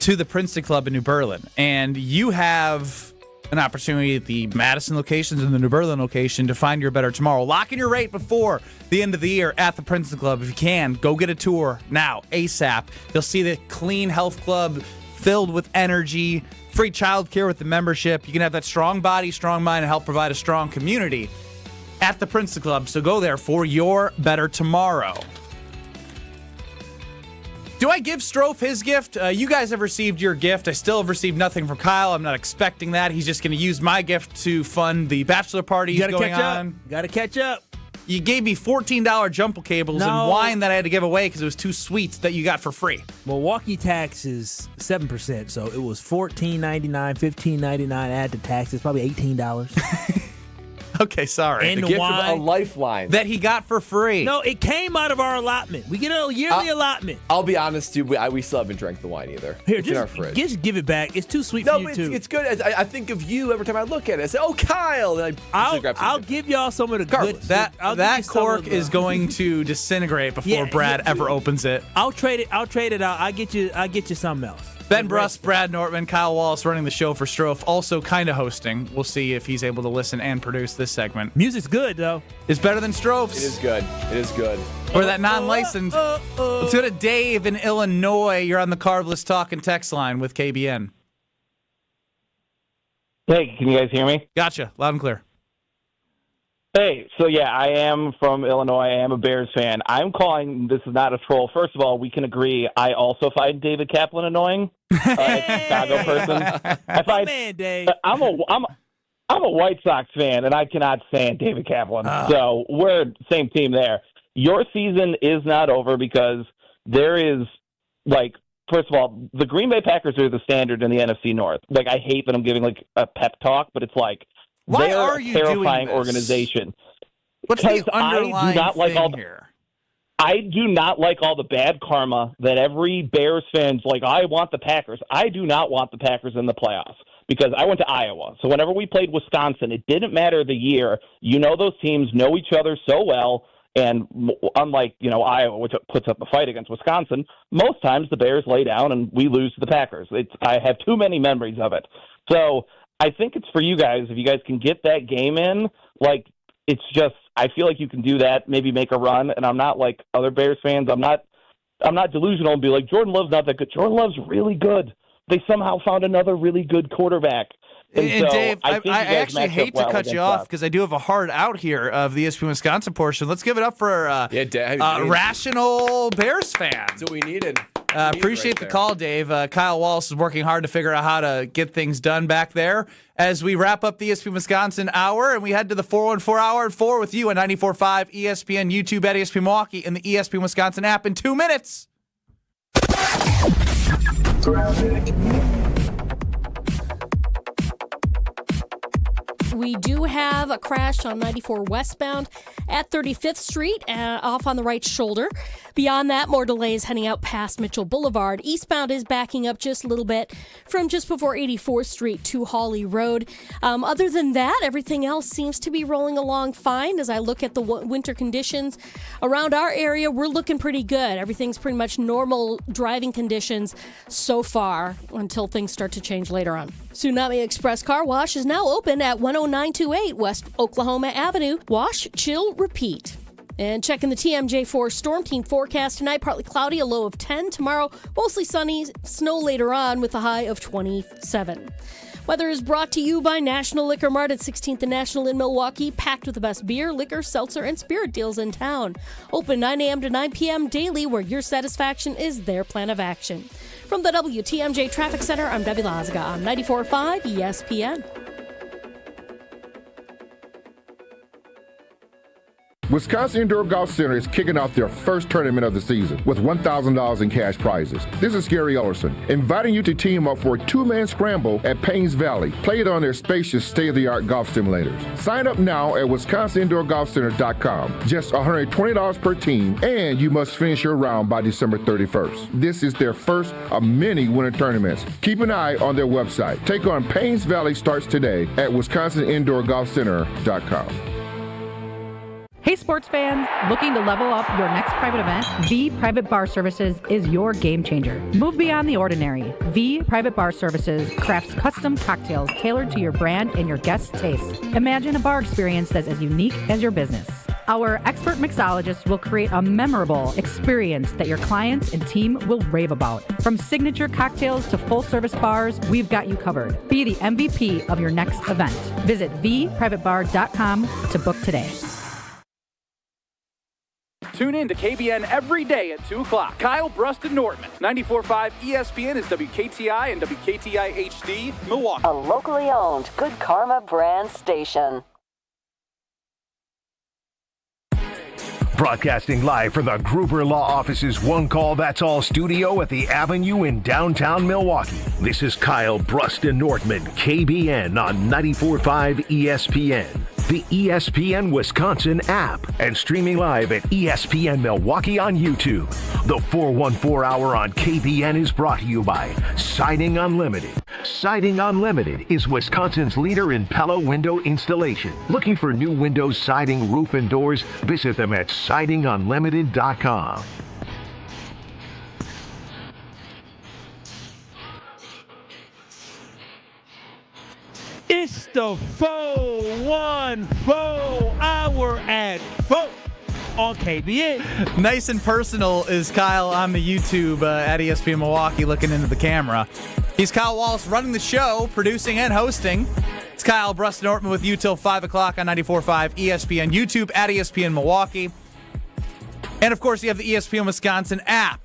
to the Princeton Club in New Berlin. And you have an opportunity at the Madison locations and the New Berlin location to find your better tomorrow. Lock in your rate before the end of the year at the Princeton Club. If you can, go get a tour now, ASAP. You'll see the clean health club filled with energy, free childcare with the membership. You can have that strong body, strong mind, and help provide a strong community at the Princeton Club. So go there for your better tomorrow. Do I give Strofe his gift? You guys have received your gift. I still have received nothing from Kyle. I'm not expecting that. He's just going to use my gift to fund the bachelor party going on. Got to catch up. You gave me $14 jumper cables and wine that I had to give away because it was 2 sweets that you got for free. Milwaukee tax is 7%, so it was $14.99, $15.99. Add the tax, it's probably $18. Okay, sorry. And the the gift wine of a lifeline that he got for free. No, it came out of our allotment. We get a yearly allotment. I'll be honest, too. We still haven't drank the wine either. Here, it's in our fridge. Just give it back. It's too sweet for you, too. It's good. I think of you every time I look at it. I say, "Oh, Kyle!" And I'll give y'all some of the good. That cork is going to disintegrate before Brad ever opens it. I'll trade it out. I'll get you something else. Ben Brust, Brad Nortman, Kyle Wallace running the show for Strofe, also kind of hosting. We'll see if he's able to listen and produce this segment. Music's good, though. It's better than Strofe's. It is good. It is good. Or that non-licensed. Let's go to Dave in Illinois. You're on the Carbless Talk and Text line with KBN. Hey, can you guys hear me? Gotcha. Loud and clear. Hey, so yeah, I am from Illinois. I am a Bears fan. I'm calling, this is not a troll. First of all, we can agree, I also find David Kaplan annoying. As a Chicago person. I'm a White Sox fan, and I cannot stand David Kaplan. So we're same team there. Your season is not over because there is, first of all, the Green Bay Packers are the standard in the NFC North. I hate that I'm giving, a pep talk, but it's why they're are a you terrifying doing this? Organization. What's the underlying thing here? I do not like all the bad karma that every Bears fan's I want the Packers. I do not want the Packers in the playoffs because I went to Iowa. So whenever we played Wisconsin, it didn't matter the year. Those teams know each other so well. And unlike, Iowa, which puts up a fight against Wisconsin, most times the Bears lay down and we lose to the Packers. I have too many memories of it. So I think it's for you guys. If you guys can get that game in, it's just, I feel like you can do that, maybe make a run. And I'm not like other Bears fans. I'm not delusional and be like, Jordan Love's not that good. Jordan Love's really good. They somehow found another really good quarterback. And so Dave, I actually hate to cut you off us. because I do have a hard out here of the ESPN Wisconsin portion. Let's give it up for rational Bears fans. That's what we needed. Appreciate the call, Dave. Kyle Wallace is working hard to figure out how to get things done back there as we wrap up the ESPN Wisconsin hour and we head to the 414 hour at 4 with you on 94.5 ESPN, YouTube at ESPN Milwaukee, and the ESPN Wisconsin app in 2 minutes. We do have a crash on 94 westbound at 35th Street, off on the right shoulder. Beyond that, more delays heading out past Mitchell Boulevard. Eastbound is backing up just a little bit from just before 84th Street to Hawley Road. Other than that, everything else seems to be rolling along fine. As I look at the winter conditions around our area, we're looking pretty good. Everything's pretty much normal driving conditions so far until things start to change later on. Tsunami Express Car Wash is now open at 10928 West Oklahoma Avenue. Wash, chill, repeat. And checking the TMJ4 Storm Team forecast tonight, partly cloudy, a low of 10. Tomorrow, mostly sunny, snow later on with a high of 27. Weather is brought to you by National Liquor Mart at 16th and National in Milwaukee, packed with the best beer, liquor, seltzer, and spirit deals in town. Open 9 a.m. to 9 p.m. daily, where your satisfaction is their plan of action. From the WTMJ Traffic Center, I'm Debbie Lazaga on 94.5 ESPN. Wisconsin Indoor Golf Center is kicking off their first tournament of the season with $1,000 in cash prizes. This is Gary Ellerson, inviting you to team up for a two-man scramble at Paynes Valley. Play it on their spacious state-of-the-art golf simulators. Sign up now at WisconsinIndoorGolfCenter.com. Just $120 per team, and you must finish your round by December 31st. This is their first of many winter tournaments. Keep an eye on their website. Take on Paynes Valley starts today at WisconsinIndoorGolfCenter.com. Hey sports fans, looking to level up your next private event? V Private Bar Services is your game changer. Move beyond the ordinary. V Private Bar Services crafts custom cocktails tailored to your brand and your guests' tastes. Imagine a bar experience that's as unique as your business. Our expert mixologists will create a memorable experience that your clients and team will rave about. From signature cocktails to full-service bars, we've got you covered. Be the MVP of your next event. Visit vprivatebar.com to book today. Tune in to KBN every day at 2 o'clock. Kyle, Brust, and Nortman. 94.5 ESPN is WKTI and WKTI HD, Milwaukee. A locally owned Good Karma brand station. Broadcasting live from the Gruber Law Office's One Call That's All studio at the Avenue in downtown Milwaukee. This is Kyle, Brust, and Nortman, KBN on 94.5 ESPN. The ESPN Wisconsin app, and streaming live at ESPN Milwaukee on YouTube. The 414 hour on KBN is brought to you by Siding Unlimited. Siding Unlimited is Wisconsin's leader in Pella window installation. Looking for new windows, siding, roof, and doors? Visit them at sidingunlimited.com. It's the 414 hour at 4 on KBN. Nice and personal is Kyle on the YouTube at ESPN Milwaukee looking into the camera. He's Kyle Wallace running the show, producing and hosting. It's Kyle, Brust, and Nortman with you till 5 o'clock on 94.5 ESPN, YouTube at ESPN Milwaukee. And, of course, you have the ESPN Wisconsin app.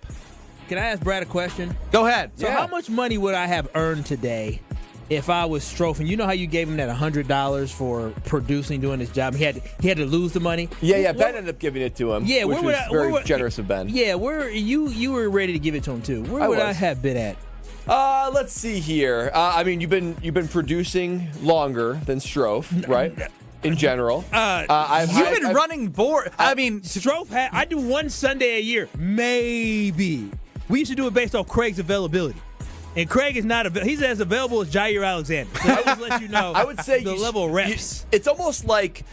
Can I ask Brad a question? Go ahead. So how much money would I have earned today if I was Strofen? You know how you gave him that $100 for producing, doing his job? He had to lose the money. Yeah. Ben ended up giving it to him. Yeah, which was very generous of Ben. Yeah, you were ready to give it to him too. Where would I have been at? Let's see here. I mean, you've been producing longer than Strofe, right? In general, you've been running board. I mean, Strofe I do one Sunday a year, maybe. We used to do it based off Craig's availability. And Craig is not available. He's as available as Jair Alexander. So I would let you know. I would say the level of reps. It's almost like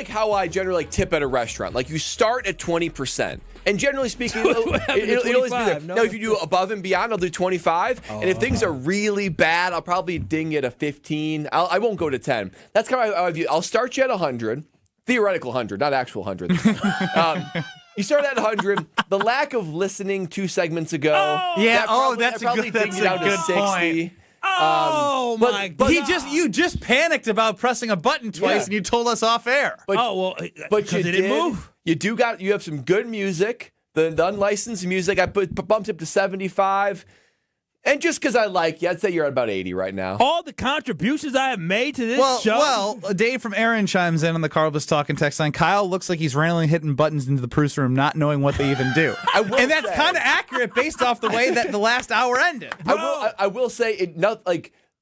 how I generally tip at a restaurant. Like you start at 20%. And generally speaking, it'll always be there. Now, if you do above and beyond, I'll do 25. And if things are really bad, I'll probably ding it a 15. I won't go to 10. That's kind of how I view it. I'll start you at 100. Theoretical 100, not actual 100. You start at 100. The lack of listening 2 segments ago. That's a good point. My God! You just panicked about pressing a button twice, and you told us off air. But you didn't move. You have some good music. The unlicensed music, I bumped up to 75. And just because I like you, I'd say you're at about 80 right now. All the contributions I have made to this show. Well, Dave from Aaron chimes in on the Carl Bliss Talking text line. Kyle looks like he's randomly hitting buttons into the Bruce room, not knowing what they even do. And that's kind of accurate based off the way that the last hour ended. I will say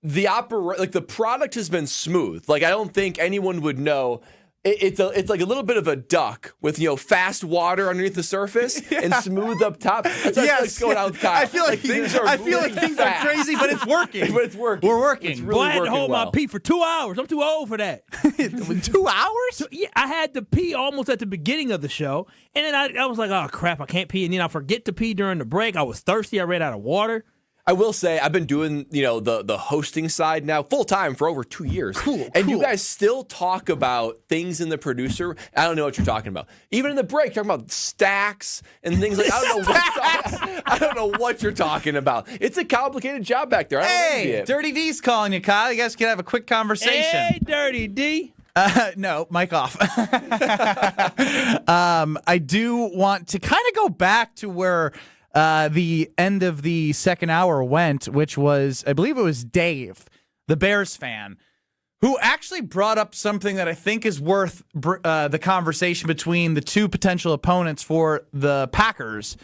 the product has been smooth. Like I don't think anyone would know. It's like a little bit of a duck with fast water underneath the surface and smooth up top. That's what's going on with Kyle. I feel like things are crazy, but it's working. We're working. It's really I had to hold well. my pee for 2 hours. I'm too old for that. 2 hours? So, yeah, I had to pee almost at the beginning of the show, and then I was like, oh crap, I can't pee, and then I forget to pee during the break. I was thirsty. I ran out of water. I will say I've been doing, the hosting side now full time for over 2 years. Cool. You guys still talk about things in the producer. I don't know what you're talking about. Even in the break, talking about stacks and things like I don't know what you're talking about. It's a complicated job back there. Hey, Dirty D's calling you, Kyle. You guys can have a quick conversation. Hey, Dirty D. No, mic off. I do want to kind of go back to where the end of the second hour went, which was, I believe it was Dave, the Bears fan, who actually brought up something that I think is worth the conversation between the two potential opponents for the Packers,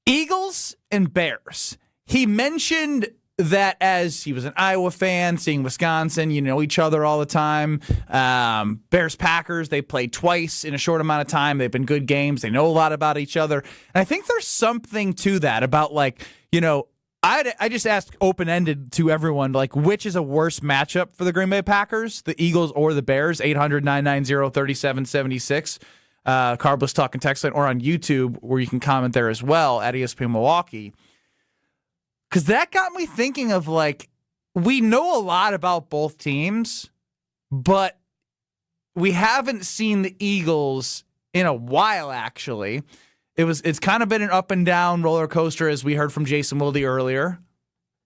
Eagles and Bears. He mentioned that as he was an Iowa fan, seeing Wisconsin, each other all the time. Bears, Packers, they played twice in a short amount of time. They've been good games. They know a lot about each other. And I think there's something to that about I just asked open-ended to everyone, which is a worse matchup for the Green Bay Packers, the Eagles or the Bears, 800-990-3776. Carl Bliss Talking text line, or on YouTube, where you can comment there as well, at ESPN Milwaukee. Because that got me thinking of, we know a lot about both teams, but we haven't seen the Eagles in a while, actually. It's kind of been an up and down roller coaster, as we heard from Jason Wilde earlier.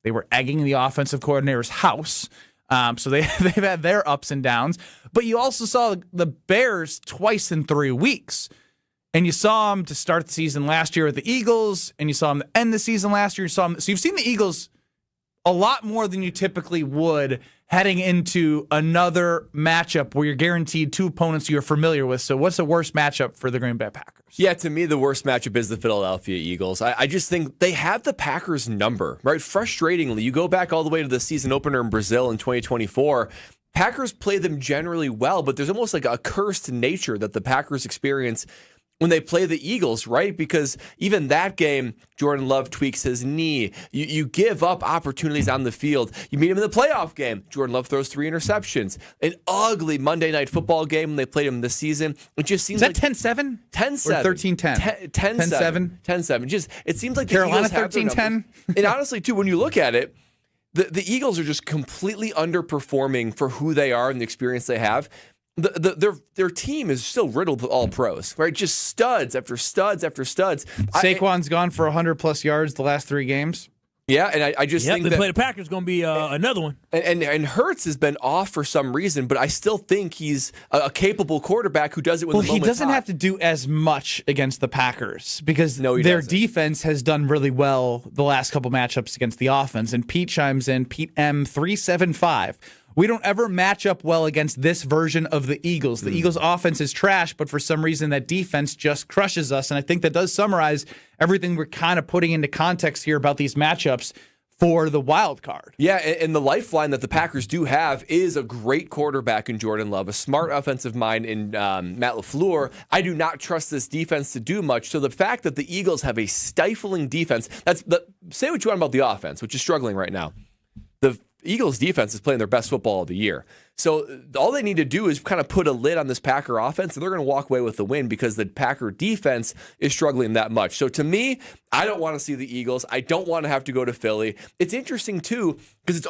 They were egging the offensive coordinator's house, so they've had their ups and downs. But you also saw the Bears twice in 3 weeks. And you saw them to start the season last year with the Eagles, and you saw them to end the season last year. So you've seen the Eagles a lot more than you typically would heading into another matchup where you're guaranteed two opponents you're familiar with. So what's the worst matchup for the Green Bay Packers? Yeah, to me, the worst matchup is the Philadelphia Eagles. I just think they have the Packers' number, right? Frustratingly, you go back all the way to the season opener in Brazil in 2024. Packers play them generally well, but there's almost like a cursed nature that the Packers experience when they play the Eagles, right? Because even that game, Jordan Love tweaks his knee. You give up opportunities on the field. You meet him in the playoff game. Jordan Love throws 3 interceptions. An ugly Monday Night Football game when they played him this season. It just seems like 10-7? 10-7. Or 13-10? 10-7. 10-7. It seems like Carolina the Eagles 13-10. And honestly, too, when you look at it, the Eagles are just completely underperforming for who they are and the experience they have. Their team is still riddled with all pros, right? Just studs after studs after studs. Saquon's gone for 100-plus yards the last 3 games. Yeah, and I just think they that play the Packers going to be another one. And Hurts has been off for some reason, but I still think he's a capable quarterback who does it when the moment's he doesn't hot. have to do as much against the Packers because their doesn't. defense has done really well the last couple matchups against the offense. And Pete chimes in, Pete M375. We don't ever match up well against this version of the Eagles. The Eagles' offense is trash, but for some reason that defense just crushes us. And I think that does summarize everything we're kind of putting into context here about these matchups for the wild card. Yeah, and the lifeline that the Packers do have is a great quarterback in Jordan Love, a smart offensive mind in Matt LaFleur. I do not trust this defense to do much. So the fact that the Eagles have a stifling defense, say what you want about the offense, which is struggling right now. The Eagles defense is playing their best football of the year. So all they need to do is kind of put a lid on this Packer offense, and they're going to walk away with the win because the Packer defense is struggling that much. So to me, I don't want to see the Eagles. I don't want to have to go to Philly. It's interesting, too, because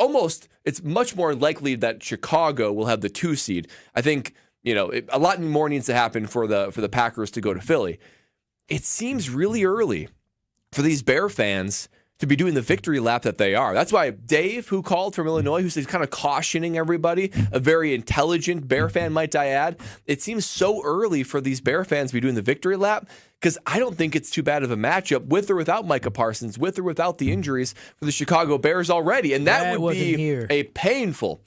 it's much more likely that Chicago will have the 2 seed. I think, a lot more needs to happen for the Packers to go to Philly. It seems really early for these Bear fans to be doing the victory lap that they are. That's why Dave, who called from Illinois, who's kind of cautioning everybody, a very intelligent Bear fan, might I add, it seems so early for these Bear fans to be doing the victory lap because I don't think it's too bad of a matchup with or without Micah Parsons, with or without the injuries for the Chicago Bears already. And that would be a painful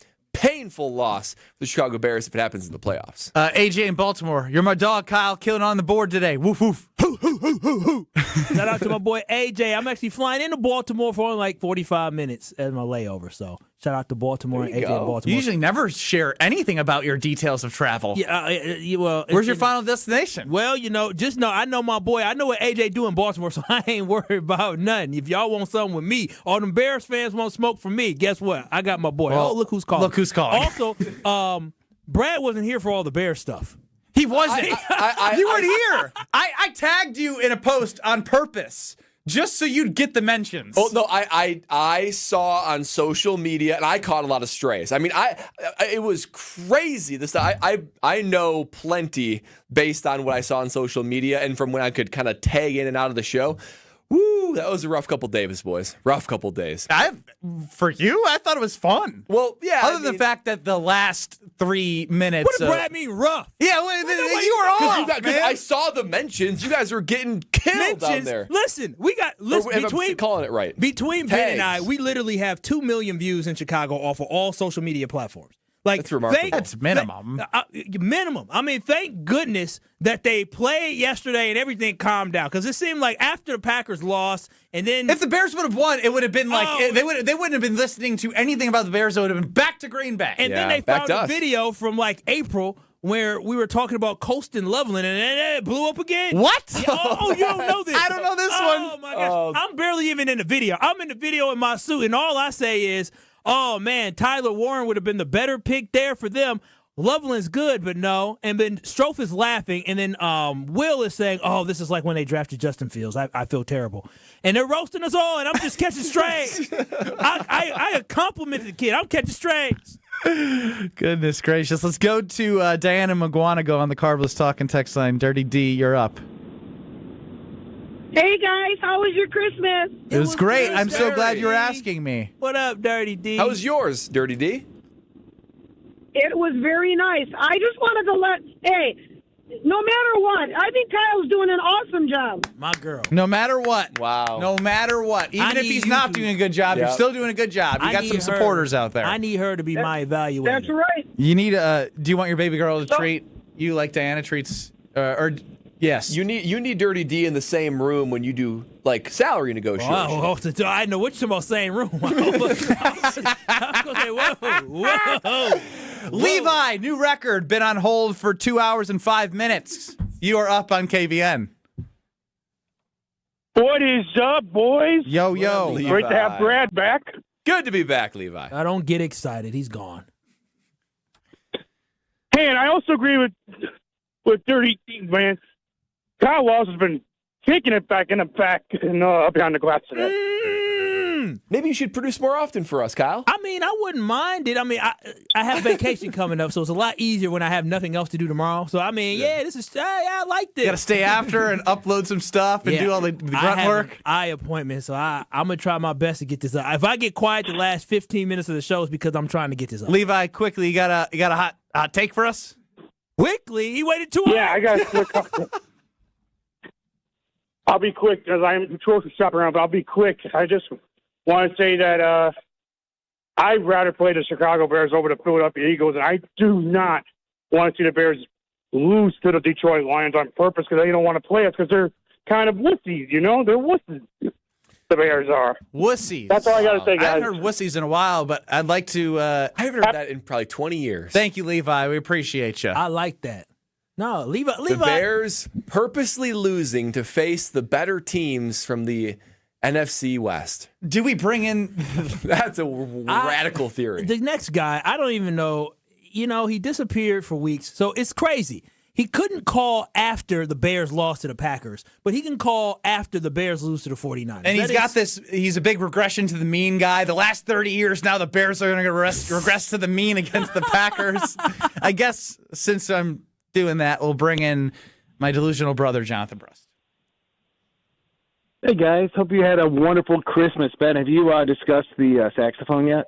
loss for the Chicago Bears if it happens in the playoffs. AJ in Baltimore, you're my dog, Kyle, killing on the board today. Woof, woof. Hoo, hoo, hoo, hoo, hoo. Shout out to my boy AJ. I'm actually flying into Baltimore for only like 45 minutes as my layover. So shout out to Baltimore and AJ in Baltimore. You usually never share anything about your details of travel. Yeah, well, where's your final destination? Well, just know I know my boy. I know what AJ do in Baltimore, so I ain't worried about nothing. If y'all want something with me, all them Bears fans want smoke from me. Guess what? I got my boy. Well, look who's calling. Look who's calling. Also, Brad wasn't here for all the Bears stuff. He wasn't. You weren't here. I tagged you in a post on purpose just so you'd get the mentions. Oh no, I saw on social media, and I caught a lot of strays. I mean, it was crazy. I know plenty based on what I saw on social media and from when I could kind of tag in and out of the show. Woo, that was a rough couple days, boys. Rough couple days. For you, I thought it was fun. Well, yeah. Other than the fact that the last 3 minutes. What did Brad mean rough? Yeah, you were off, because I saw the mentions. You guys were getting killed down there. Listen, I'm calling it right. Between Ben and I, we literally have 2 million views in Chicago off of all social media platforms. That's remarkable. That's minimum. Minimum. I mean, thank goodness that they played yesterday and everything calmed down because it seemed like after the Packers lost and then if the Bears would have won, it would have been like they wouldn't have been listening to anything about the Bears. It would have been back to Green Bay. And then they found a video from like April where we were talking about Coastin Loveland and then it blew up again. What? You don't know this. I don't know this one. Oh my gosh. I'm barely even in the video. I'm in the video in my suit and all I say is, oh, man, Tyler Warren would have been the better pick there for them. Loveland's good, but no. And then Strofe is laughing, and then Will is saying, oh, this is like when they drafted Justin Fields. I feel terrible. And they're roasting us all, and I'm just catching strays. I compliment the kid. I'm catching strays. Goodness gracious. Let's go to Diana McGuanago on the Carbless Talk and text line. Dirty D, you're up. Hey, guys. How was your Christmas? It was great. I'm so glad you were asking me. What up, Dirty D? How was yours, Dirty D? It was very nice. I just wanted to no matter what, I think Kyle's doing an awesome job. My girl. No matter what. Wow. No matter what. Even if he's not doing a good job, you're still doing a good job. You got some supporters out there. I need her to be my evaluator. That's right. You need do you want your baby girl to treat you like Diana treats yes. You need Dirty D in the same room when you do like salary negotiations. I know what you're about, same room. I was gonna say, whoa. Levi, new record, been on hold for 2 hours and 5 minutes. You are up on KBN. What is up, boys? Yo. Great to have Brad back. Good to be back, Levi. I don't get excited. He's gone. Hey, and I also agree with Dirty D, man. Kyle Walsh has been kicking it back in the back and behind the glass today. Maybe you should produce more often for us, Kyle. I mean, I wouldn't mind it. I mean, I have vacation coming up, so it's a lot easier when I have nothing else to do tomorrow. So, I mean, I like this. You got to stay after and upload some stuff and do all the grunt work. Eye appointment, so I'm going to try my best to get this up. If I get quiet the last 15 minutes of the show, it's because I'm trying to get this up. Levi, quickly, you got a hot take for us? Quickly? He waited 2 hours. Yeah, I got a quick I'll be quick because I'm grocery shopping around, but I'll be quick. I just want to say that I'd rather play the Chicago Bears over the Philadelphia Eagles, and I do not want to see the Bears lose to the Detroit Lions on purpose because they don't want to play us because they're kind of wussies, you know? They're wussies. the Bears are. Wussies. That's all I got to say, I guys. haven't heard wussies in a while, but I'd like to. I haven't heard that in probably 20 years. Thank you, Levi. We appreciate you. I like that. No, Levi. The Bears purposely losing to face the better teams from the NFC West. Do we bring in? That's a radical theory. The next guy, I don't even know. You know, he disappeared for weeks, so it's crazy. He couldn't call after the Bears lost to the Packers, but he can call after the Bears lose to the 49ers. And he's a big regression to the mean guy. The last 30 years now, the Bears are going to regress to the mean against the Packers. I guess since I'm doing that, we'll bring in my delusional brother, Jonathan Brust. Hey, guys. Hope you had a wonderful Christmas. Ben, have you discussed the saxophone yet?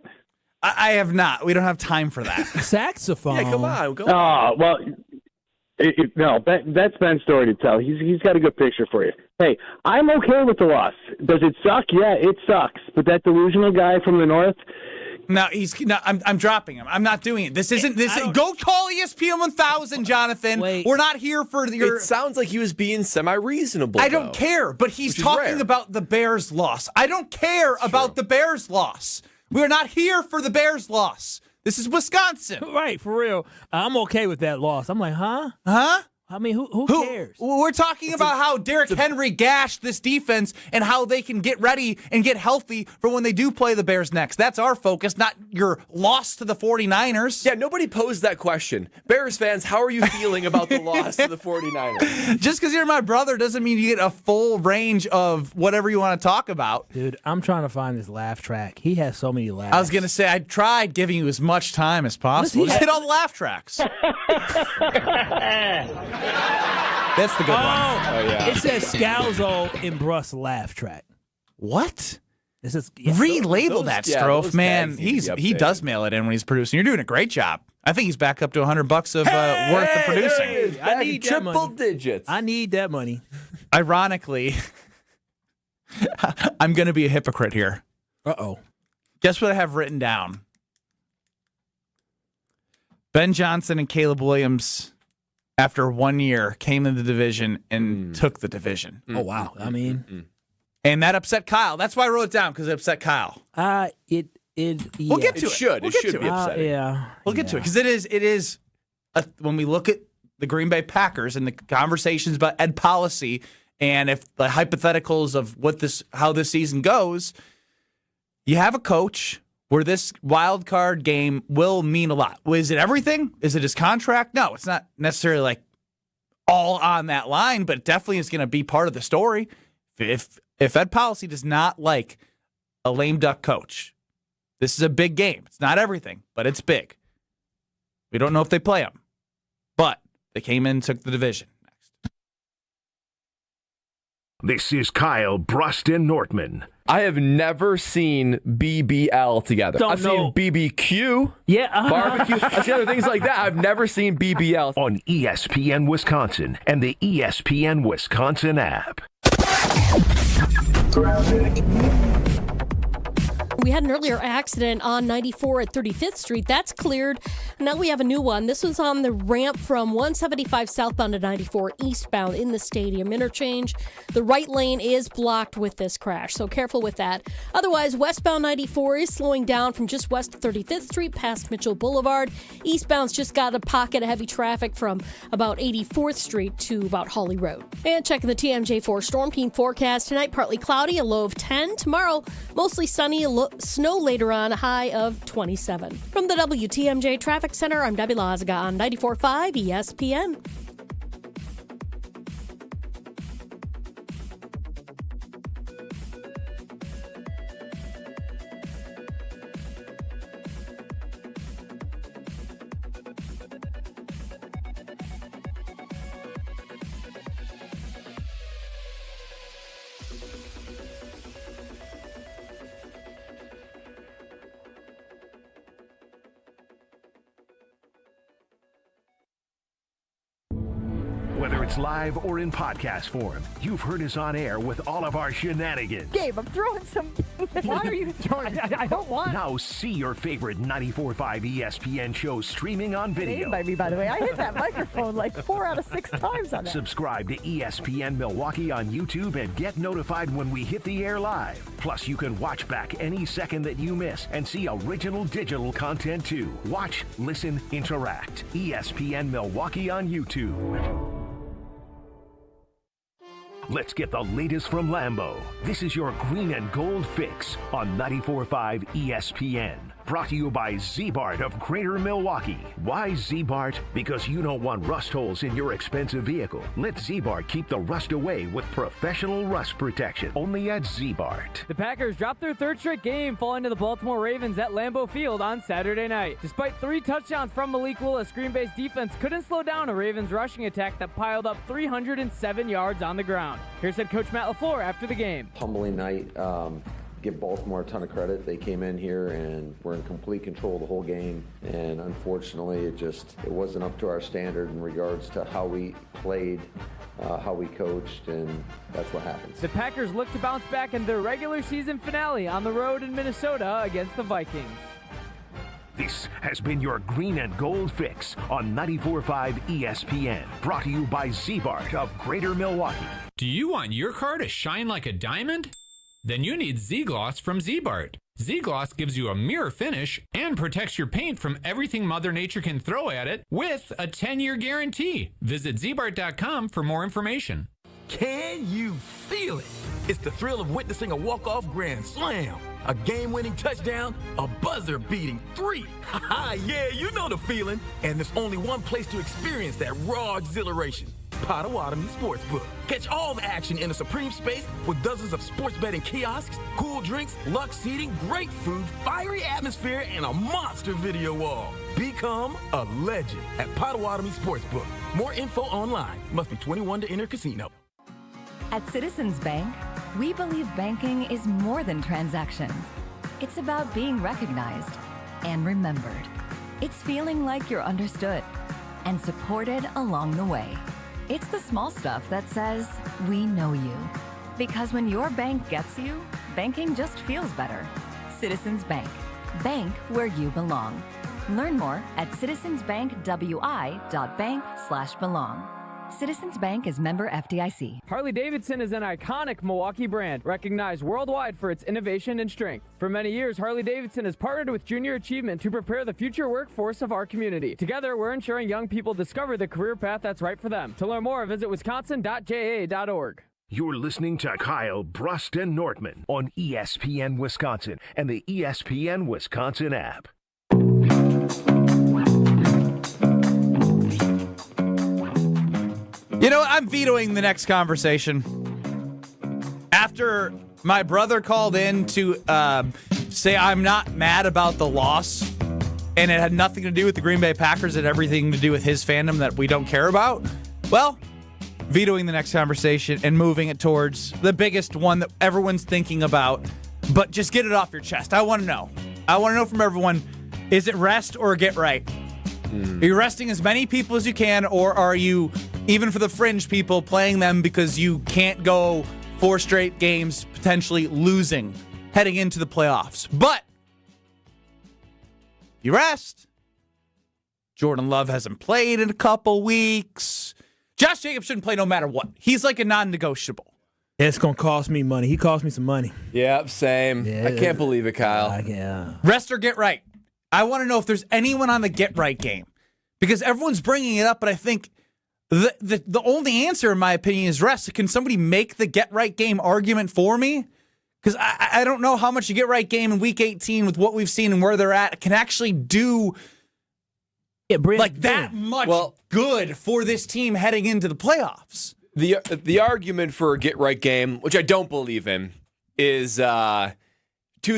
I have not. We don't have time for that. Saxophone? Yeah, come on. Go on. Well... No, that's Ben's story to tell. He's got a good picture for you. Hey, I'm okay with the loss. Does it suck? Yeah, it sucks. But that delusional guy from the north. No, I'm dropping him. I'm not doing it. This isn't this. Go call ESPN 1000, Jonathan. Wait. We're not here for your. It sounds like he was being semi-reasonable. I don't care, but he's talking about the Bears' loss. I don't care about the Bears' loss. We're not here for the Bears' loss. This is Wisconsin. Right, for real. I'm okay with that loss. I'm like, huh? Huh? I mean, who cares? We're talking about how Derrick Henry gashed this defense and how they can get ready and get healthy for when they do play the Bears next. That's our focus, not your loss to the 49ers. Yeah, nobody posed that question. Bears fans, how are you feeling about the loss to the 49ers? Just because you're my brother doesn't mean you get a full range of whatever you want to talk about. Dude, I'm trying to find this laugh track. He has so many laughs. I was going to say, I tried giving you as much time as possible. Just hit all the laugh tracks. That's the good one. Oh, yeah. It says Scalzo in Brust laugh track. What? This is relabel that, Strofe, those man. tags need to be He updated. does mail it in when he's producing. You're doing a great job. I think he's back up to $100 of worth of producing. I need that triple money. digits. I need that money. Ironically, I'm going to be a hypocrite here. Uh-oh. Guess what I have written down? Ben Johnson and Caleb Williams, after 1 year, came in the division and took the division. Oh, wow. I mean. And that upset Kyle. That's why I wrote it down, because it upset Kyle. Yeah. We'll get to it. Should. We'll It get should to be it. upsetting. Yeah. We'll get to it, because it is when we look at the Green Bay Packers and the conversations about Ed policy and if the hypotheticals of how this season goes, you have a coach where this wild card game will mean a lot. Is it everything? Is it his contract? No, it's not necessarily like all on that line, but it definitely is going to be part of the story. If Ed policy does not like a lame duck coach, this is a big game. It's not everything, but it's big. We don't know if they play him, but they came in and took the division. This is Kyle, Brust, and Nortman. I have never seen BBL together. I've seen BBQ, barbecue. I've seen other things like that. I've never seen BBL. On ESPN Wisconsin and the ESPN Wisconsin app. We had an earlier accident on 94 at 35th Street. That's cleared. Now we have a new one. This was on the ramp from 175 southbound to 94 eastbound in the stadium interchange. The right lane is blocked with this crash, so careful with that. Otherwise, westbound 94 is slowing down from just west of 35th Street past Mitchell Boulevard. Eastbound's just got a pocket of heavy traffic from about 84th Street to about Hawley Road. And checking the TMJ4 Storm Team forecast tonight, partly cloudy, a low of 10. Tomorrow, mostly sunny, snow later on, a high of 27. From the WTMJ Traffic Center, I'm Debbie Lazaga on 94.5 ESPN. Whether it's live or in podcast form, you've heard us on air with all of our shenanigans. Gabe, I'm throwing some. Why are you throwing? I don't want. Now see your favorite 94.5 ESPN shows streaming on video. By me, by the way, I hit that microphone like 4 out of 6 times on that. Subscribe to ESPN Milwaukee on YouTube and get notified when we hit the air live. Plus, you can watch back any second that you miss and see original digital content too. Watch, listen, interact. ESPN Milwaukee on YouTube. Let's get the latest from Lambeau. This is your green and gold fix on 94.5 ESPN. Brought to you by Z-Bart of Greater Milwaukee. Why Z-Bart? Because you don't want rust holes in your expensive vehicle. Let Z-Bart keep the rust away with professional rust protection. Only at Z-Bart. The Packers dropped their third straight game, falling to the Baltimore Ravens at Lambeau Field on Saturday night. Despite 3 touchdowns from Malik Willis, Green Bay's defense couldn't slow down a Ravens rushing attack that piled up 307 yards on the ground. Here's head coach Matt LaFleur after the game. Humbling night. Give Baltimore a ton of credit. They came in here and were in complete control the whole game. And unfortunately, it wasn't up to our standard in regards to how we played, how we coached, and that's what happens. The Packers look to bounce back in their regular season finale on the road in Minnesota against the Vikings. This has been your green and gold fix on 94.5 ESPN. Brought to you by Z-Bart of Greater Milwaukee. Do you want your car to shine like a diamond? Then you need Z-Gloss from Z-Bart. Z-Gloss gives you a mirror finish and protects your paint from everything Mother Nature can throw at it with a 10-year guarantee. Visit zbart.com for more information. Can you feel it? It's the thrill of witnessing a walk-off grand slam, a game-winning touchdown, a buzzer-beating 3. Yeah, you know the feeling. And there's only one place to experience that raw exhilaration. Potawatomi Sportsbook. Catch all the action in a supreme space with dozens of sports betting kiosks, cool drinks, luxe seating, great food, fiery atmosphere, and a monster video wall. Become a legend at Potawatomi Sportsbook. More info online. Must be 21 to enter casino. At Citizens Bank, we believe banking is more than transactions. It's about being recognized and remembered. It's feeling like you're understood and supported along the way. It's the small stuff that says, we know you. Because when your bank gets you, banking just feels better. Citizens Bank. Bank where you belong. Learn more at citizensbankwi.bank/belong. Citizens Bank is member FDIC. Harley-Davidson is an iconic Milwaukee brand, recognized worldwide for its innovation and strength. For many years, Harley-Davidson has partnered with Junior Achievement to prepare the future workforce of our community. Together, we're ensuring young people discover the career path that's right for them. To learn more, visit wisconsin.ja.org. You're listening to Kyle, Brust, and Nortman on ESPN Wisconsin and the ESPN Wisconsin app. You know, I'm vetoing the next conversation. After my brother called in to say I'm not mad about the loss, and it had nothing to do with the Green Bay Packers, it had everything to do with his fandom that we don't care about, well, vetoing the next conversation and moving it towards the biggest one that everyone's thinking about, but just get it off your chest. I want to know. I want to know from everyone, is it rest or get right? Are you resting as many people as you can, or are you, even for the fringe people, playing them because you can't go 4 straight games, potentially losing, heading into the playoffs? But you rest. Jordan Love hasn't played in a couple weeks. Josh Jacobs shouldn't play no matter what. He's like a non-negotiable. It's going to cost me money. He cost me some money. Yep, same. Yeah. I can't believe it, Kyle. Yeah. Rest or get right. I want to know if there's anyone on the get right game, because everyone's bringing it up, but I think the only answer, in my opinion, is rest. Can somebody make the get right game argument for me? Because I don't know how much a get right game in Week 18 with what we've seen and where they're at can actually do that much good for this team heading into the playoffs. The argument for a get right game, which I don't believe in, is 2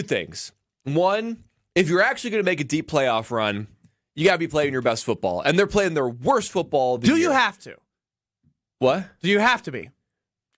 things. One, if you're actually going to make a deep playoff run, you got to be playing your best football. And they're playing their worst football of the year. Do you have to? What? Do you have to be?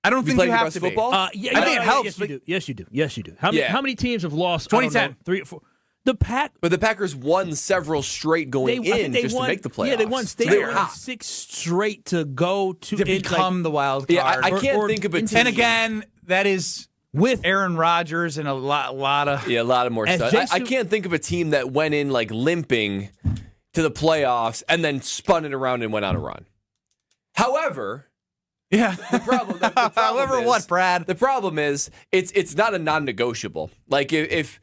I don't think you have to football? I think it helps. Yes, you do. Yes, you do. How many teams have lost? 2010. 3 or 4. But the Packers won several straight going in just to make the playoffs. Yeah, they won So they were 6 straight to go to become the wild card. Yeah, I can't think of a team. And again, that is with Aaron Rodgers and a lot of more stuff. I can't think of a team that went in like limping to the playoffs and then spun it around and went on a run. However, the problem However, is, what, Brad? The problem is it's not a non-negotiable. Like if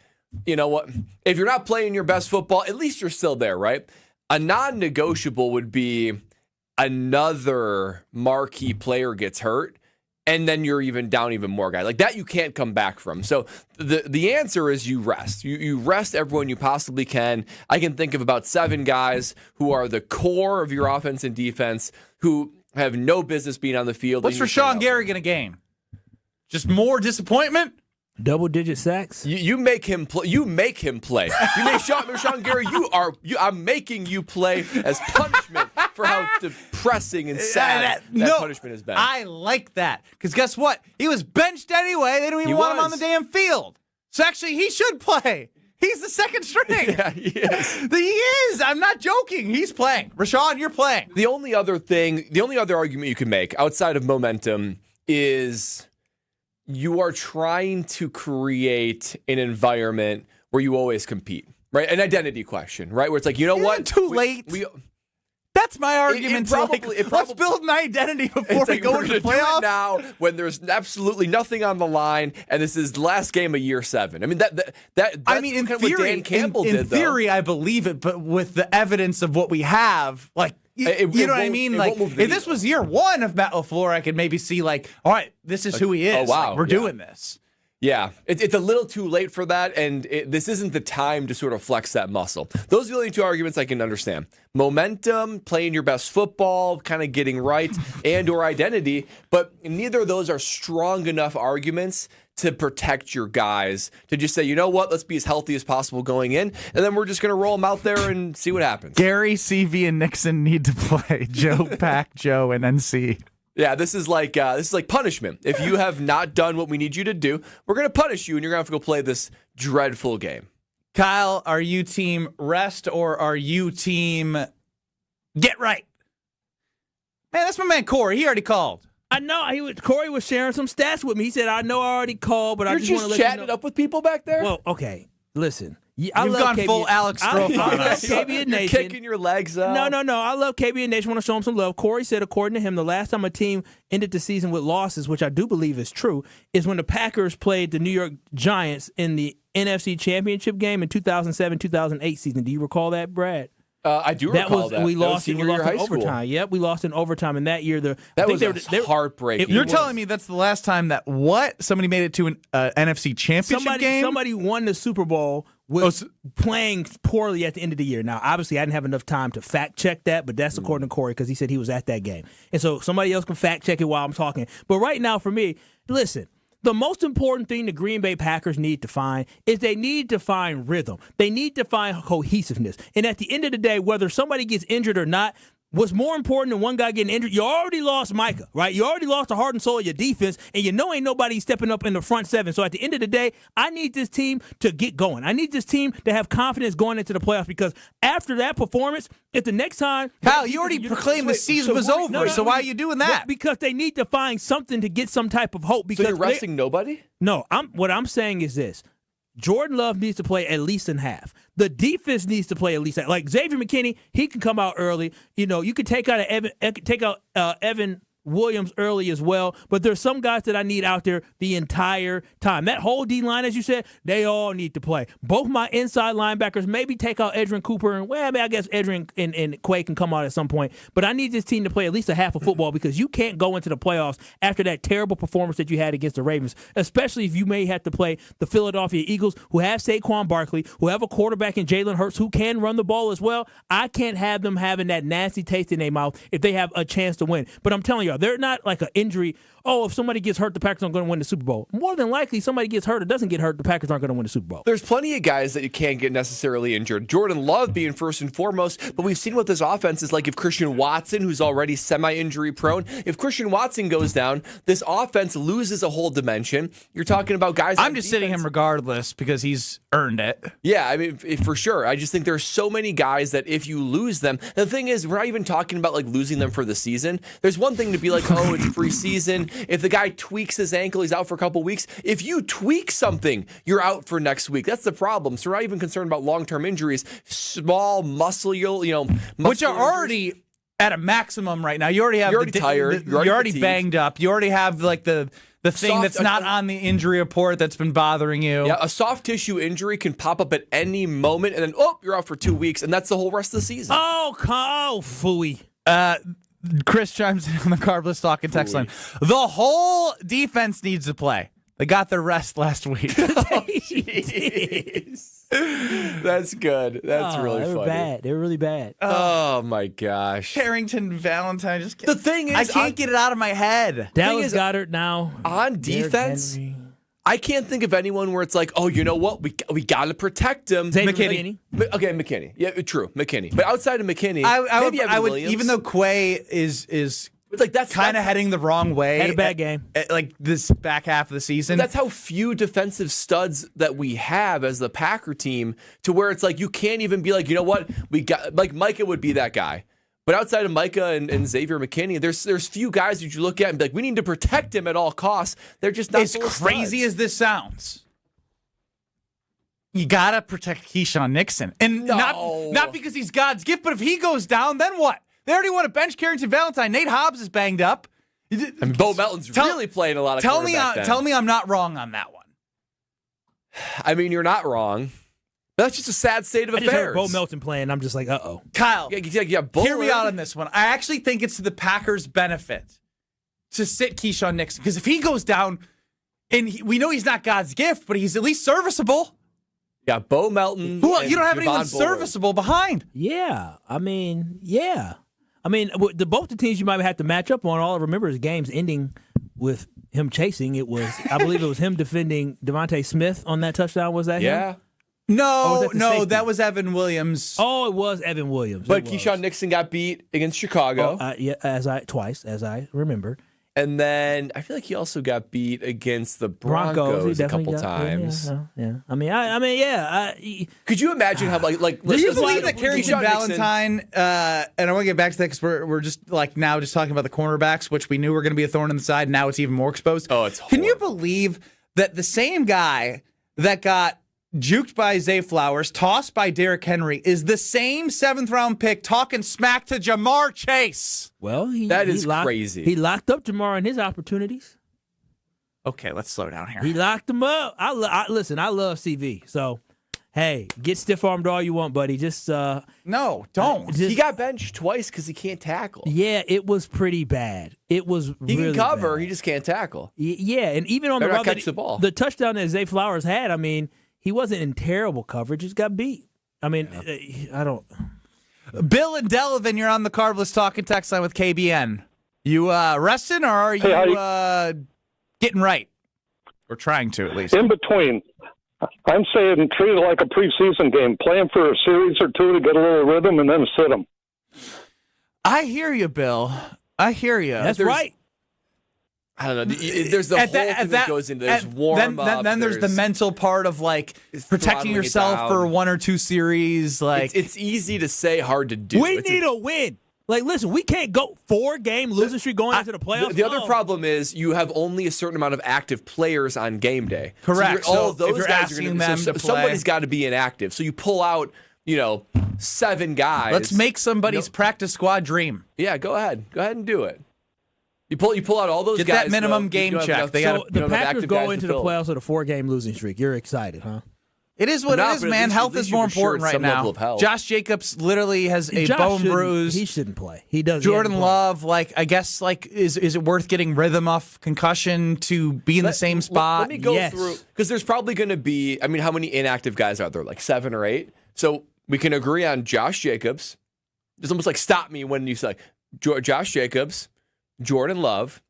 you know what, if you're not playing your best football, at least you're still there, right? A non-negotiable would be another marquee player gets hurt, and then you're even down even more guys. Like that you can't come back from. So the answer is you rest. You rest everyone you possibly can. I can think of about 7 guys who are the core of your offense and defense who have no business being on the field. What's Rashawn Gary going to gain? Just more disappointment? Double-digit sacks. You make him play. You make him play. You make Rashawn Gary. I'm making you play as punishment for how depressing and sad that punishment has been. I like that because guess what? He was benched anyway. They don't even want him on the damn field. So actually, he should play. He's the second string. Yeah, he is. He is. I'm not joking. He's playing. Rashawn, you're playing. The only other argument you can make outside of momentum is you are trying to create an environment where you always compete, right? An identity question, right? Where it's like, you know what? Too late. That's my argument. Let's build an identity before we go into the playoffs. Now, when there's absolutely nothing on the line, and this is the last game of year 7. I mean, that's in theory, what Dan Campbell in did. Theory, I believe it, but with the evidence of what we have, like. You know what I mean? Like, if this was year 1 of Matt LaFleur, I could maybe see like, all right, this is who he is. Oh, wow. Like, we're doing this. Yeah, it's a little too late for that, and this isn't the time to sort of flex that muscle. Those are the only 2 arguments I can understand. Momentum, playing your best football, kind of getting right, and or identity, but neither of those are strong enough arguments to protect your guys, to just say, you know what, let's be as healthy as possible going in, and then we're just going to roll them out there and see what happens. Gary, CV, and Nixon need to play. Joe, Pack, Joe, and NC. Yeah, this is like punishment. If you have not done what we need you to do, we're going to punish you, and you're going to have to go play this dreadful game. Kyle, are you team rest or are you team get right? Man, that's my man Corey. He already called. I know. Corey was sharing some stats with me. He said, I know I already called, but I just want to let you know. You're just chatting it up with people back there? Well, okay. Listen. You've gone full Alex Stroh on us. KB Nation. You're kicking your legs up. No. I love KB Nation. Want to show him some love. Corey said, according to him, the last time a team ended the season with losses, which I do believe is true, is when the Packers played the New York Giants in the NFC Championship game in 2007-2008 season. Do you recall that, Brad? I do recall that. We lost in overtime. School. Yep, we lost in overtime. And that year, that was heartbreaking. You're telling me that's the last time that somebody made it to an NFC Championship game? Somebody won the Super Bowl was playing poorly at the end of the year. Now, obviously, I didn't have enough time to fact check that, but that's according to Corey because he said he was at that game. And so somebody else can fact check it while I'm talking. But right now, for me, listen. The most important thing the Green Bay Packers need to find is they need to find rhythm. They need to find cohesiveness. And at the end of the day, whether somebody gets injured or not, what's more important than one guy getting injured, you already lost Micah, right? You already lost the heart and soul of your defense, and you know ain't nobody stepping up in the front 7. So at the end of the day, I need this team to get going. I need this team to have confidence going into the playoffs because after that performance, if the next time... Kyle, you already proclaimed the season was over, so why are you doing that? Because they need to find something to get some type of hope. Because so you're resting nobody? No, what I'm saying is this. Jordan Love needs to play at least in half. The defense needs to play at least like Xavier McKinney. He can come out early. You know, you could take out Evan Williams early as well. But there's some guys that I need out there the entire time. That whole D line, as you said, they all need to play. Both my inside linebackers, maybe take out Edrin Cooper and I guess Edrin and Quay can come out at some point. But I need this team to play at least a half of football because you can't go into the playoffs after that terrible performance that you had against the Ravens, especially if you may have to play the Philadelphia Eagles, who have Saquon Barkley, who have a quarterback in Jalen Hurts, who can run the ball as well. I can't have them having that nasty taste in their mouth if they have a chance to win. But I'm telling you, are. They're not like an injury. Oh, if somebody gets hurt, the Packers aren't going to win the Super Bowl. More than likely, somebody gets hurt or doesn't get hurt, the Packers aren't going to win the Super Bowl. There's plenty of guys that you can't get necessarily injured. Jordan Love being first and foremost, but we've seen what this offense is like. If Christian Watson, who's already semi-injury prone, if Christian Watson goes down, this offense loses a whole dimension. You're talking about guys. I'm just sitting him regardless because he's earned it. Yeah, I mean, for sure. I just think there's so many guys that if you lose them, the thing is, we're not even talking about like losing them for the season. There's one thing to be like, oh, it's preseason. If the guy tweaks his ankle, he's out for a couple weeks. If you tweak something, you're out for next week. That's the problem. So we're not even concerned about long-term injuries. Small, which are already at a maximum right now. You already have. You're already tired. You're already banged up. You already have like the thing that's not on the injury report that's been bothering you. Yeah, a soft tissue injury can pop up at any moment, and then you're out for 2 weeks, and that's the whole rest of the season. Oh, phooey. Chris chimes in on the Carbless Talking text line. The whole defense needs to play. They got their rest last week. That's good. That's really funny. They were bad. They were really bad. Oh my gosh. Harrington Valentine. The thing is, I can't get it out of my head. Dallas Goedert now. On defense, I can't think of anyone where it's like, oh, you know what? We got to protect him. McKinney. Okay, McKinney. Yeah, true. McKinney. But outside of McKinney, I would even though Quay is it's like that's kind of heading the wrong way. Had a bad game. Like this back half of the season. That's how few defensive studs that we have as the Packer team, to where it's like you can't even be like, you know what? We got like Micah would be that guy. But outside of Micah and Xavier McKinney, there's few guys that you look at and be like, we need to protect him at all costs. They're just not as crazy as this sounds. You gotta protect Keyshawn Nixon, and not because he's God's gift, but if he goes down, then what? They already want to bench Carrington Valentine. Nate Hobbs is banged up. I mean, Bo Melton's really playing a lot of quarterback then. Tell me I'm not wrong on that one. I mean, you're not wrong. That's just a sad state of affairs. I just heard Bo Melton playing. I'm just like, uh-oh. Kyle, Bullard. Hear me out on this one. I actually think it's to the Packers' benefit to sit Keyshawn Nixon, because if he goes down, and we know he's not God's gift, but he's at least serviceable. Yeah, Bo Melton. Well, you don't have anyone Bullard. serviceable behind. Yeah. I mean, both the teams you might have to match up on, all I remember is games ending with him chasing. I believe it was him defending Devontae Smith on that touchdown. Was that him? No, that was Evan Williams. Oh, it was Evan Williams. But Keyshawn Nixon got beat against Chicago. As I remember. And then I feel like he also got beat against the Broncos a couple times. Yeah. I mean, could you imagine how like do you believe that Carrington Valentine? And I want to get back to that because we're just like now just talking about the cornerbacks, which we knew were going to be a thorn in the side. Now it's even more exposed. Oh, it's horrible. Can you believe that the same guy that got juked by Zay Flowers, tossed by Derrick Henry, is the same 7th-round pick talking smack to Jamar Chase? Well, that is crazy. He locked up Jamar in his opportunities. Okay, let's slow down here. He locked him up. Listen, I love CV. So, hey, get stiff-armed all you want, buddy. Just no, don't. He got benched twice because he can't tackle. Yeah, it was pretty bad. It was he really can cover, bad. he just can't tackle. Yeah, and even on Better the not catch the ball. The touchdown that Zay Flowers had, I mean, he wasn't in terrible coverage. Just got beat. I mean, I don't. Bill and Delavan, you're on the Carbless Talking text line with KBN. You resting or are you getting right? Or trying to, at least. In between. I'm saying treat it like a preseason game. Play them for a series or two to get a little rhythm and then sit them. I hear you, Bill. I hear you. That's right. I don't know. There's the whole thing that goes into there's warm up. Then there's the mental part of like protecting yourself for 1 or 2 series. Like it's easy to say, hard to do. We need a win. Like, listen, we can't go 4-game losing streak going into the playoffs. The other problem is you have only a certain amount of active players on game day. Correct. So all of those if you're guys asking are going them to play, somebody's got to be inactive. So you pull out, 7 guys. Let's make somebody's practice squad dream. Yeah, go ahead and do it. You pull out all those Get guys. That minimum game check. So the Packers go into the playoffs with a 4-game losing streak. You're excited, huh? It is what it is, man. Health is more important right now. Josh Jacobs literally has a bone bruise. He shouldn't play. He does. Jordan Love, I guess, is it worth getting rhythm off concussion to be in the same spot? Let me go through, because there's probably going to be, how many inactive guys are there? Like 7 or 8? So we can agree on Josh Jacobs. It's almost like stop me when you say Josh Jacobs, Jordan Love,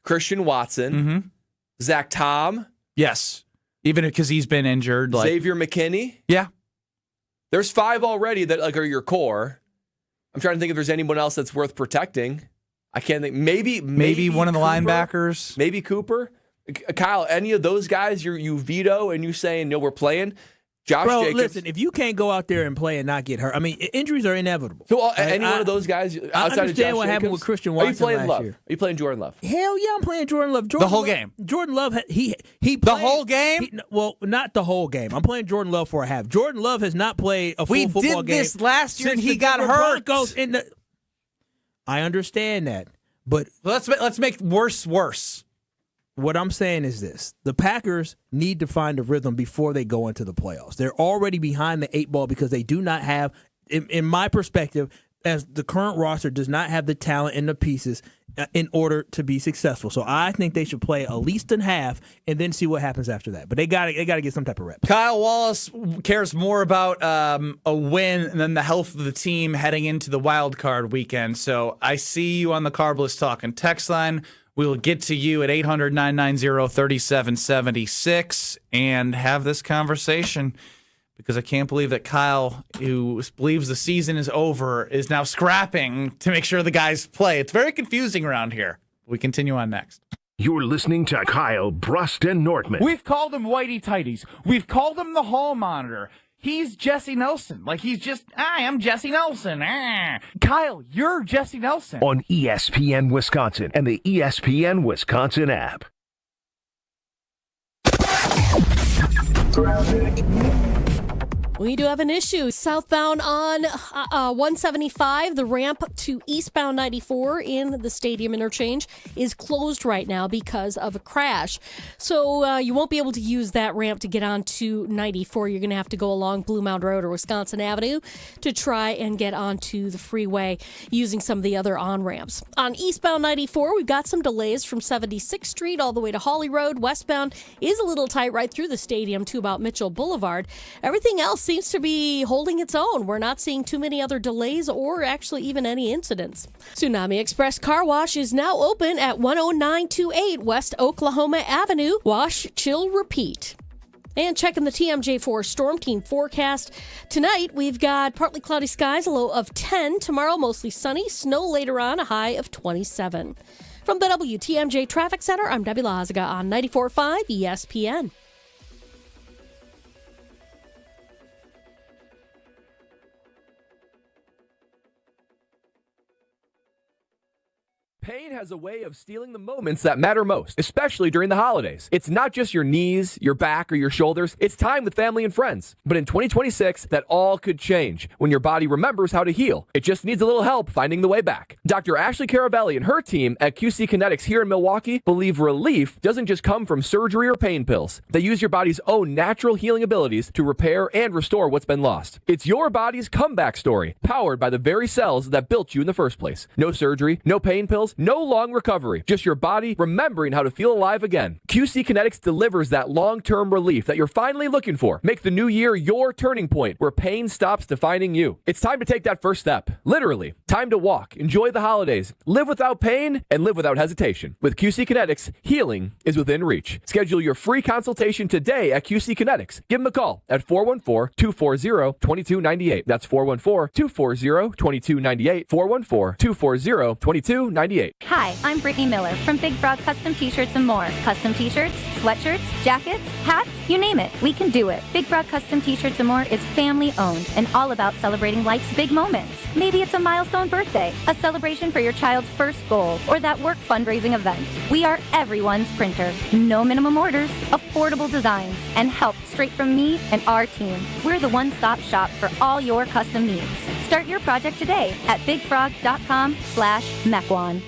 Christian Watson, Zach Tom. Yes. Even because he's been injured. Xavier McKinney. Yeah. There's 5 already that are your core. I'm trying to think if there's anyone else that's worth protecting. I can't think. Maybe one of the Cooper, linebackers. Maybe Cooper. Kyle, any of those guys you veto and you saying, no, we're playing? Josh Jacobs. Listen, if you can't go out there and play and not get hurt, I mean, injuries are inevitable. So any one of those guys outside I of understand Josh what happened Jacobs? with Christian Watson Are you playing last Love? year. Are you playing Jordan Love? Hell yeah, I'm playing Jordan Love. The whole game. Jordan Love, he played, the whole game? Well, not the whole game. I'm playing Jordan Love for a half. Jordan Love has not played a full football game. We did this last year and since he the got Denver hurt. Broncos I understand that, but let's make worse. What I'm saying is this. The Packers need to find a rhythm before they go into the playoffs. They're already behind the 8 ball because they do not have, in my perspective, as the current roster does not have the talent and the pieces in order to be successful. So I think they should play at least in half and then see what happens after that. But they got to get some type of reps. Kyle Wallace cares more about a win than the health of the team heading into the wild card weekend. So I see you on the Carbless Talking text line. We will get to you at 800-990-3776 and have this conversation because I can't believe that Kyle, who believes the season is over, is now scrapping to make sure the guys play. It's very confusing around here. We continue on next. You're listening to Kyle, Brust, and Nortman. We've called him Whitey Tighties. We've called him the Hall Monitor. He's Jesse Nelson. Like, he's just, I am Jesse Nelson. Kyle, you're Jesse Nelson. On ESPN Wisconsin and the ESPN Wisconsin app. We do have an issue. Southbound on 175, the ramp to eastbound 94 in the stadium interchange is closed right now because of a crash. So you won't be able to use that ramp to get onto 94. You're going to have to go along Blue Mound Road or Wisconsin Avenue to try and get onto the freeway using some of the other on-ramps. On eastbound 94, we've got some delays from 76th Street all the way to Hawley Road. Westbound is a little tight right through the stadium to about Mitchell Boulevard. Everything else seems to be holding its own. We're not seeing too many other delays or actually even any incidents. Tsunami Express Car Wash is now open at 10928 West Oklahoma Avenue. Wash, chill, repeat. And checking the TMJ4 Storm Team forecast. Tonight, we've got partly cloudy skies, a low of 10. Tomorrow, mostly sunny. Snow later on, a high of 27. From the WTMJ Traffic Center, I'm Debbie Lazaga on 94.5 ESPN. Pain has a way of stealing the moments that matter most, especially during the holidays. It's not just your knees, your back, or your shoulders. It's time with family and friends. But in 2026, that all could change when your body remembers how to heal. It just needs a little help finding the way back. Dr. Ashley Caravelli and her team at QC Kinetics here in Milwaukee believe relief doesn't just come from surgery or pain pills. They use your body's own natural healing abilities to repair and restore what's been lost. It's your body's comeback story, powered by the very cells that built you in the first place. No surgery, no pain pills, no long recovery, just your body remembering how to feel alive again. QC Kinetics delivers that long-term relief that you're finally looking for. Make the new year your turning point where pain stops defining you. It's time to take that first step. Literally. Time to walk, enjoy the holidays, live without pain, and live without hesitation. With QC Kinetics, healing is within reach. Schedule your free consultation today at QC Kinetics. Give them a call at 414-240-2298. That's 414-240-2298. 414-240-2298. Hi, I'm Brittany Miller from Big Frog Custom T-Shirts and more. Custom T-shirts, sweatshirts, jackets, hats, you name it, we can do it. Big Frog Custom T-Shirts and more is family owned and all about celebrating life's big moments. Maybe it's a milestone birthday, a celebration for your child's first goal, or that work fundraising event. We are everyone's printer. No minimum orders, affordable designs, and help straight from me and our team. We're the one-stop shop for all your custom needs. Start your project today at bigfrog.com/Mequon.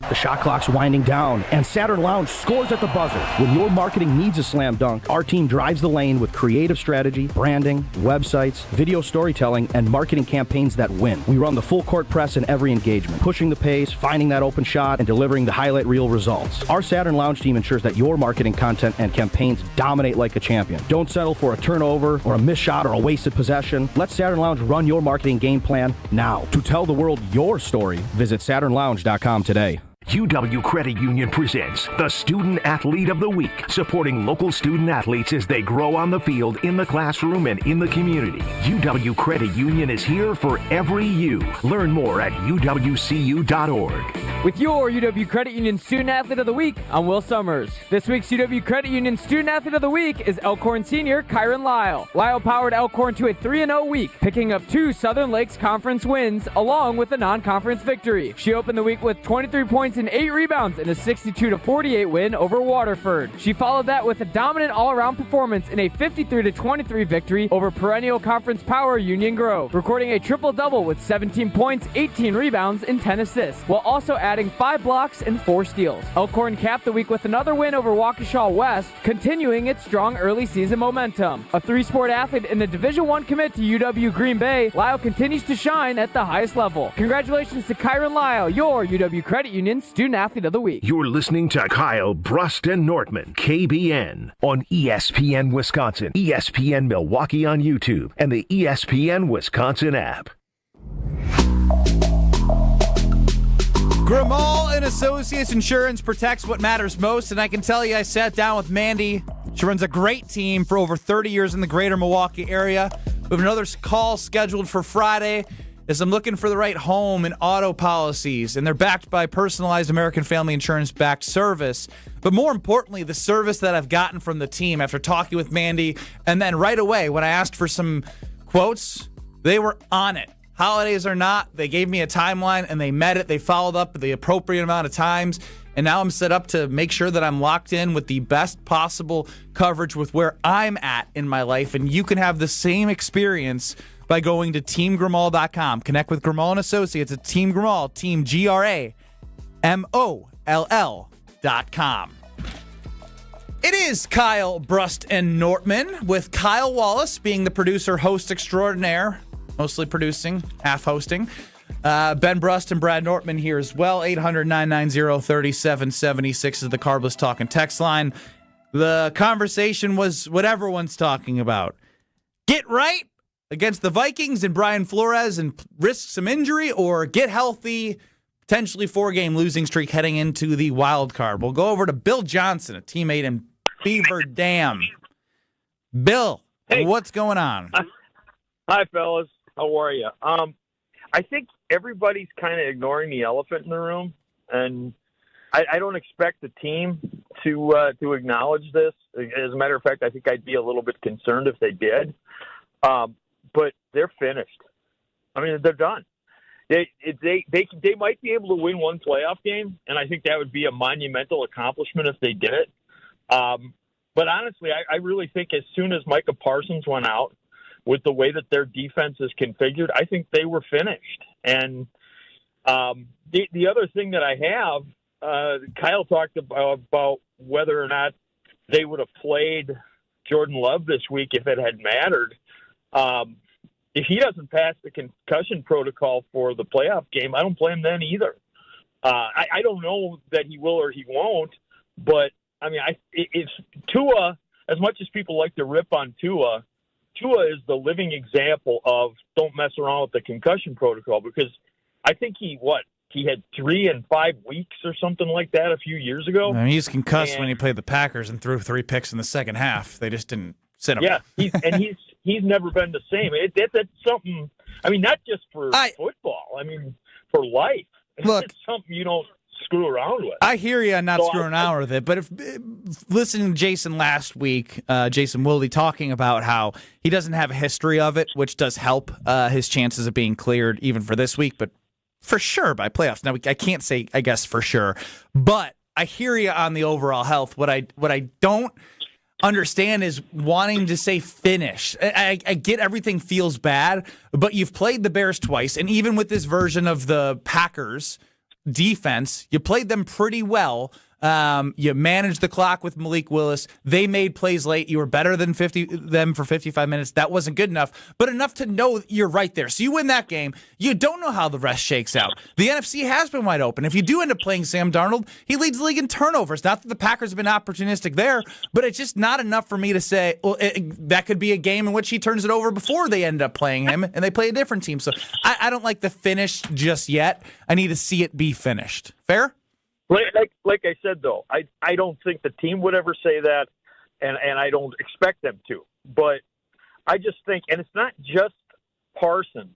The shot clock's winding down, and Saturn Lounge scores at the buzzer. When your marketing needs a slam dunk, our team drives the lane with creative strategy, branding, websites, video storytelling, and marketing campaigns that win. We run the full court press in every engagement, pushing the pace, finding that open shot, and delivering the highlight reel results. Our Saturn Lounge team ensures that your marketing content and campaigns dominate like a champion. Don't settle for a turnover or a missed shot or a wasted possession. Let Saturn Lounge run your marketing game plan now. To tell the world your story, visit SaturnLounge.com today. UW Credit Union presents the Student Athlete of the Week, supporting local student athletes as they grow on the field, in the classroom, and in the community. UW Credit Union is here for every you. Learn more at uwcu.org. With your UW Credit Union Student Athlete of the Week, I'm Will Summers. This week's UW Credit Union Student Athlete of the Week is Elkhorn senior Kyron Lyle. Lyle powered Elkhorn to a 3-0 week, picking up 2 Southern Lakes Conference wins along with a non-conference victory. She opened the week with 23 points and 8 rebounds in a 62-48 win over Waterford. She followed that with a dominant all-around performance in a 53-23 victory over perennial conference power Union Grove, recording a triple-double with 17 points, 18 rebounds, and 10 assists, while also adding 5 blocks and 4 steals. Elkhorn capped the week with another win over Waukesha West, continuing its strong early season momentum. A 3-sport athlete and a Division I commit to UW Green Bay, Lyle continues to shine at the highest level. Congratulations to Kyron Lyle, your UW Credit Union Student Athlete of the Week. You're listening to Kyle, Brust, and Nortman, KBN, on ESPN Wisconsin, ESPN Milwaukee on YouTube, and the ESPN Wisconsin app. Grimal and Associates Insurance protects what matters most, and I can tell you I sat down with Mandy. She runs a great team for over 30 years in the greater Milwaukee area. We have another call scheduled for Friday as I'm looking for the right home and auto policies, and they're backed by personalized American Family Insurance-backed service. But more importantly, the service that I've gotten from the team after talking with Mandy, and then right away when I asked for some quotes, they were on it. Holidays or not, they gave me a timeline and they met it. They followed up the appropriate amount of times. And now I'm set up to make sure that I'm locked in with the best possible coverage with where I'm at in my life. And you can have the same experience by going to teamgrimal.com. Connect with Grimal and Associates at Team Grimal, Team GRAMOLL.com. It is Kyle, Brust, and Nortman, with Kyle Wallace being the producer, host extraordinaire, mostly producing, half hosting. Ben Brust and Brad Nortman here as well. 800-990-3776 is the Carbless Talk and text line. The conversation was what everyone's talking about. Get right against the Vikings and Brian Flores and risk some injury, or get healthy, potentially 4-game losing streak heading into the wild card. We'll go over to Bill Johnson, a teammate in Beaver Dam. Bill, hey, what's going on? Hi, fellas. How are you? I think everybody's kind of ignoring the elephant in the room, and I don't expect the team to acknowledge this. As a matter of fact, I think I'd be a little bit concerned if they did. But they're finished. I mean, they're done. They might be able to win one playoff game, and I think that would be a monumental accomplishment if they did it. But honestly, I really think as soon as Micah Parsons went out, with the way that their defense is configured, I think they were finished. And the other thing that I have, Kyle talked about whether or not they would have played Jordan Love this week if it had mattered. If he doesn't pass the concussion protocol for the playoff game, I don't play him then either. I don't know that he will or he won't, but I mean, it's Tua, as much as people like to rip on Tua is the living example of don't mess around with the concussion protocol, because I think he had 3 and 5 weeks or something like that a few years ago. I mean, he's concussed when he played the Packers and threw 3 picks in the second half. They just didn't sit him. Yeah, he's never been the same. That's something. I mean, not just for football. I mean, for life. Look, it's something you don't screw around with. I hear you on not screwing around with it, but if listening to Jason last week, Jason Wilde talking about how he doesn't have a history of it, which does help his chances of being cleared even for this week, but for sure by playoffs. Now, I can't say, I guess, for sure, but I hear you on the overall health. What I don't understand is wanting to say finish. I get everything feels bad, but you've played the Bears twice, and even with this version of the Packers defense, you played them pretty well. You managed the clock with Malik Willis. They made plays late. You were better than them for 55 minutes. That wasn't good enough, but enough to know you're right there. So you win that game. You don't know how the rest shakes out. The NFC has been wide open. If you do end up playing Sam Darnold, he leads the league in turnovers. Not that the Packers have been opportunistic there, but it's just not enough for me to say, well, that could be a game in which he turns it over before they end up playing him and they play a different team. So I don't like the finish just yet. I need to see it be finished. Fair? Like I said, though, I don't think the team would ever say that, and I don't expect them to. But I just think, and it's not just Parsons.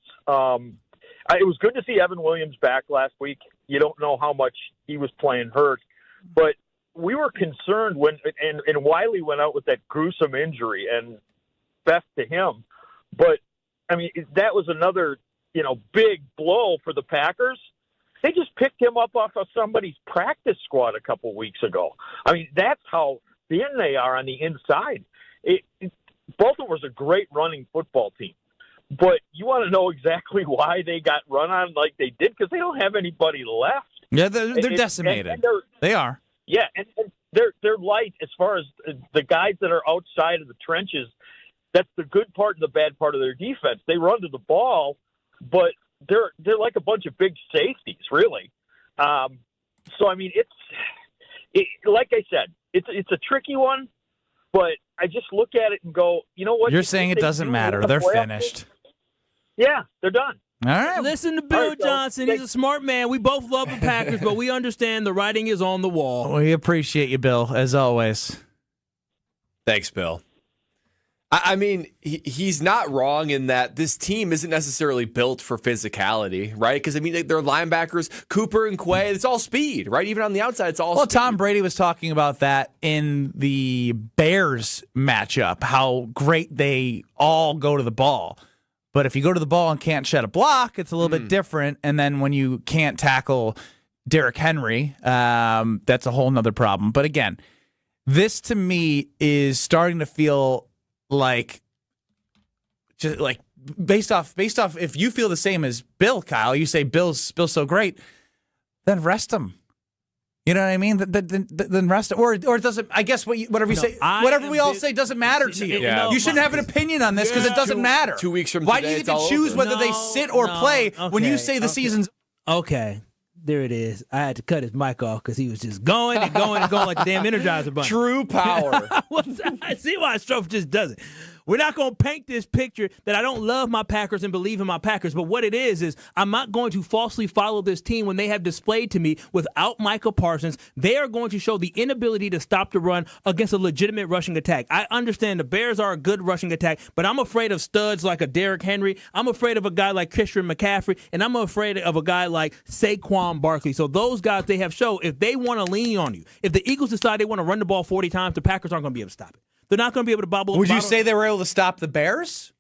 It was good to see Evan Williams back last week. You don't know how much he was playing hurt, but we were concerned when and Wiley went out with that gruesome injury, and best to him. But I mean, that was another big blow for the Packers. They just picked him up off of somebody's practice squad a couple weeks ago. I mean, that's how thin they are on the inside. Baltimore's a great running football team. But you want to know exactly why they got run on like they did? Because they don't have anybody left. Yeah, they're decimated. And they are. Yeah, and they're light as far as the guys that are outside of the trenches. That's the good part and the bad part of their defense. They run to the ball, but they're like a bunch of big safeties, really. So I mean, it's like I said, it's a tricky one. But I just look at it and go, you know what? You're saying it doesn't matter. They're finished. Yeah, they're done. All right. Listen to Bill Johnson. He's a smart man. We both love the Packers, but we understand the writing is on the wall. We appreciate you, Bill, as always. Thanks, Bill. I mean, he's not wrong in that this team isn't necessarily built for physicality, right? Because, I mean, they're linebackers, Cooper and Quay, it's all speed, right? Even on the outside, it's all speed. Tom Brady was talking about that in the Bears matchup, how great they all go to the ball. But if you go to the ball and can't shed a block, it's a little bit different. And then when you can't tackle Derrick Henry, that's a whole nother problem. But again, this to me is starting to feel like based off if you feel the same as Bill, Kyle, you say Bill's so great, then rest him. You know what I mean? Then rest him, or it doesn't. I guess whatever you say, whatever we all say doesn't matter to you. Yeah. You shouldn't have an opinion on this because it doesn't matter. 2 weeks from why today, do you it's get to all choose over. whether they sit or play when you say the season's okay? There it is. I had to cut his mic off because he was just going and going and going like the damn Energizer Bunny. True power. I see why Strofe just does it. We're not going to paint this picture that I don't love my Packers and believe in my Packers, but what it is I'm not going to falsely follow this team when they have displayed to me without Micah Parsons. They are going to show the inability to stop the run against a legitimate rushing attack. I understand the Bears are a good rushing attack, but I'm afraid of studs like a Derrick Henry. I'm afraid of a guy like Christian McCaffrey, and I'm afraid of a guy like Saquon Barkley. So those guys, they have shown if they want to lean on you, if the Eagles decide they want to run the ball 40 times, the Packers aren't going to be able to stop it. They're not going to be able to bobble. Would you say they were able to stop the Bears?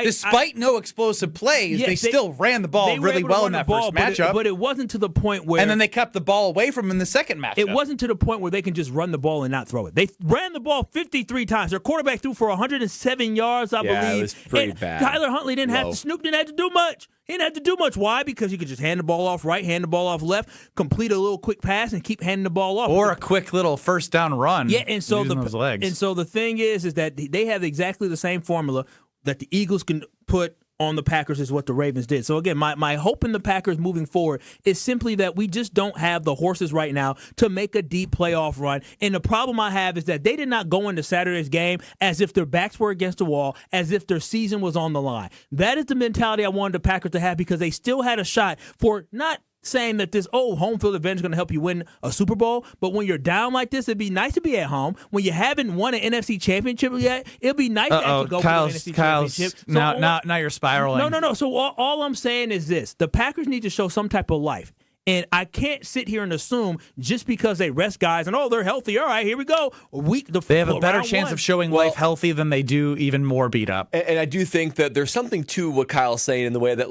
Despite no explosive plays, they still ran the ball really well in that first matchup. But it wasn't to the point where... And then they kept the ball away from them in the second matchup. It wasn't to the point where they can just run the ball and not throw it. They ran the ball 53 times. Their quarterback threw for 107 yards, I believe. Yeah, it was pretty bad. Tyler Huntley Snoop didn't have to do much. He didn't have to do much. Why? Because he could just hand the ball off right, hand the ball off left, complete a little quick pass, and keep handing the ball off. Or a quick little first down run. Yeah, and so those legs. And so the thing is that they have exactly the same formula that the Eagles can put on the Packers is what the Ravens did. So again, my hope in the Packers moving forward is simply that we just don't have the horses right now to make a deep playoff run. And the problem I have is that they did not go into Saturday's game as if their backs were against the wall, as if their season was on the line. That is the mentality I wanted the Packers to have because they still had a shot for not saying that this home field advantage is going to help you win a Super Bowl, but when you're down like this, it'd be nice to be at home. When you haven't won an NFC championship yet, it'd be nice to actually go win an NFC championship. So now you're spiraling. No. So all I'm saying is this: the Packers need to show some type of life. And I can't sit here and assume just because they rest guys and they're healthy. All right, here we go. They have a better chance of showing life healthy than they do even more beat up. And I do think that there's something to what Kyle's saying in the way that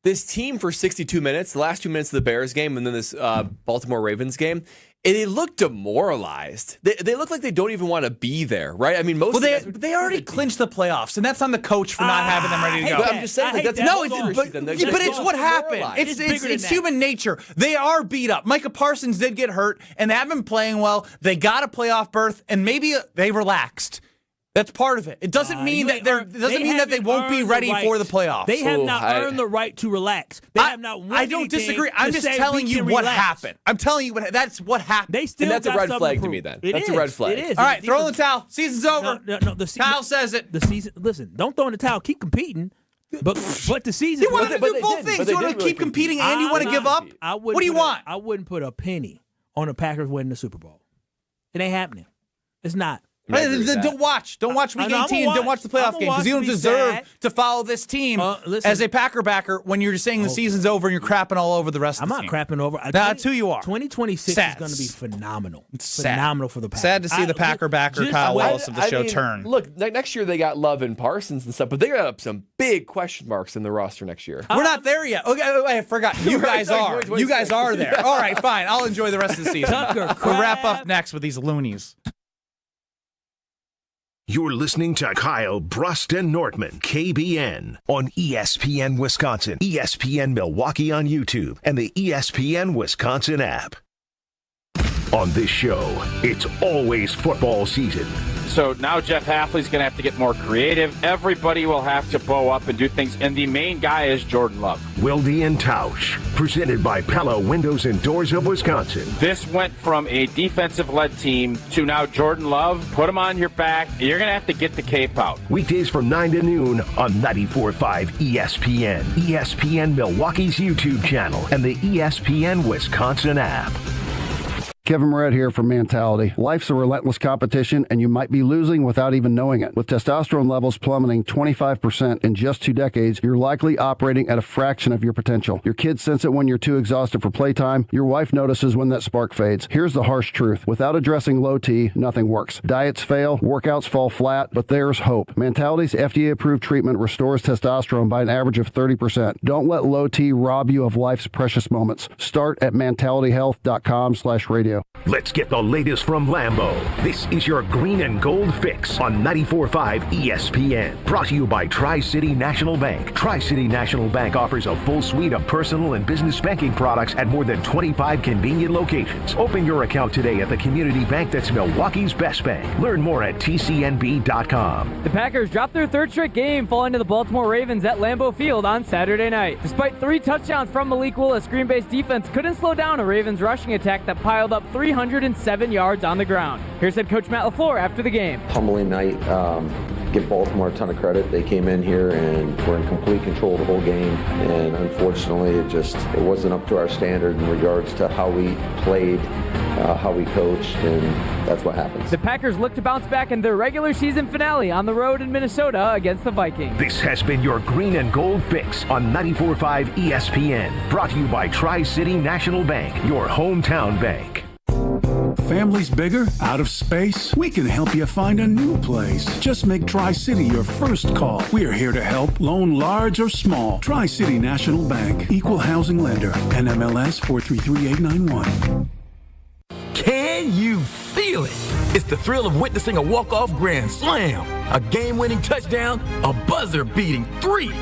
this team for 62 minutes, the last 2 minutes of the Bears game and then this Baltimore Ravens game, they look demoralized. They look like they don't even want to be there, right? I mean, they already clinched the playoffs, and that's on the coach for not having them ready to go. But I'm just saying, but it's what happened. It's human nature. They are beat up. Micah Parsons did get hurt, and they haven't been playing well. They got a playoff berth, and maybe they relaxed. That's part of it. It doesn't mean that they won't be ready for the playoffs. They have not earned the right to relax. They have not won. I don't disagree. I'm just telling you what happened. I'm telling you that's what happened. They still and that's got a red flag to to me. Then that's a red flag. It is. All right, throw in the towel. Season's over. No, Kyle says it. The season. Listen, don't throw in the towel. Keep competing. But the season. You want to do both things. You want to keep competing and you want to give up? What do you want? I wouldn't put a penny on the Packers winning the Super Bowl. It ain't happening. It's not. Don't watch week 18 and don't watch the playoff game because you don't deserve to follow this team as a Packer backer when you're saying the season's over and you're crapping all over the rest of the team. I'm not crapping over. That's who you are. 2026 is going to be phenomenal. It's phenomenal for the Packers. Sad to see the Packer backer Kyle Wallace of the show turn. Look, next year they got Love and Parsons and stuff, but they got some big question marks in the roster next year. We're not there yet. Okay, I forgot. You guys are. You guys are there. All right, fine. I'll enjoy the rest of the season. We'll wrap up next with these loonies. You're listening to Kyle, Brust, and Nortman, KBN, on ESPN Wisconsin, ESPN Milwaukee on YouTube, and the ESPN Wisconsin app. On this show, it's always football season. So now Jeff Hafley's going to have to get more creative. Everybody will have to bow up and do things. And the main guy is Jordan Love. Wilde and Tausch, presented by Pella Windows and Doors of Wisconsin. This went from a defensive-led team to now Jordan Love. Put him on your back. You're going to have to get the cape out. Weekdays from 9 to noon on 94.5 ESPN, ESPN Milwaukee's YouTube channel, and the ESPN Wisconsin app. Kevin Moret here for Mentality. Life's a relentless competition, and you might be losing without even knowing it. With testosterone levels plummeting 25% in just 2 decades, you're likely operating at a fraction of your potential. Your kids sense it when you're too exhausted for playtime. Your wife notices when that spark fades. Here's the harsh truth. Without addressing low T, nothing works. Diets fail, workouts fall flat, but there's hope. Mentality's FDA-approved treatment restores testosterone by an average of 30%. Don't let low T rob you of life's precious moments. Start at mentalityhealth.com/radio. Let's get the latest from Lambeau. This is your green and gold fix on 94.5 ESPN. Brought to you by Tri-City National Bank. Tri-City National Bank offers a full suite of personal and business banking products at more than 25 convenient locations. Open your account today at the community bank that's Milwaukee's best bank. Learn more at tcnb.com. The Packers dropped their third straight game, falling to the Baltimore Ravens at Lambeau Field on Saturday night. Despite 3 touchdowns from Malik Willis, Green Bay's defense couldn't slow down a Ravens rushing attack that piled up 307 yards on the ground. Here's head coach Matt LaFleur after the game. Humbling night. Give Baltimore a ton of credit. They came in here and were in complete control of the whole game. And unfortunately, it wasn't up to our standard in regards to how we played, how we coached, and that's what happens. The Packers look to bounce back in their regular season finale on the road in Minnesota against the Vikings. This has been your green and gold fix on 94.5 ESPN. Brought to you by Tri-City National Bank, your hometown bank. Family's bigger? Out of space? We can help you find a new place. Just make Tri-City your first call. We are here to help, loan large or small. Tri-City National Bank, equal housing lender, NMLS 433891. Can you feel it? It's the thrill of witnessing a walk-off grand slam, a game-winning touchdown, a buzzer-beating 3.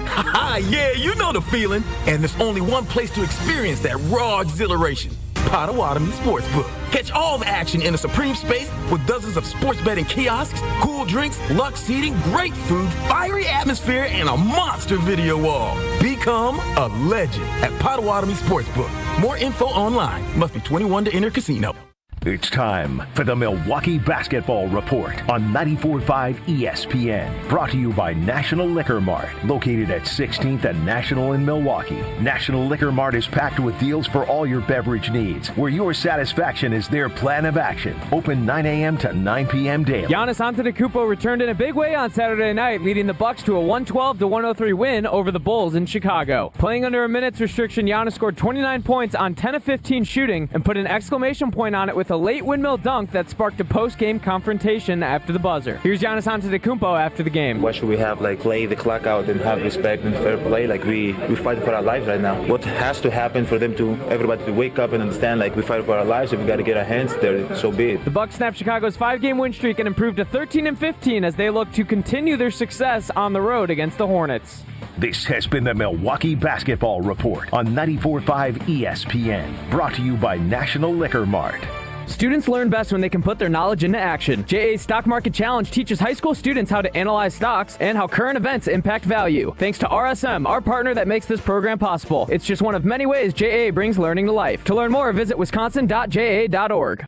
Yeah, you know the feeling. And there's only one place to experience that raw exhilaration. Potawatomi Sportsbook. Catch all the action in a supreme space with dozens of sports betting kiosks, cool drinks, luxe seating, great food, fiery atmosphere, and a monster video wall. Become a legend at Potawatomi Sportsbook. More info online. Must be 21 to enter casino. It's time for the Milwaukee Basketball Report on 94.5 ESPN. Brought to you by National Liquor Mart, located at 16th and National in Milwaukee. National Liquor Mart is packed with deals for all your beverage needs, where your satisfaction is their plan of action. Open 9 a.m. to 9 p.m. daily. Giannis Antetokounmpo returned in a big way on Saturday night, leading the Bucks to a 112-103 win over the Bulls in Chicago. Playing under a minutes restriction, Giannis scored 29 points on 10 of 15 shooting and put an exclamation point on it with a late windmill dunk that sparked a post-game confrontation after the buzzer. Here's Giannis Antetokounmpo after the game. Why should we have play the clock out and have respect and fair play? We fight for our lives right now. What has to happen for everybody to wake up and understand we fight for our lives, if we got to get our hands there, so be it. The Bucks snapped Chicago's 5-game win streak and improved to 13-15 as they look to continue their success on the road against the Hornets. This has been the Milwaukee Basketball Report on 94.5 ESPN. Brought to you by National Liquor Mart. Students learn best when they can put their knowledge into action. JA's Stock Market Challenge teaches high school students how to analyze stocks and how current events impact value. Thanks to RSM, our partner that makes this program possible. It's just one of many ways JA brings learning to life. To learn more, visit wisconsin.ja.org.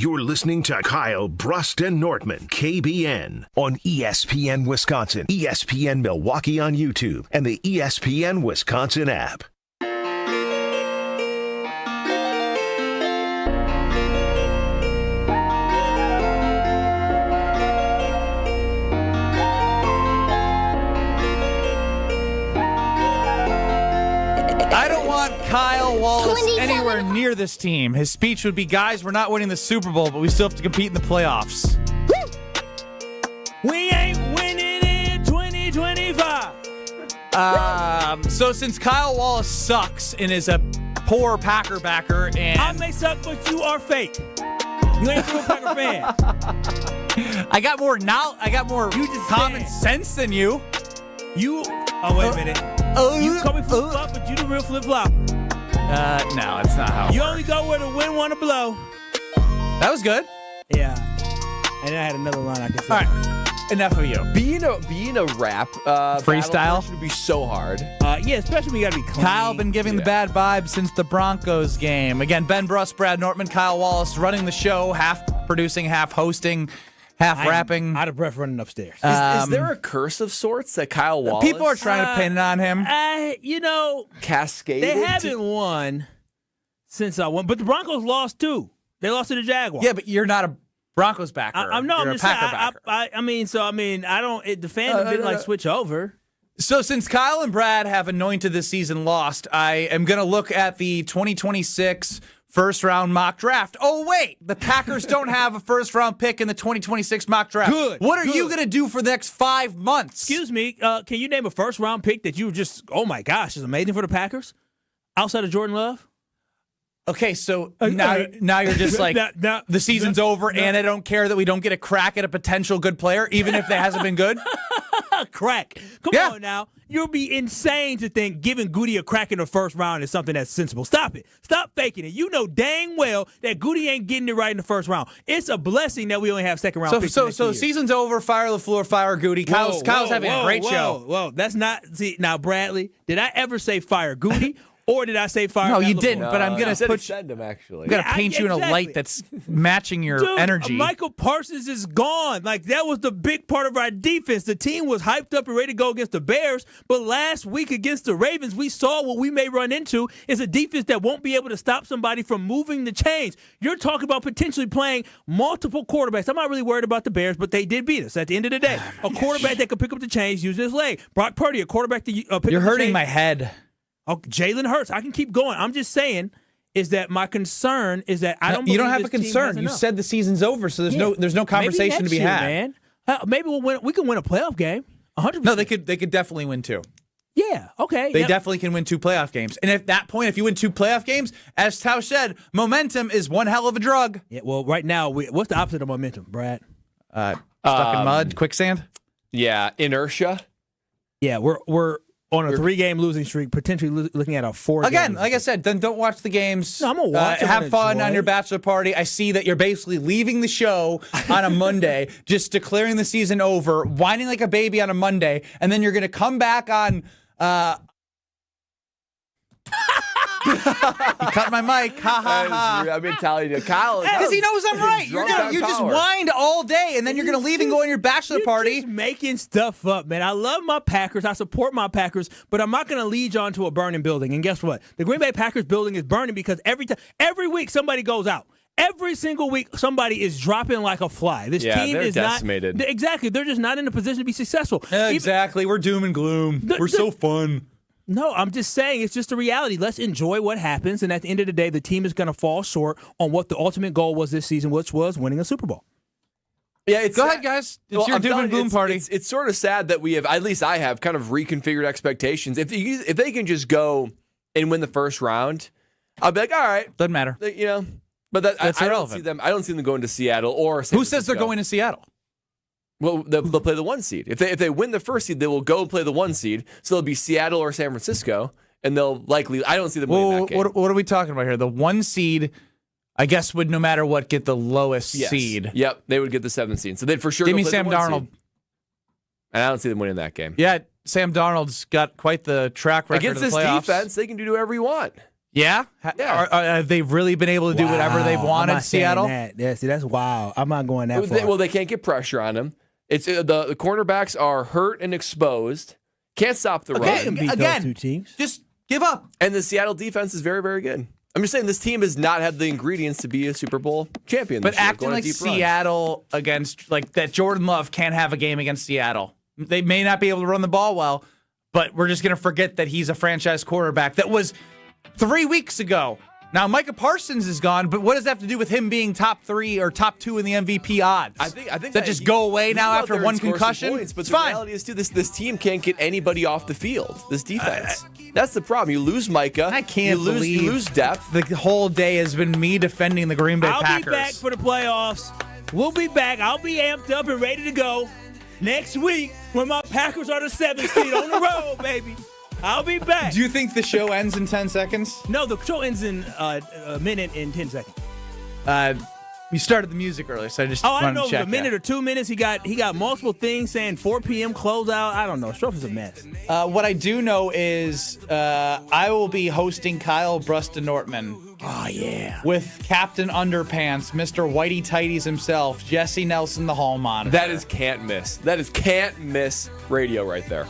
You're listening to Kyle, Brust, and Nortman, KBN, on ESPN Wisconsin, ESPN Milwaukee on YouTube, and the ESPN Wisconsin app. I don't want Kyle Wallace anywhere near this team. His speech would be, guys, we're not winning the Super Bowl, but we still have to compete in the playoffs. We ain't winning in 2025. So since Kyle Wallace sucks and is a poor Packer backer, and I may suck, but you are fake. You ain't a real Packer fan. I got more common sense than you. Oh, wait a minute. You call me flip-flop, but you the real flip-flop. No, it's not how it You works. only go where the wind want to blow. That was good. Yeah. And then I had another line I could say. All right. Enough of you. Being a rap freestyle would be so hard. Yeah, especially when you got to be clean. Kyle been giving the bad vibes since the Broncos game. Again, Ben Brust, Brad Nortman, Kyle Wallace running the show, half producing, half hosting, half rapping. Out of breath running upstairs. Is there a curse of sorts that Kyle Wallace? People are trying to pin it on him. Cascaded. They haven't won since I won, but the Broncos lost too. They lost to the Jaguars. Yeah, but you're not a Broncos backer. I'm You're just a Packer saying. backer. The fandom didn't switch over. So since Kyle and Brad have anointed this season lost, I am going to look at the 2026 first-round mock draft. Oh, wait. The Packers don't have a first-round pick in the 2026 mock draft. Good. What are you going to do for the next 5 months? Excuse me. Can you name a first-round pick that you just, oh, my gosh, is amazing for the Packers? Outside of Jordan Love? Okay, so now you're just like, the season's over, and I don't care that we don't get a crack at a potential good player, even if they hasn't been good? Crack. Come on now. You'll be insane to think giving Goody a crack in the first round is something that's sensible. Stop it. Stop faking it. You know dang well that Goody ain't getting it right in the first round. It's a blessing that we only have second round picks. So season's over. Fire LaFleur, fire Goody. Kyle's having a great show. Whoa, that's not. See, now, Bradley, did I ever say fire Goody? Or did I say fire? No, you didn't. But I'm gonna send him actually. I'm gonna paint you in a light that's matching your energy. Michael Parsons is gone. Like that was the big part of our defense. The team was hyped up and ready to go against the Bears. But last week against the Ravens, we saw what we may run into is a defense that won't be able to stop somebody from moving the chains. You're talking about potentially playing multiple quarterbacks. I'm not really worried about the Bears, but they did beat us at the end of the day. A quarterback that could pick up the chains using his leg. Brock Purdy, a quarterback that pick up the chains. You're hurting my head. Oh, Jalen Hurts. I can keep going. I'm just saying is that my concern is that I don't. You don't have a concern. You said the season's over, so there's no conversation to be had. Man. Maybe we'll win. We can win a playoff game. 100%. No, they could definitely win 2. Yeah. Okay. They definitely can win 2 playoff games. And at that point, if you win 2 playoff games, as Tausch said, momentum is one hell of a drug. Yeah. Well, right now, what's the opposite of momentum, Brad? Stuck in mud, quicksand. Yeah, inertia. Yeah, we're on a 3-game losing streak, potentially looking at a 4. Again, like I said, then don't watch the games. No, I'm gonna watch them. Have fun on your bachelor party. I see that you're basically leaving the show on a Monday, just declaring the season over, whining like a baby on a Monday, and then you're going to come back on. You cut my mic. Ha ha ha. I've been telling you, Kyle. Because he knows I'm right. You just whined all day, and then you're going to leave and go on your bachelor party. Just making stuff up, man. I love my Packers. I support my Packers, but I'm not going to lead you onto a burning building. And guess what? The Green Bay Packers building is burning because every week somebody goes out. Every single week, somebody is dropping like a fly. This team is decimated. Not exactly. They're just not in a position to be successful. Exactly. We're doom and gloom. We're so fun. No, I'm just saying it's just a reality. Let's enjoy what happens, and at the end of the day, the team is going to fall short on what the ultimate goal was this season, which was winning a Super Bowl. Yeah, go ahead, guys. It's your doom and gloom party. It's sort of sad that we have, at least I have, kind of reconfigured expectations. If they can just go and win the first round, I'll be like, all right, doesn't matter. You know, but that's I don't see them. I don't see them going to Seattle or San Who says they're going to Seattle? Well, they'll play the 1 seed. If they win the first seed, they will go and play the 1 seed. So it'll be Seattle or San Francisco, and they'll likely. I don't see them winning that game. What are we talking about here? The 1 seed, I guess, would no matter what get the lowest seed. Yep, they would get the 7th seed. So they'd for sure. Give me play Sam the 1 Darnold. seed. And I don't see them winning that game. Yeah, Sam Darnold's got quite the track record against of the this playoffs. defense. They can do whatever you want. Yeah? Have they really been able to do whatever they've wanted, I'm not saying Seattle? That. Yeah, see, that's wild. I'm not going that far. Well, they can't get pressure on him. It's the cornerbacks are hurt and exposed. Can't stop the run. Those two teams. Just give up. And the Seattle defense is very, very good. I'm just saying this team has not had the ingredients to be a Super Bowl champion this But year, acting going a like deep run. Seattle against, like, that Jordan Love can't have a game against Seattle. They may not be able to run the ball well, but we're just going to forget that he's a franchise quarterback that was 3 weeks ago. Now, Micah Parsons is gone, but what does that have to do with him being top 3 or top 2 in the MVP odds? I think that just go away now after one concussion. Points, but it's the fine. reality is, too, this team can't get anybody off the field. This defense. That's the problem. You lose Micah. I can't you believe lose depth. The whole day has been me defending the Green Bay Packers. I'll be back for the playoffs. We'll be back. I'll be amped up and ready to go next week when my Packers are the 7th seed on the road, baby. I'll be back. Do you think the show ends in 10 seconds? No, the show ends in a minute and 10 seconds. We started the music earlier, so I just I wanted don't know to if it check. was a minute or 2 minutes. He got multiple things saying 4 p.m. closeout. I don't know. Stuff is a mess. What I do know is I will be hosting Kyle Brust and Nortman. Oh, yeah. With Captain Underpants, Mr. Whitey Tighties himself, Jesse Nelson, the hall monitor. That is can't miss. That is can't miss radio right there.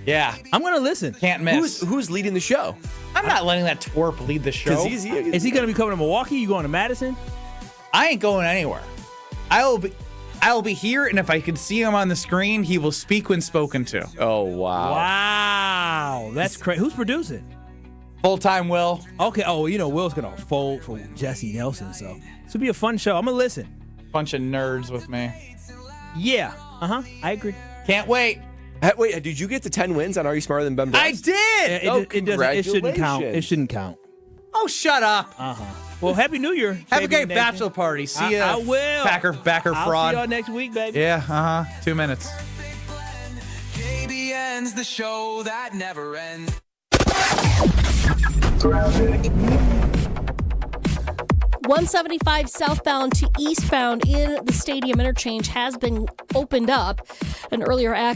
Yeah. I'm going to listen. Can't miss. Who's leading the show? I'm not letting that twerp lead the show. Is he going to be coming to Milwaukee? You going to Madison? I ain't going anywhere. I will be here, and if I can see him on the screen, he will speak when spoken to. Oh, wow. Wow. That's crazy. Who's producing? Full-time Will. Okay. Oh, you know, Will's going to fold for Jesse Nelson, so this will be a fun show. I'm going to listen. Bunch of nerds with me. Yeah. I agree. Can't wait. Wait, did you get to 10 wins on Are You Smarter Than Ben Brust? I did! It shouldn't count. It shouldn't count. Oh, shut up. Well, Happy New Year. Have a great Nation. bachelor party. See ya. I will. Backer I'll fraud. see y'all next week, baby. Yeah, 2 minutes. KBN's the show that never ends. 175 southbound to eastbound in the stadium interchange has been opened up. An earlier accident